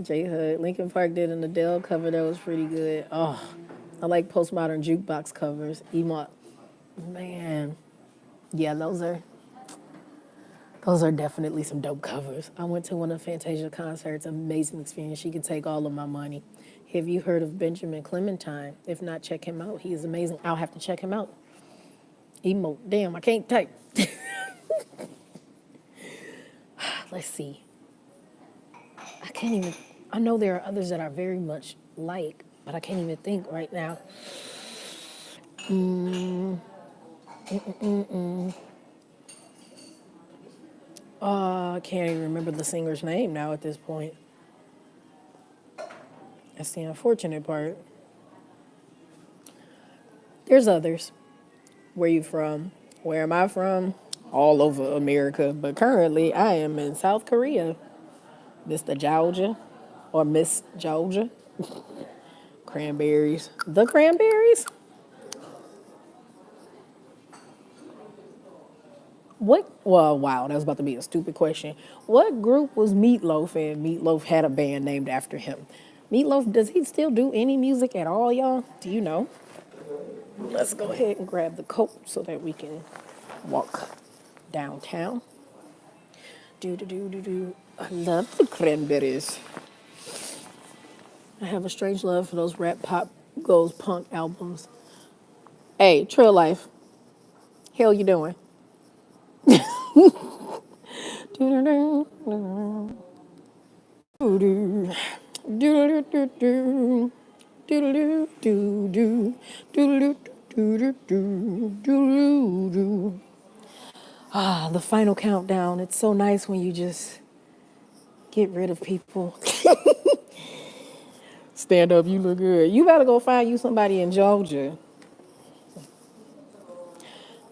J Hud, Linkin Park did an Adele cover that was pretty good. Oh, I like postmodern jukebox covers. Emo, man, yeah, those are definitely some dope covers. I went to one of Fantasia's concerts. Amazing experience. She could take all of my money. Have you heard of Benjamin Clementine? If not, check him out. He is amazing. I'll have to check him out. Emo, damn, I can't type. Let's see. I can't even. I know there are others that are very much like, but I can't even think right now. I can't even remember the singer's name now at this point. That's the unfortunate part. There's others. Where you from? Where am I from? All over America, but currently I am in South Korea. Mr. Georgia, or Miss Georgia. Cranberries. The Cranberries? What? Well, wow, that was about to be a stupid question. What group was Meatloaf in? Meatloaf had a band named after him. Meatloaf, does he still do any music at all, y'all? Do you know? Let's go ahead and grab the coat so that we can walk downtown. Do do do do do. I love the Cranberries. I have a strange love for those rap pop goes punk albums. Hey, Trail Life, hell you doing? Ah, the final countdown. It's so nice when you just get rid of people. Stand up, you look good. You better go find you somebody in Georgia.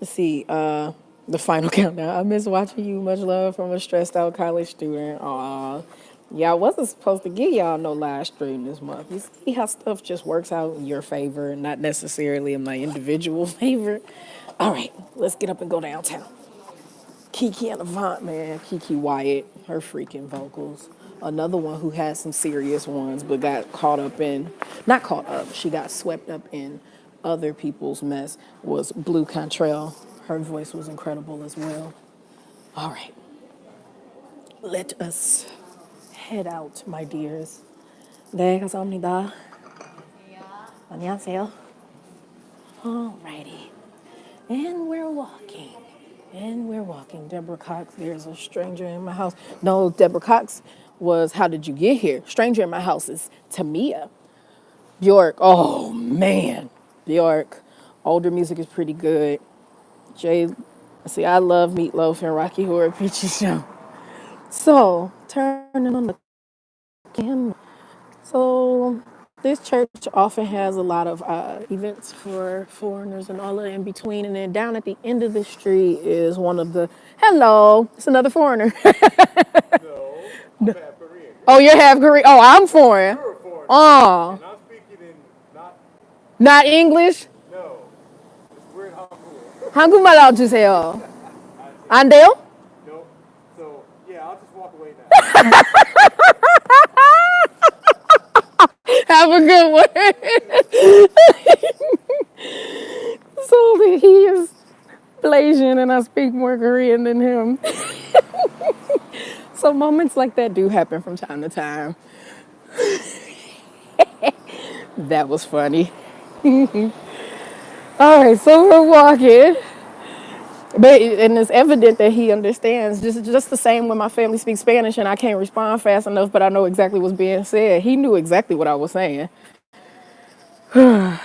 Let's see, the final countdown. I miss watching you. Much love from a stressed out college student. Aw. Yeah, I wasn't supposed to give y'all no live stream this month. You see how stuff just works out in your favor, not necessarily in my individual favor. All right, let's get up and go downtown. Kiki and Avant, man. Kiki Wyatt, her freaking vocals. Another one who had some serious ones, but got caught up in, not caught up, she got swept up in other people's mess was Blue Cantrell. Her voice was incredible as well. All right, let us head out, my dears. 네, 감사합니다. 안녕하세요. Alrighty. And we're walking. And we're walking. Deborah Cox, there's a stranger in my house. No, Deborah Cox was How Did You Get Here? Stranger in My House is Tamia. Bjork, oh man. Bjork. Older music is pretty good. Jay, see, I love Meatloaf and Rocky Horror Picture Show. So, turning on the camera. So, this church often has a lot of events for foreigners and all of in between. And then down at the end of the street is one of the, hello, it's another foreigner. No, I'm half Korean. Oh, you're half Korean. Oh, I'm foreign. You're a foreigner. Oh, And I'm speaking in not, not English? no, it's weird Hangul. 한국말 알아주세요. I 안 돼요? no. So, yeah, I'll just walk away now. Have a good one. So he is Blasian and I speak more Korean than him. So moments like that do happen from time to time. That was funny. All right, so we're walking. And it's evident that he understands. Just the same when my family speaks Spanish and I can't respond fast enough, but I know exactly what's being said. He knew exactly what I was saying. Let's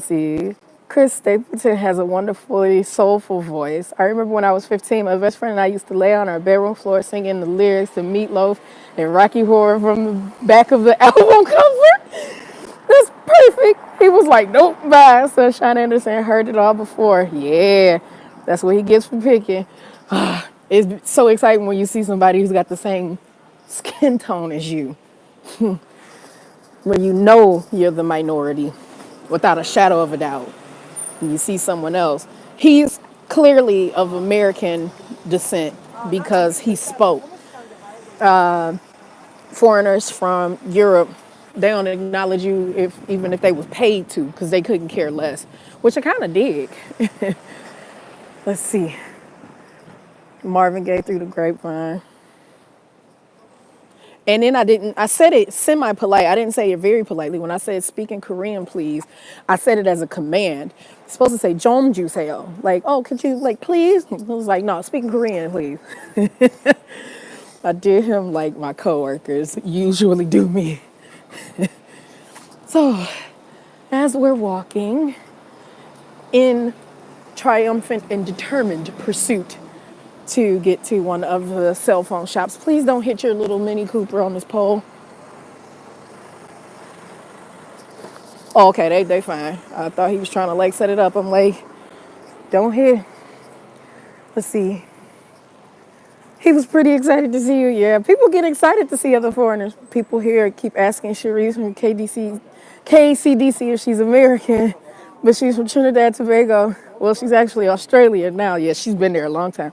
see. Chris Stapleton has a wonderfully soulful voice. I remember when I was 15, my best friend and I used to lay on our bedroom floor singing the lyrics to Meatloaf and Rocky Horror from the back of the album cover. That's perfect. He was like, nope, bye. Sunshine Anderson heard it all before. Yeah, that's what he gets for picking. It's so exciting when you see somebody who's got the same skin tone as you, when you know you're the minority without a shadow of a doubt. And you see someone else. He's clearly of American descent because he spoke. Foreigners from Europe, they don't acknowledge you even if they was paid to because they couldn't care less, which I kind of dig. Let's see. Marvin Gaye through the grapevine. And then I said it semi-polite. I didn't say it very politely. When I said speak in Korean, please, I said it as a command. It's supposed to say 좀 주세요. Like, oh, could you, like, please? I was like, no, speak in Korean, please. I did him like my coworkers usually do me. So, as we're walking in triumphant and determined pursuit to get to one of the cell phone shops. Please don't hit your little Mini Cooper on this pole. Oh, okay, they fine. I thought he was trying to like set it up. I'm like, don't hit. Let's see. He was pretty excited to see you. Yeah, people get excited to see other foreigners. People here keep asking Cherise from KCDC if she's American, but she's from Trinidad Tobago. Well, she's actually Australian now. Yeah, she's been there a long time.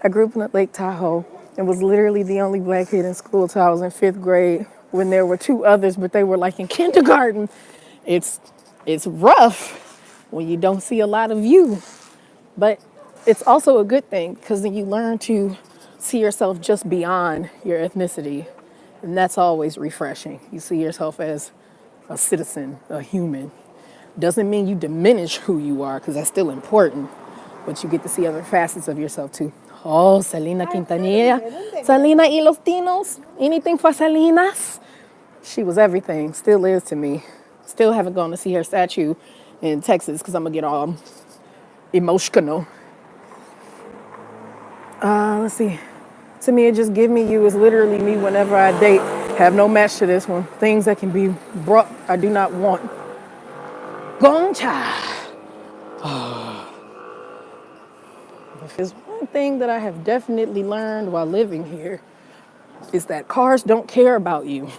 I grew up in Lake Tahoe and was literally the only black kid in school till I was in 5th grade when there were 2 others, but they were like in kindergarten. It's rough when you don't see a lot of you, but it's also a good thing because then you learn to see yourself just beyond your ethnicity, and that's always refreshing. You see yourself as a citizen, a human. Doesn't mean you diminish who you are because that's still important, but you get to see other facets of yourself too. Oh, Selena Quintanilla. Selena y los Tinos. Anything for Selenas. She was everything, still is to me. Still haven't gone to see her statue in Texas because I'm going to get all emotional. Let's see. To me, it just give me you is literally me whenever I date. Have no match to this one. Things that can be brought, I do not want. Gongcha. If there's one thing that I have definitely learned while living here, is that cars don't care about you.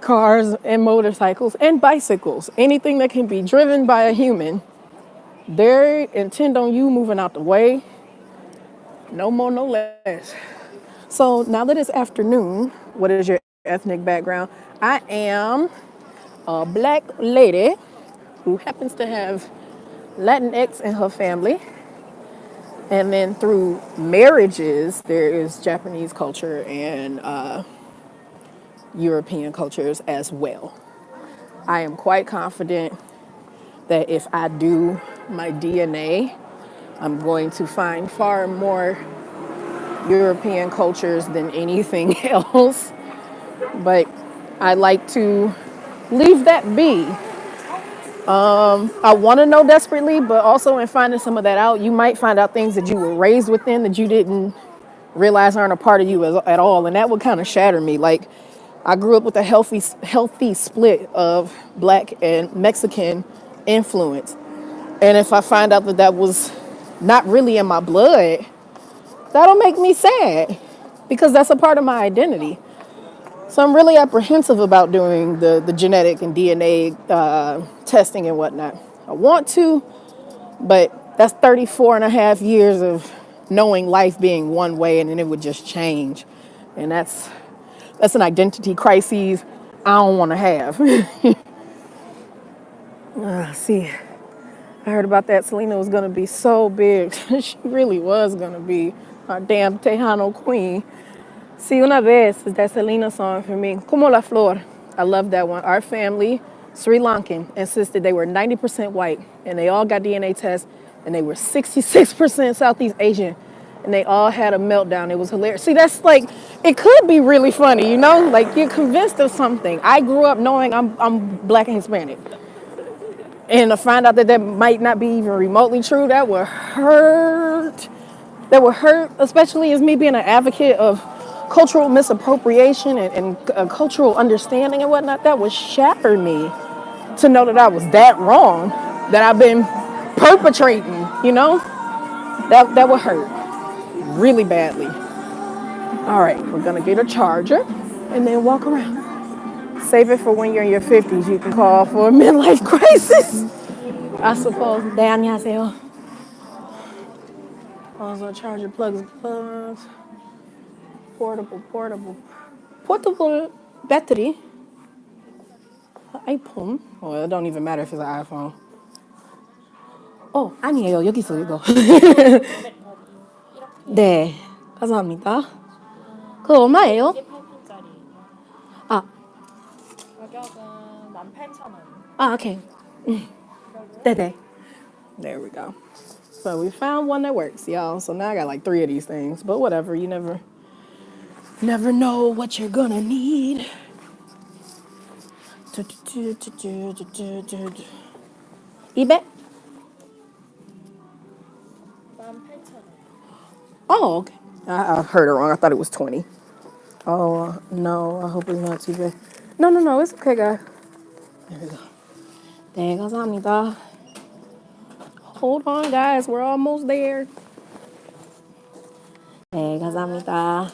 Cars and motorcycles and bicycles, anything that can be driven by a human, they intend on you moving out the way. No more, no less. So now that it's afternoon, what is your ethnic background? I am a black lady who happens to have Latinx in her family. And then through marriages, there is Japanese culture and European cultures as well. I am quite confident that if I do my DNA, I'm going to find far more European cultures than anything else. But I like to leave that be. I want to know desperately, but also in finding some of that out, you might find out things that you were raised within that you didn't realize aren't a part of you at all, and that would kind of shatter me. Like, I grew up with a healthy split of Black and Mexican influence, and if I find out that that was not really in my blood, that'll make me sad because that's a part of my identity. So I'm really apprehensive about doing the genetic and DNA testing and whatnot. I want to, but that's 34 and a half years of knowing life being one way and then it would just change. And that's an identity crisis I don't want to have. See, I heard about that. Selena was going to be so big. She really was going to be our damn Tejano queen. Si una vez is that Selena song for me. Como la flor. I love that one. Our family, Sri Lankan, insisted they were 90% white, and they all got DNA tests, and they were 66% Southeast Asian, and they all had a meltdown. It was hilarious. See, that's like, it could be really funny, you know? Like, you're convinced of something. I grew up knowing I'm Black and Hispanic. And to find out that that might not be even remotely true, that would hurt. That would hurt, especially as me being an advocate of cultural misappropriation and cultural understanding and whatnot. That would shatter me to know that I was that wrong, that I've been perpetrating, you know? That would hurt really badly. All right, we're gonna get a charger and then walk around. Save it for when you're in your 50s. You can call for a midlife crisis, I suppose. 네, 안녕하세요. Also, charger plugs. Portable battery. iPhone. Well, it don't even matter if it's an iPhone. 아니에요. 여기 있어, 이거. 네, 감사합니다. 그거 얼마예요? 아, okay. 네네. There we go. So we found one that works, y'all. So now I got like 3 of these things, but whatever. You never know what you're gonna need. eBay? Oh, okay. I heard it wrong. I thought it was 20. Oh, no. I hope it's not too bad. No. It's okay, guys. There we go. 네, 감사합니다. Hold on, guys. We're almost there. 네, 감사합니다.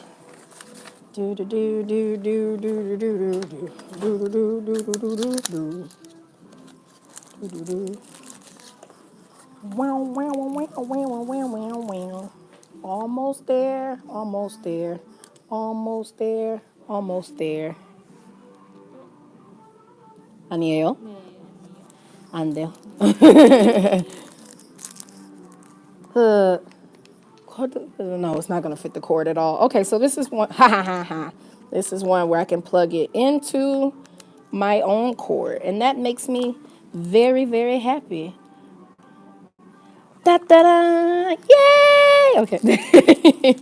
Almost there, almost there, almost there, almost there. 아니에요? 안 돼요. No, it's not gonna fit the cord at all. Okay, so this is one. This is one where I can plug it into my own cord, and that makes me very, very happy. Da da da! Yay! Okay.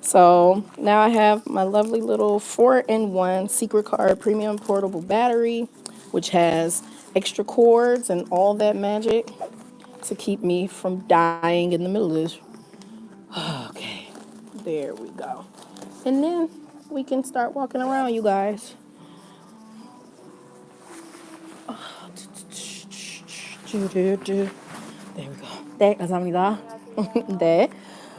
So now I have my lovely little 4-in-1 Secret Card Premium Portable Battery, which has extra cords and all that magic to keep me from dying in the middle of this. Okay, there we go. And then we can start walking around, you guys. There we go. 네, 감사합니다. 네.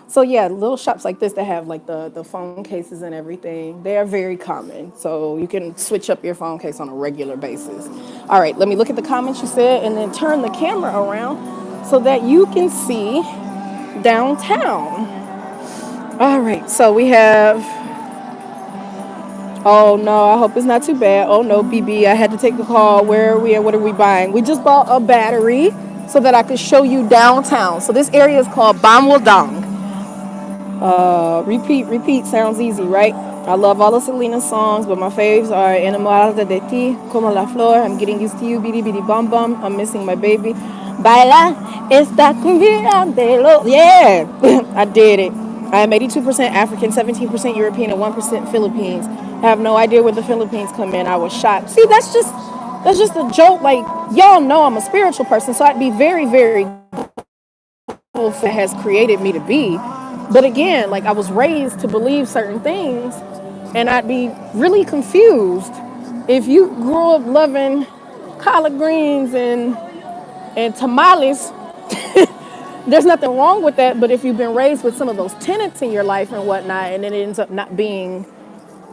So yeah, little shops like this that have like the phone cases and everything, they are very common. So you can switch up your phone case on a regular basis. All right, let me look at the comments you said and then turn the camera around so that you can see downtown. All right, so we have, oh no, I hope it's not too bad. Oh no, BB, I had to take a call. Where are we and what are we buying? We just bought a battery so that I could show you downtown. So this area is called Bangwodong. Repeat sounds easy, right? I love all of Selena's songs, but my faves are Enamorada de ti, Como la Flor, I'm Getting Used to You, Bidi Bidi Bum Bum, I'm Missing My Baby, Baila esta cumbia de lo... Yeah, I did it. I am 82% African, 17% European, and 1% Philippines. I have no idea where the Philippines come in. I was shocked. See, that's just a joke. Like, y'all know I'm a spiritual person, so I'd be very, very grateful for has created me to be. But again, like I was raised to believe certain things, and I'd be really confused if you grew up loving collard greens and tamales. There's nothing wrong with that, but if you've been raised with some of those tenets in your life and whatnot, and then it ends up not being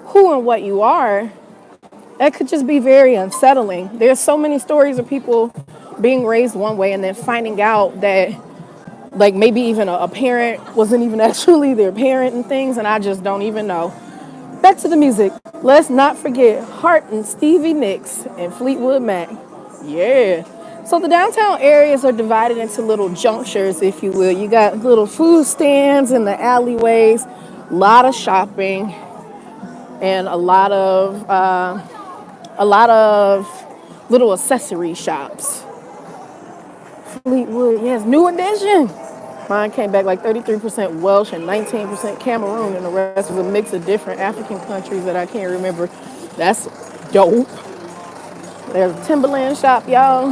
who and what you are, that could just be very unsettling. There's so many stories of people being raised one way and then finding out that like maybe even a parent wasn't even actually their parent and things, and I just don't even know. Back to the music. Let's not forget Hart and Stevie Nicks and Fleetwood Mac. Yeah. So the downtown areas are divided into little junctures, if you will. You got little food stands in the alleyways, a lot of shopping, and a lot of little accessory shops. Fleetwood, yes, new edition. Mine came back like 33% Welsh and 19% Cameroon, and the rest was a mix of different African countries that I can't remember. That's dope. There's a Timberland shop, y'all,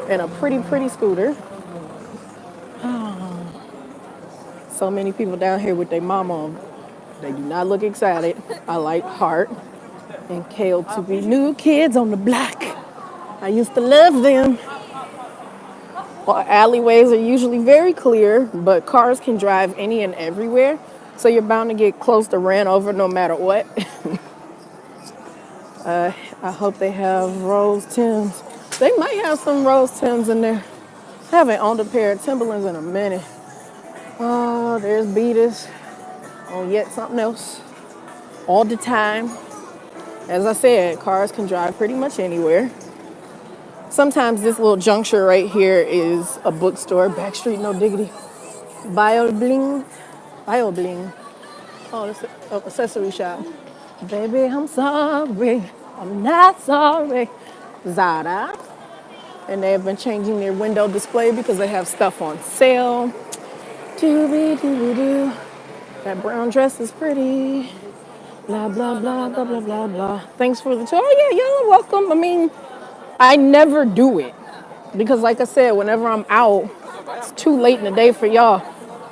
and a pretty, pretty scooter. So many people down here with their mama. They do not look excited. I like Hart and Kale to be new kids on the block. I used to love them. Well, alleyways are usually very clear, but cars can drive any and everywhere. So you're bound to get close to ran over no matter what. I hope they have Rose Tims. They might have some Rose Tims in there. I haven't owned a pair of Timberlands in a minute. Oh, there's Beaters on yet something else all the time. As I said, cars can drive pretty much anywhere. Sometimes this little juncture right here is a bookstore. Backstreet No Diggity. Bio Bling. Oh, this is an accessory shop. Baby, I'm sorry. I'm not sorry. Zara. And they have been changing their window display because they have stuff on sale. Dooby dooby doo. That brown dress is pretty. Blah, blah, blah, blah, blah, blah, blah. Thanks for the tour. Oh, yeah, y'all are welcome. I mean, I never do it because, like I said, whenever I'm out, it's too late in the day for y'all.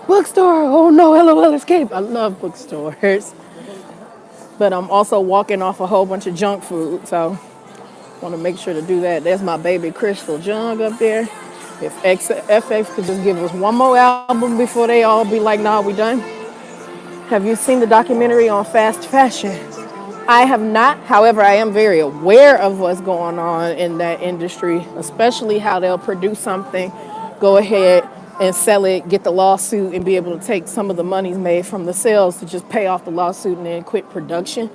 Bookstore, oh no, LOL escape. I love bookstores, but I'm also walking off a whole bunch of junk food, so want to make sure to do that. There's my baby Crystal Jung up there. If FX could just give us one more album before they all be like, nah, we done. Have you seen the documentary on fast fashion? I have not. However, I am very aware of what's going on in that industry, especially how they'll produce something, go ahead and sell it, get the lawsuit, and be able to take some of the monies made from the sales to just pay off the lawsuit and then quit production.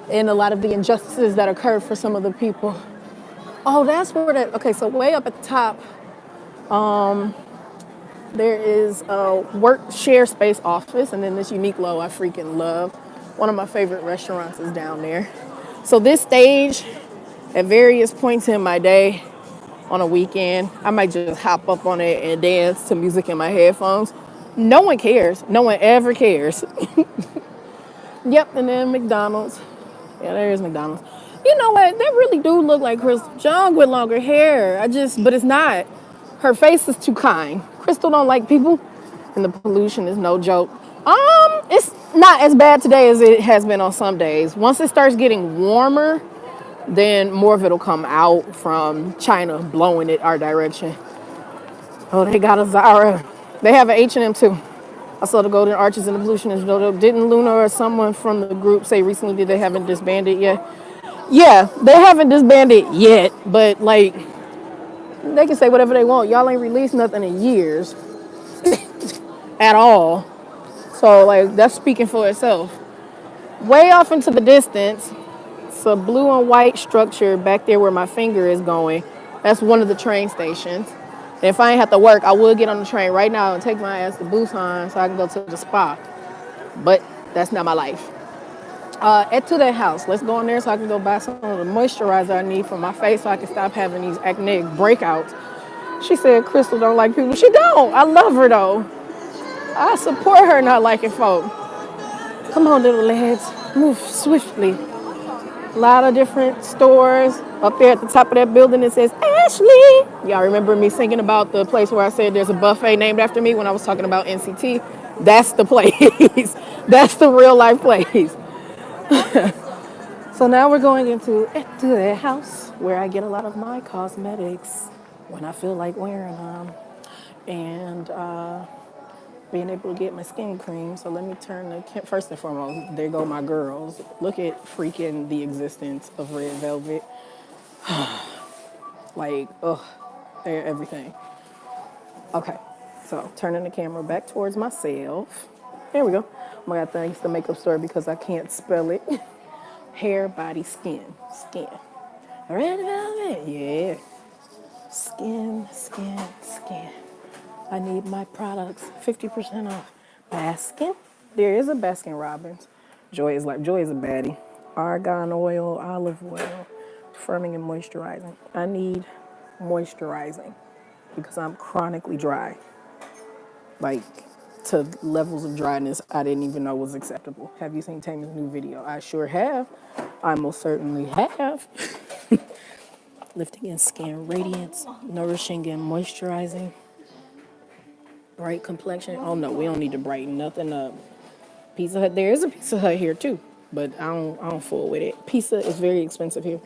And a lot of the injustices that occurred for some of the people. Oh, that's where that. Okay, so way up at the top, there is a work share space office, and then this Unique Low I freaking love. One of my favorite restaurants is down there. So this stage, at various points in my day, on a weekend, I might just hop up on it and dance to music in my headphones. No one cares. No one ever cares. Yep, and then McDonald's. Yeah, there is McDonald's. You know what? They really do look like Crystal Jung with longer hair. But it's not. Her face is too kind. Crystal don't like people, and the pollution is no joke. It's not as bad today as it has been on some days. Once it starts getting warmer, then more of it'll come out from China blowing it our direction. Oh, they got a Zara. They have an H&M too. I saw the Golden Arches and the Pollution is no joke. Didn't Luna or someone from the group say recently that they haven't disbanded yet? Yeah, they haven't disbanded yet, but like they can say whatever they want. Y'all ain't released nothing in years at all. So like that's speaking for itself. Way off into the distance, it's a blue and white structure back there where my finger is going. That's one of the train stations. If I ain't have to work, I would get on the train right now and take my ass to Busan so I can go to the spa. But that's not my life. At to that house, let's go in there so I can go buy some of the moisturizer I need for my face so I can stop having these acne breakouts. She said Crystal don't like people. She don't. I love her though. I support her not liking folk. Come on, little lads, move swiftly. A lot of different stores. Up there at the top of that building it says Ashley. Y'all remember me singing about the place where I said there's a buffet named after me when I was talking about NCT? That's the place. That's the real life place. So now we're going into the house where I get a lot of my cosmetics when I feel like wearing them. And being able to get my skin cream. So let me turn first and foremost, there go my girls. Look at freaking the existence of red velvet. Like, ugh, they're everything. Okay, so turning the camera back towards myself. There we go. Oh my God, thanks the makeup store because I can't spell it. Hair, body, skin. Red velvet, yeah. Skin. I need my products 50% off. Baskin. There is a Baskin Robbins. Joy is a baddie. Argan oil, olive oil, firming and moisturizing. I need moisturizing because I'm chronically dry. Like to levels of dryness I didn't even know was acceptable. Have you seen Tammy's new video? I sure have. I most certainly have. Lifting in skin radiance, nourishing and moisturizing. Bright complexion. Oh no, we don't need to brighten nothing up. Pizza Hut. There is a Pizza Hut here too, but I don't fool with it. Pizza is very expensive here.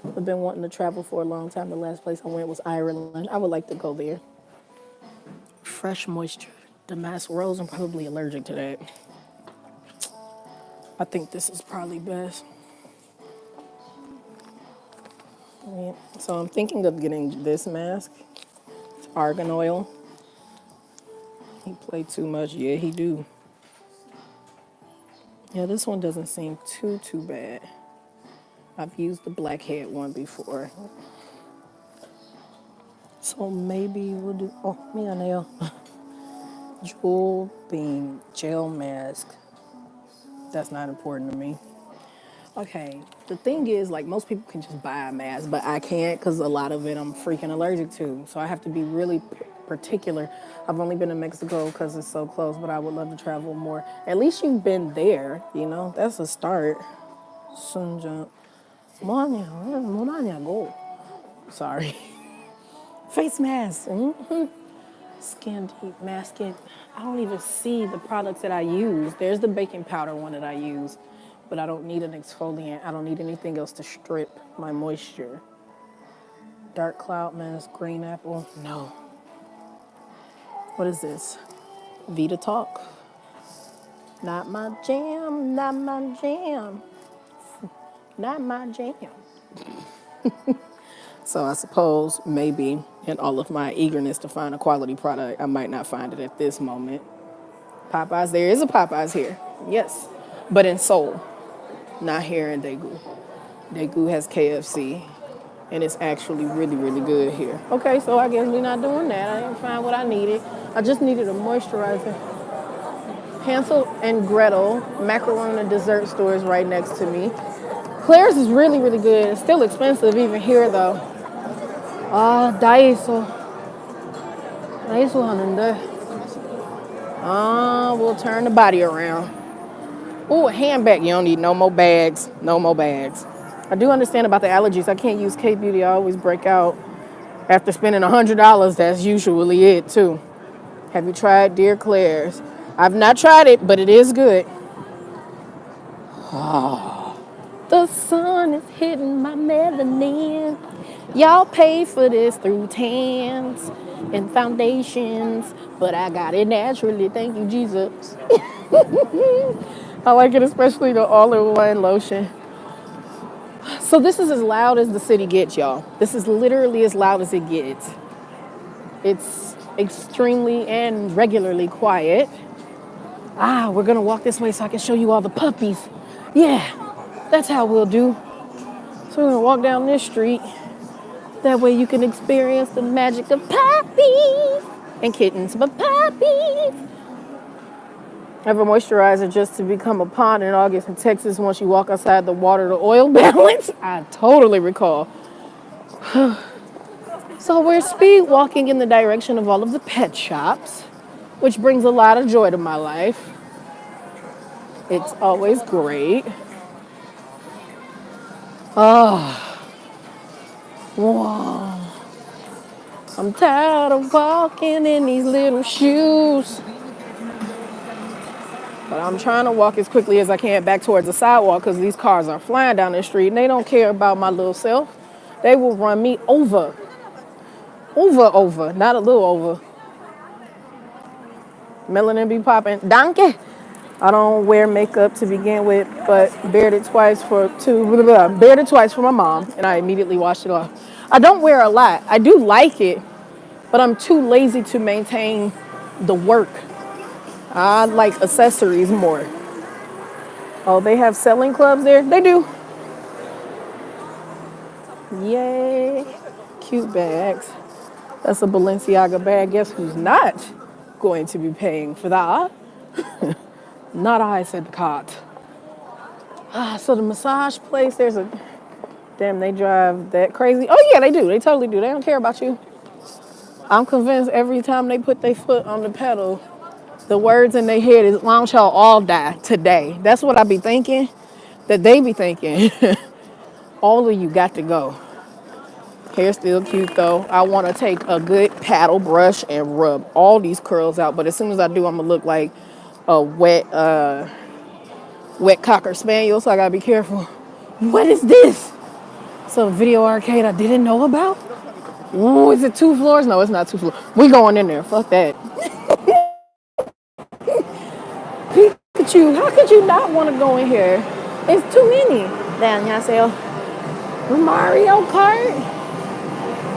I've been wanting to travel for a long time. The last place I went was Ireland. I would like to go there. Fresh moisture. Damask rose. I'm probably allergic to that. I think this is probably best. Yeah. So I'm thinking of getting this mask. It's argan oil. He played too much. Yeah, he do. Yeah, this one doesn't seem too bad. I've used the blackhead one before. So maybe we'll do, oh, me a nail. Jewel beam gel mask. That's not important to me. Okay, the thing is, like, most people can just buy a mask, but I can't because a lot of it I'm freaking allergic to. So I have to be really particular. I've only been to Mexico because it's so close, but I would love to travel more. At least you've been there, you know? That's a start. Sunjump. Go. Sorry. Face mask. Skin deep masking. I don't even see the products that I use. There's the baking powder one that I use, but I don't need an exfoliant. I don't need anything else to strip my moisture. Dark cloud mask, green apple. No. What is this? Vita Talk. Not my jam, not my jam. Not my jam. So I suppose maybe in all of my eagerness to find a quality product, I might not find it at this moment. Popeyes, there is a Popeyes here. Yes. But in Seoul, not here in Daegu. Daegu has KFC, and it's actually really good here. Okay, so I guess we're not doing that. I didn't find what I needed. I just needed a moisturizer. Hansel and Gretel macaroni dessert store is right next to me. Claire's is really good. It's still expensive even here though. 다이소. 다이소 하는데. We'll turn the body around. Ooh, a handbag. You don't need no more bags. No more bags. I do understand about the allergies. I can't use K-Beauty. I always break out. After spending $100, that's usually it too. Have you tried Dear Claire's? I've not tried it, but it is good. The sun is hitting my melanin. Y'all pay for this through tans and foundations, but I got it naturally. Thank you, Jesus. I like it, especially the all-in-one lotion. So this is as loud as the city gets, y'all. This is literally as loud as it gets. It's extremely and regularly quiet. We're gonna walk this way so I can show you all the puppies. Yeah, that's how we'll do. So we're gonna walk down this street. That way you can experience the magic of puppies and kittens, but puppies. I have a moisturizer just to become a pond in August in Texas. Once you walk outside the water, the oil balance. I totally recall. So we're speed walking in the direction of all of the pet shops, which brings a lot of joy to my life. It's always great. Oh, wow. I'm tired of walking in these little shoes. But I'm trying to walk as quickly as I can back towards the sidewalk because these cars are flying down the street and they don't care about my little self. They will run me over. Over, not a little over. Melanin be popping. Donkey. I don't wear makeup to begin with, but bared it twice for my mom, and I immediately washed it off. I don't wear a lot. I do like it, but I'm too lazy to maintain the work. I like accessories more. Oh, they have selling clubs there? They do. Yay. Cute bags. That's a Balenciaga bag. Guess who's not going to be paying for that? Not I, said the cot. So the massage place, there's a... Damn, they drive that crazy. Oh, yeah, they do. They totally do. They don't care about you. I'm convinced every time they put their foot on the pedal, the words in their head is, why don't y'all all die today? That's what I be thinking, that they be thinking. All of you got to go. Hair's still cute, though. I want to take a good paddle brush and rub all these curls out, but as soon as I do, I'm going to look like a wet Cocker Spaniel, so I got to be careful. What is this? Some video arcade I didn't know about? Ooh, is it 2 floors? No, it's not 2 floors. We going in there. Fuck that. Pikachu, how could you not want to go in here? It's too many. Damn, y'all say, Mario Kart?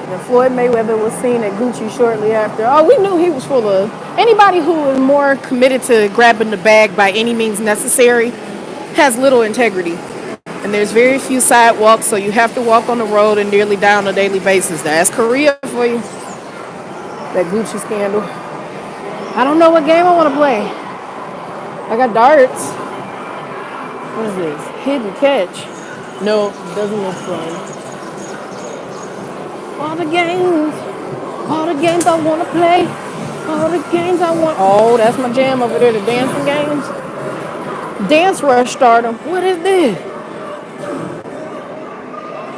And Floyd Mayweather was seen at Gucci shortly after. Oh, we knew he was full of... Anybody who is more committed to grabbing the bag by any means necessary has little integrity. And there's very few sidewalks, so you have to walk on the road and nearly die on a daily basis. That's Korea for you. That Gucci scandal. I don't know what game I want to play. I got darts. What is this? Hidden catch. No, it doesn't look fun. All the games I want to play. All the games I want. Oh, that's my jam over there, the dancing games. Dance Rush Stardom. What is this?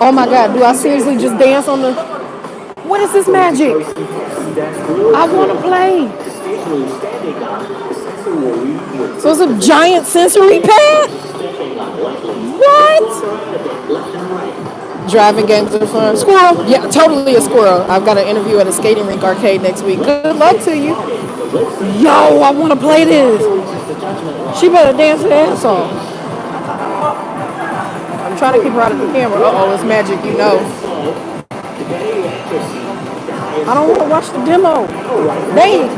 Oh my God, do I seriously just dance on the... What is this magic? I want to play. So it's a giant sensory pad? What? Driving games are fun. Squirrel? Yeah, totally a squirrel. I've got an interview at a skating rink arcade next week. Good luck to you. Yo, I want to play this. She better dance her ass off. I'm trying to keep her out of the camera. Uh-oh, it's magic, you know. I don't want to watch the demo. Dang.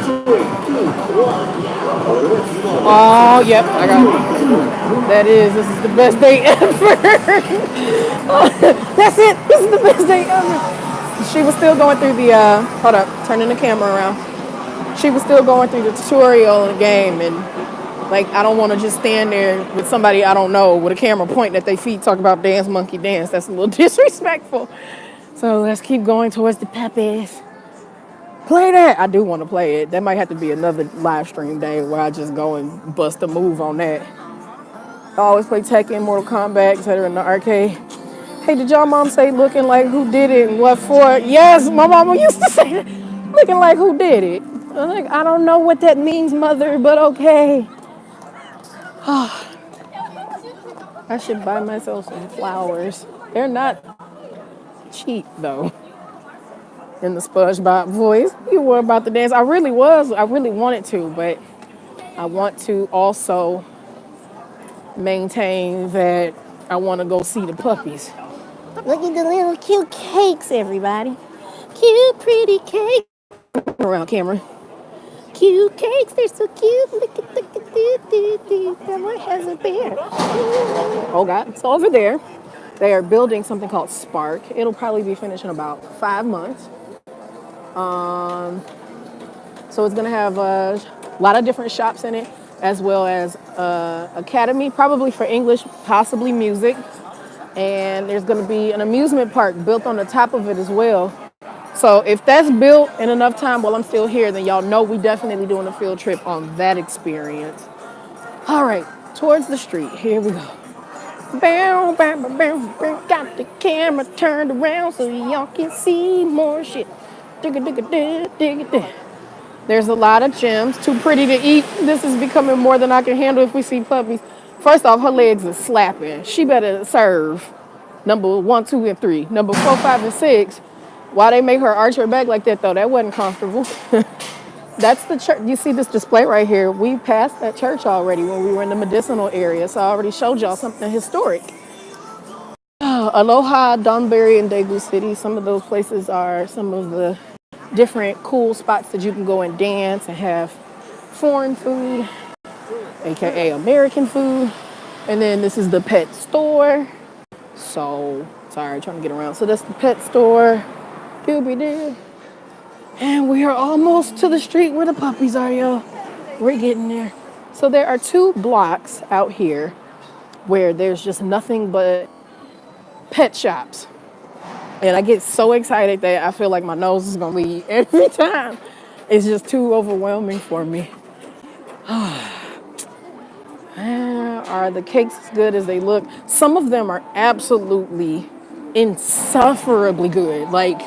Oh, yep, I got it. This is the best day ever. That's it. This is the best day ever. She was still going through the, hold up, turning the camera around. She was still going through the tutorial in the game, and like, I don't want to just stand there with somebody I don't know with a camera pointing at their feet talking about dance, monkey dance. That's a little disrespectful. So let's keep going towards the puppies. Play that. I do want to play it. That might have to be another live stream day where I just go and bust a move on that. I always play Tekken, Mortal Kombat, etc. in the arcade. Hey, did y'all mom say looking like who did it and what for? Yes, my mama used to say that. Looking like who did it. I'm like, I don't know what that means, mother, but okay. I should buy myself some flowers. They're not cheap, though. In the SpongeBob voice. You were about to dance. I really wanted to, but I want to also maintain that I want to go see the puppies. Look at the little cute cakes, everybody. Cute, pretty cakes. Around camera. Cute cakes, they're so cute. Look at that one has a bear. Oh God, it's over there. They are building something called Spark. It'll probably be finished in about 5 months. So it's going to have a lot of different shops in it, as well as academy, probably for English, possibly music. And there's going to be an amusement park built on the top of it as well. So if that's built in enough time while I'm still here, then y'all know we definitely doing a field trip on that experience. All right, towards the street. Here we go. Bow, bow, bow, bow, bow. Got the camera turned around so y'all can see more shit. Digga, digga, digga, digga, digga. There's a lot of gems. Too pretty to eat. This is becoming more than I can handle if we see puppies. First off, her legs are slapping. She better serve number 1, 2, and 3. Number 4, 5, and 6. Why they make her arch her back like that though? That wasn't comfortable. That's the church. You see this display right here? We passed that church already when we were in the medicinal area, so I already showed y'all something historic. Aloha, Donberry, and Daegu City. Some of those places are some of the different cool spots that you can go and dance and have foreign food, aka American food. And then this is the pet store. So, sorry, trying to get around. So that's the pet store. Doobie-doo. And we are almost to the street where the puppies are, y'all. We're getting there. So there are 2 blocks out here where there's just nothing but pet shops. And I get so excited that I feel like my nose is going to bleed every time. It's just too overwhelming for me. Are the cakes as good as they look? Some of them are absolutely insufferably good. Like,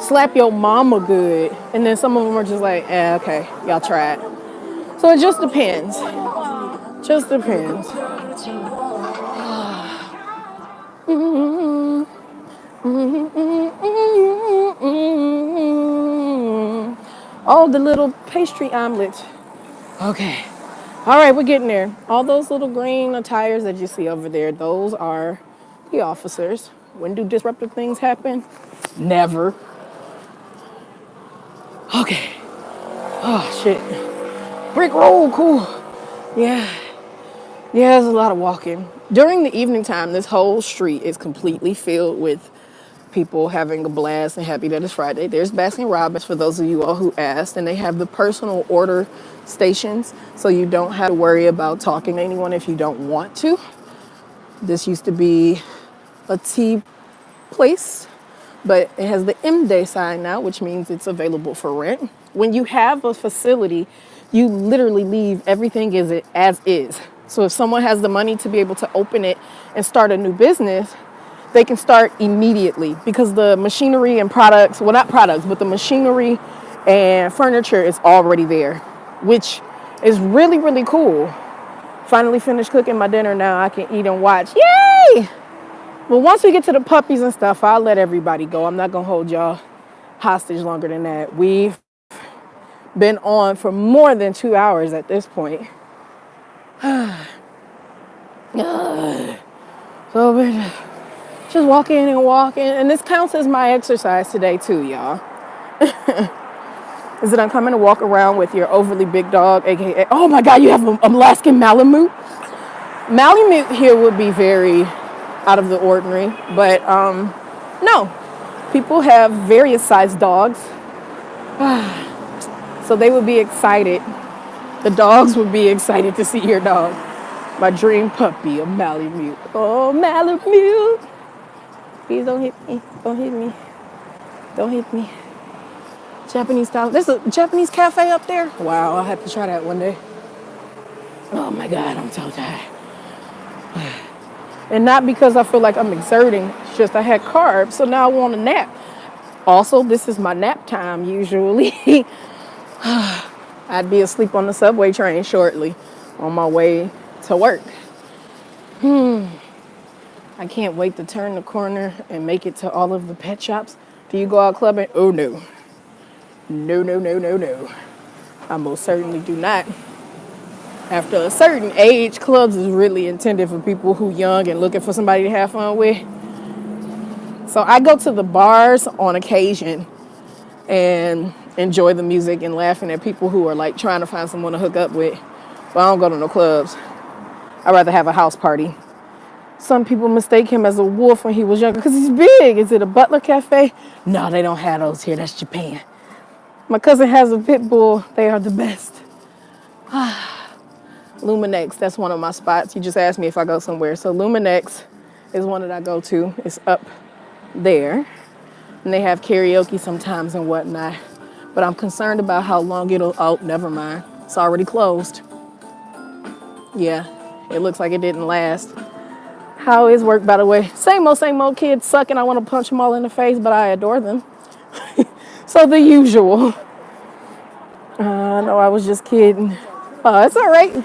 slap your mama good. And then some of them are just like, okay, y'all try it. So it just depends. Just depends. Oh, the little pastry omelets. Okay. All right, we're getting there. All those little green attires that you see over there, those are the officers. When do disruptive things happen? Never. Okay. Oh, shit. Brick road, cool. Yeah. Yeah, there's a lot of walking. During the evening time, this whole street is completely filled with people having a blast and happy that it's Friday. There's Baskin Robbins for those of you all who asked, and they have the personal order stations, so you don't have to worry about talking to anyone if you don't want to. This used to be a tea place, but it has the M-Day sign now, which means it's available for rent. When you have a facility, you literally leave everything as is. So if someone has the money to be able to open it and start a new business, they can start immediately because the machinery and products, well, not products, but the machinery and furniture is already there, which is really, really cool. Finally finished cooking my dinner now. I can eat and watch. Yay! Well, once we get to the puppies and stuff, I'll let everybody go. I'm not going to hold y'all hostage longer than that. We've been on for more than 2 hours at this point. So we're just walking and walking. And this counts as my exercise today too, y'all. Is that I'm coming to walk around with your overly big dog, aka, oh my God, you have an Alaskan Malamute? Malamute here would be very out of the ordinary, but no. People have various sized dogs. So they would be excited. The dogs would be excited to see your dog. My dream puppy, a Malamute. Oh, Malamute. Please don't hit me. Don't hit me. Don't hit me. Japanese style. There's a Japanese cafe up there. Wow, I'll have to try that one day. Oh my God, I'm so tired. And not because I feel like I'm exerting. It's just I had carbs, so now I want a nap. Also, this is my nap time usually. I'd be asleep on the subway train shortly on my way to work. I can't wait to turn the corner and make it to all of the pet shops. Do you go out clubbing? Oh no. No, no, no, no, no. I most certainly do not. After a certain age, clubs is really intended for people who young and looking for somebody to have fun with. So I go to the bars on occasion and enjoy the music and laughing at people who are like trying to find someone to hook up with. But I don't go to no clubs. I'd rather have a house party. Some people mistake him as a wolf when he was younger because he's big. Is it a Butler Cafe? No, they don't have those here. That's Japan. My cousin has a pit bull. They are the best. Luminex, that's one of my spots. You just asked me if I go somewhere. So Luminex is one that I go to. It's up there. And they have karaoke sometimes and whatnot. But I'm concerned about how long it'll, oh, never mind. It's already closed. Yeah, it looks like it didn't last. How is work, by the way? Same old kids suck and I want to punch them all in the face, but I adore them. So the usual. No, I was just kidding. Oh, it's all right.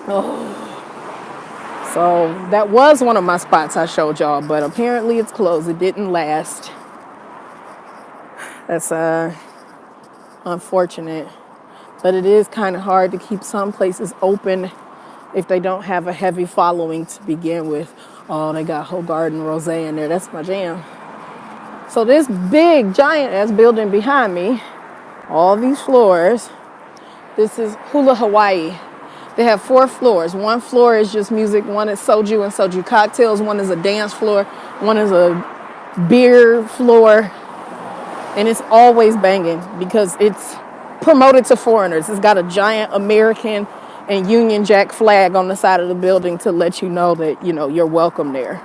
Oh. So that was one of my spots I showed y'all, but apparently it's closed. It didn't last. That's unfortunate. But it is kind of hard to keep some places open if they don't have a heavy following to begin with. Oh, they got Hogarden Rosé in there. That's my jam. So this big, giant-ass building behind me, all these floors, this is Hula Hawaii. They have 4 floors. One floor is just music. One is soju and soju cocktails. One is a dance floor. One is a beer floor. And it's always banging because it's promoted to foreigners. It's got a giant American and Union Jack flag on the side of the building to let you know that, you know, you're welcome there.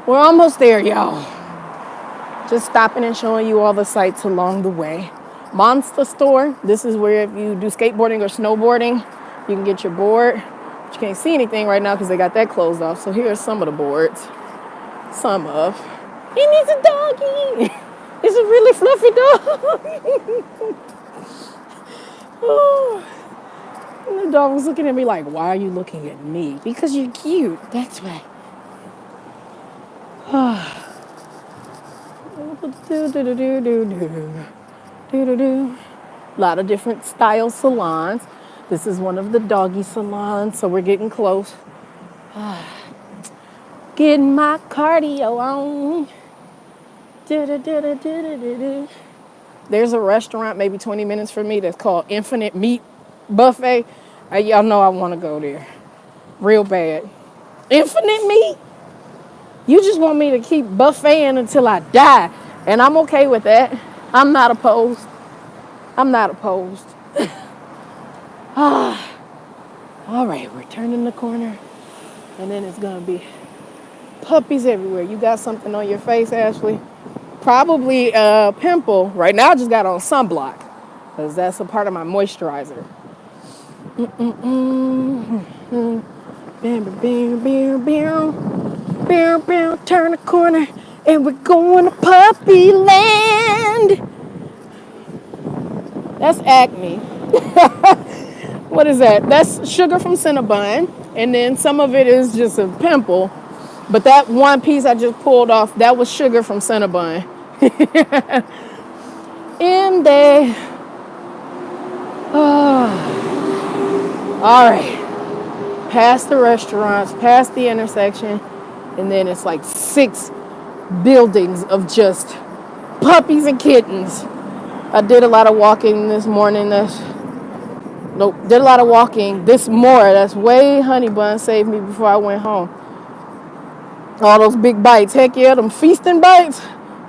We're almost there, y'all. Just stopping and showing you all the sights along the way. Monster Store. This is where if you do skateboarding or snowboarding, you can get your board. But you can't see anything right now because they got that closed off. So here are some of the boards. Some of. He needs a doggy. It's a really fluffy dog. Oh. And the dog was looking at me like, why are you looking at me? Because you're cute. That's why. A lot of different style salons. This is one of the doggy salons, so we're getting close. Getting my cardio on. There's a restaurant maybe 20 minutes from me that's called Infinite Meat Buffet. Y'all know I want to go there real bad. Infinite Meat? You just want me to keep buffeting until I die. And I'm okay with that. I'm not opposed. I'm not opposed. All right, we're turning the corner. And then it's going to be puppies everywhere. You got something on your face, Ashley? Probably a pimple. Right now I just got on sunblock. Because that's a part of my moisturizer. Turn the corner and we're going to puppy land. That's Acme. What is that? That's sugar from Cinnabon. And then some of it is just a pimple. But that one piece I just pulled off, that was sugar from Cinnabon. In there. Oh. All right. Past the restaurants, past the intersection. And then it's like 6 buildings of just puppies and kittens. I did a lot of walking this morning. Did a lot of walking this morning. That's way Honey Bun saved me before I went home. All those big bites. Heck yeah, them feasting bites.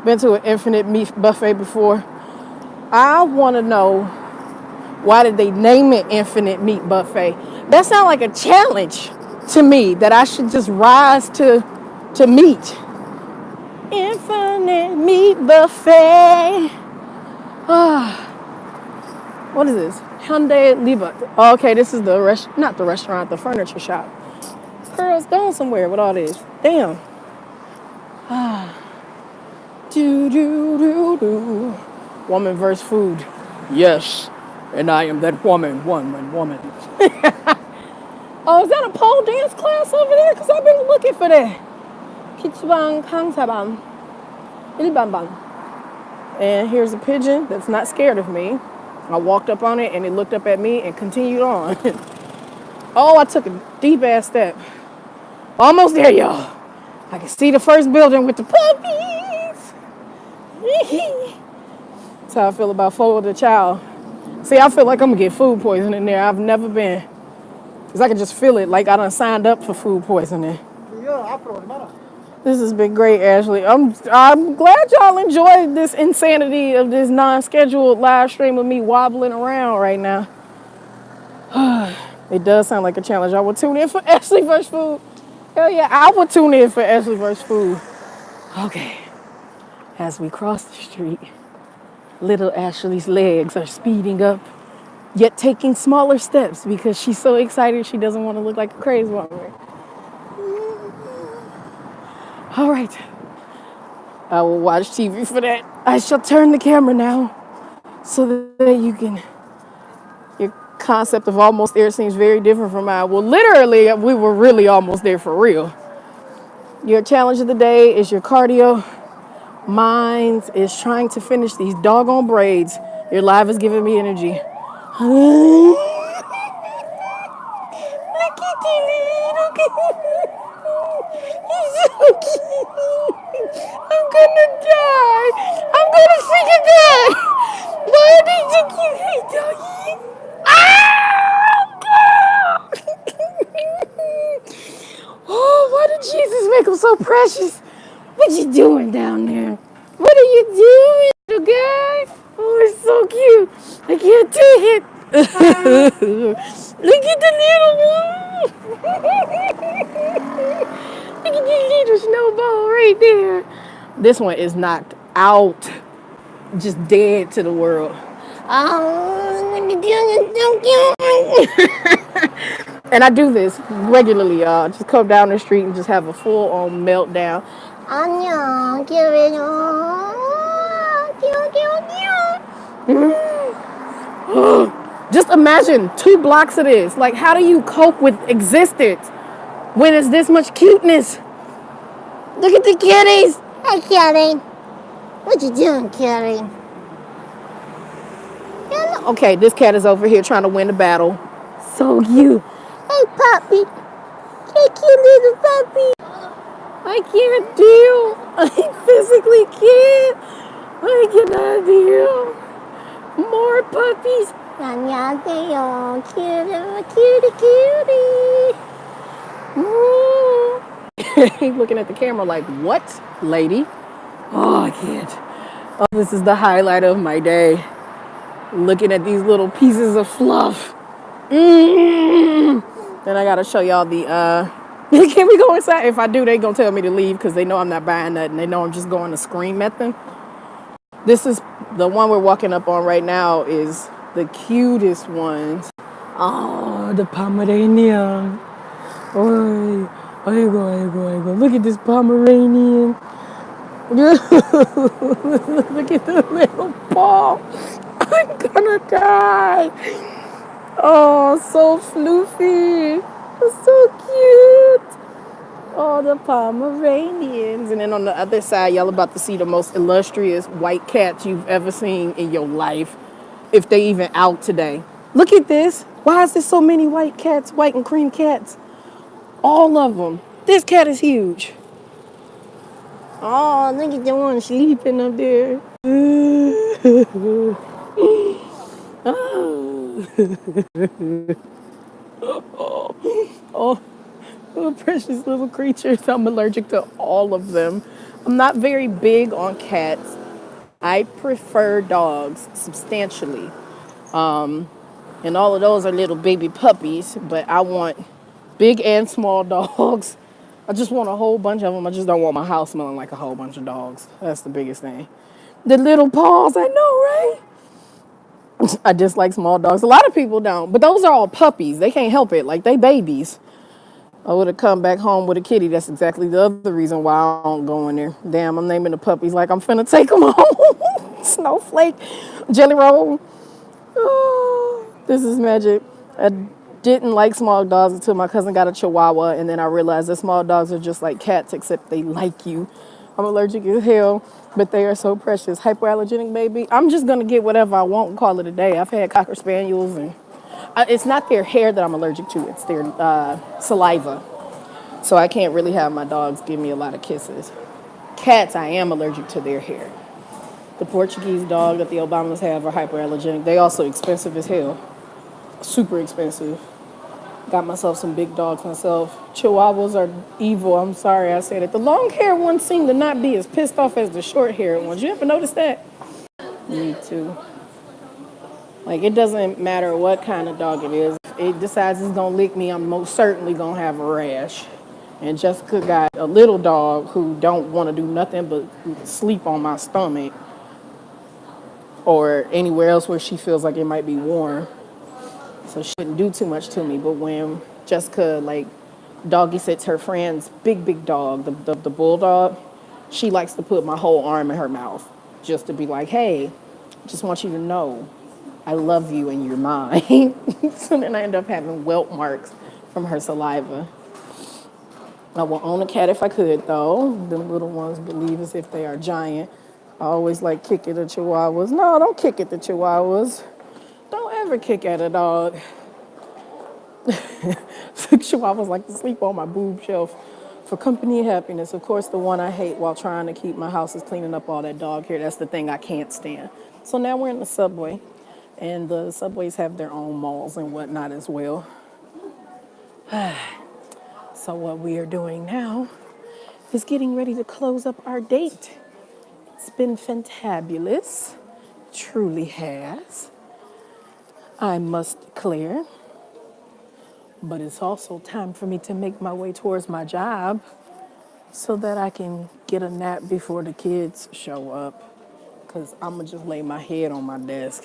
Been to an Infinite Meat Buffet before. I want to know, why did they name it Infinite Meat Buffet? That sounds like a challenge to me that I should just rise to meet. Infinite Meat Buffet. What is this? Hyundai Liba. Oh, okay, this is the not the restaurant, the furniture shop. Girl's going somewhere with all this. Damn. Woman versus food. Yes. And I am that woman. Oh, is that a pole dance class over there? Because I've been looking for that. Kichbang Kangsabang. Ilibambang. And here's a pigeon that's not scared of me. I walked up on it and it looked up at me and continued on. Oh, I took a deep ass step. Almost there, y'all. I can see the first building with the puppies. That's how I feel about Fogo the Child. See, I feel like I'm gonna get food poisoning there. I've never been. Because I can just feel it like I done signed up for food poisoning. This has been great, Ashley. I'm glad y'all enjoyed this insanity of this non-scheduled live stream of me wobbling around right now. It does sound like a challenge. I will tune in for Ashley vs. Food. Hell yeah, I will tune in for Ashley vs. Food. Okay. As we cross the street, little Ashley's legs are speeding up, yet taking smaller steps because she's so excited she doesn't want to look like a crazy woman. All right. I will watch TV for that. I shall turn the camera now so that you can. Your concept of almost there seems very different from mine. Well, literally, we were really almost there for real. Your challenge of the day is your cardio. Mine is trying to finish these doggone braids. Your live is giving me energy. Look at the little kid. He's so cute. I'm gonna die. I'm gonna freaking die. Why are they so cute? Hey, doggy. Ah! Oh, why did Jesus make him so precious? What you doing down there? What are you doing, little guy? Oh, it's so cute. I can't take it. Look at the little one. Look at this little snowball right there. This one is knocked out, just dead to the world. Oh, and I do this regularly, y'all. Just come down the street and just have a full-on meltdown. 안녕, 귀여워. Just imagine 2 blocks of this. Like, how do you cope with existence when it's this much cuteness? Look at the kitties. Hey, kitty. What you doing, kitty? Okay, this cat is over here trying to win the battle. So cute. Hey, puppy. Hey, cute little puppy. I can't deal. I physically can't. I cannot deal. More puppies. 안녕하세요. Cutie. He's looking at the camera like, what, lady? Oh, I can't. Oh, this is the highlight of my day. Looking at these little pieces of fluff. Then I gotta show y'all the, can we go inside? If I do, they gonna tell me to leave because they know I'm not buying nothing. They know I'm just going to scream at them. This is the one we're walking up on right now is the cutest ones. Oh, the Pomeranian. Oh, there you go. Look at this Pomeranian. Look at the little paw. I'm gonna die. Oh, so floofy. So cute. Oh, the Pomeranians. And then on the other side, y'all about to see the most illustrious white cats you've ever seen in your life, if they even out today. Look at this. Why is there so many white cats, white and cream cats? All of them. This cat is huge. Oh, look at the one sleeping up there. Oh, precious little creatures. I'm allergic to all of them. I'm not very big on cats. I prefer dogs substantially. And all of those are little baby puppies, but I want big and small dogs. I just want a whole bunch of them. I just don't want my house smelling like a whole bunch of dogs. That's the biggest thing. The little paws, I know, right? I dislike small dogs. A lot of people don't, but those are all puppies. They can't help it. Like, they babies. I would have come back home with a kitty. That's exactly the other reason why I don't go in there. Damn, I'm naming the puppies like I'm finna take them home. Snowflake, Jelly Roll. Oh, this is magic. I didn't like small dogs until my cousin got a Chihuahua, and then I realized that small dogs are just like cats, except they like you. I'm allergic as hell, but they are so precious. Hypoallergenic baby. I'm just gonna get whatever I want and call it a day. I've had Cocker Spaniels, and it's not their hair that I'm allergic to. It's their saliva. So I can't really have my dogs give me a lot of kisses. Cats, I am allergic to their hair. The Portuguese dog that the Obamas have are hypoallergenic. They also expensive as hell. Super expensive. Got myself some big dogs myself. Chihuahuas are evil. I'm sorry I said it. The long-haired ones seem to not be as pissed off as the short-haired ones. You ever notice that? Me too. Like, it doesn't matter what kind of dog it is. If it decides it's gonna lick me, I'm most certainly gonna have a rash. And Jessica got a little dog who don't want to do nothing but sleep on my stomach or anywhere else where she feels like it might be warm. So she wouldn't do too much to me. But when Jessica, like, doggy sits her friend's big dog, the bulldog, she likes to put my whole arm in her mouth just to be like, hey, just want you to know I love you and you're mine. So then I end up having welt marks from her saliva. I will own a cat if I could, though. The little ones believe as if they are giant. I always like kick at the chihuahuas. No, don't kick at the chihuahuas. Don't ever kick at a dog. Chihuahuas like to sleep on my boob shelf for company and happiness. Of course, the one I hate while trying to keep my house is cleaning up all that dog hair. That's the thing I can't stand. So now we're in the subway, and the subways have their own malls and whatnot as well. So what we are doing now is getting ready to close up our date. It's been fantabulous. Truly has. I must declare. But it's also time for me to make my way towards my job so that I can get a nap before the kids show up. Because I'm going to just lay my head on my desk.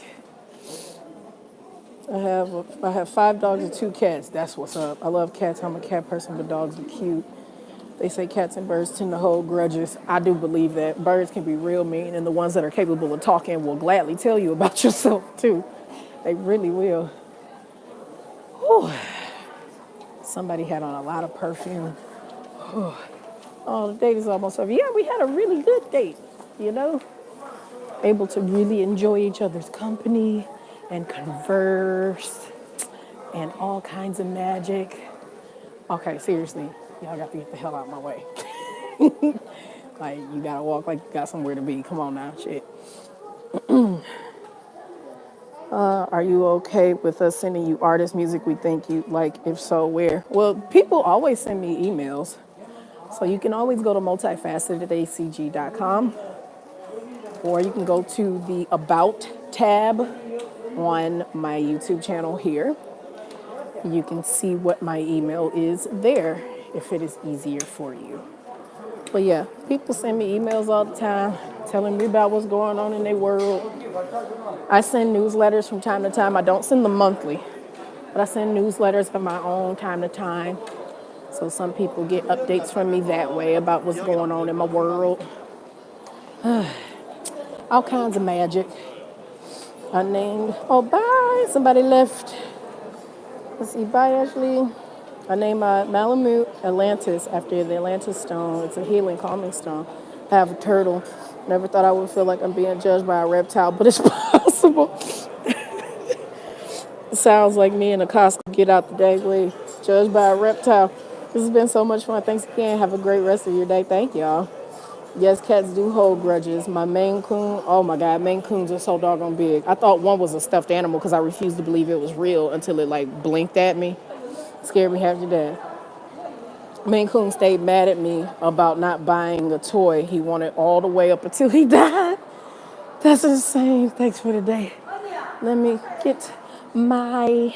I have 5 dogs and 2 cats. That's what's up. I love cats. I'm a cat person, but dogs are cute. They say cats and birds tend to hold grudges. I do believe that. Birds can be real mean, and the ones that are capable of talking will gladly tell you about yourself, too. They really will. Whew. Somebody had on a lot of perfume. Oh, the date is almost over. Yeah, we had a really good date, you know? Able to really enjoy each other's company and converse and all kinds of magic. Okay, seriously, y'all got to get the hell out of my way. Like, you gotta walk like you got somewhere to be. Come on now, shit. Are you okay with us sending you artist music we think you like? If so, where? Well, people always send me emails. So you can always go to multifacetedacg.com, or you can go to the About tab on my YouTube channel here. You can see what my email is there if it is easier for you. But yeah, people send me emails all the time telling me about what's going on in their world. I send newsletters from time to time. I don't send them monthly, but I send newsletters of my own time to time. So some people get updates from me that way about what's going on in my world. All kinds of magic. I named, oh, bye. Somebody left. Let's see, bye, Ashley. I named my Malamute Atlantis after the Atlantis stone. It's a healing, calming stone. I have a turtle. Never thought I would feel like I'm being judged by a reptile, but it's possible. It sounds like me and Acosta get out the day way. Judged by a reptile. This has been so much fun. Thanks again. Have a great rest of your day. Thank y'all. Yes, cats do hold grudges. My Maine Coon, oh my God, Maine Coons are so doggone big. I thought one was a stuffed animal because I refused to believe it was real until it like blinked at me. Scared me half to death. Maine Coon stayed mad at me about not buying a toy he wanted all the way up until he died. That's insane. Thanks for the day. Let me get my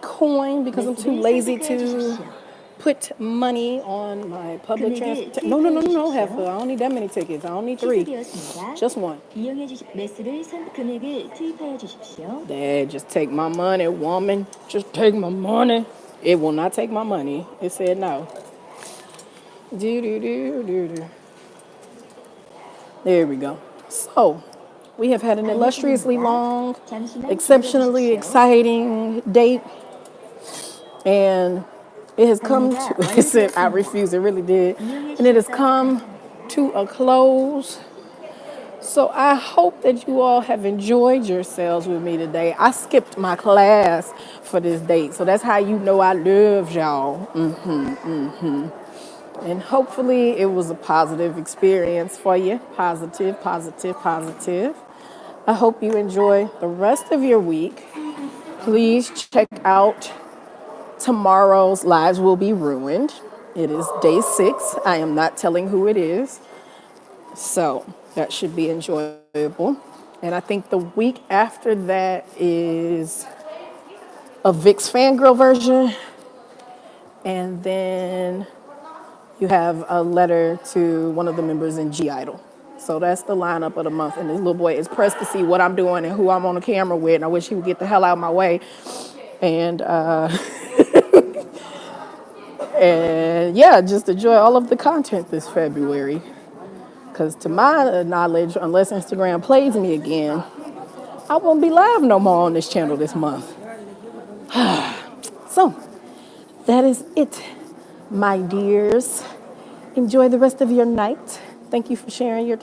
coin because I'm too lazy to put money on my public transportation. No, Heifer. I don't need that many tickets. I don't need 3. Just one. Dad, just take my money, woman. Just take my money. It will not take my money. It said no. There we go. So, we have had an illustriously long, exceptionally exciting date. And it has come to, it said, I refuse, it really did. And it has come to a close. So I hope that you all have enjoyed yourselves with me today. I skipped my class for this date. So that's how you know I love y'all. And hopefully it was a positive experience for you. Positive. I hope you enjoy the rest of your week. Please check out Tomorrow's lives will be ruined. It is day 6. I am not telling who it is. So that should be enjoyable. And I think the week after that is a VIX fangirl version. And then you have a letter to one of the members in G Idol. So that's the lineup of the month. And this little boy is pressed to see what I'm doing and who I'm on the camera with. And I wish he would get the hell out of my way. And and yeah, just enjoy all of the content this February. Because to my knowledge, unless Instagram plays me again, I won't be live no more on this channel this month. So that is it, my dears. Enjoy the rest of your night. Thank you for sharing your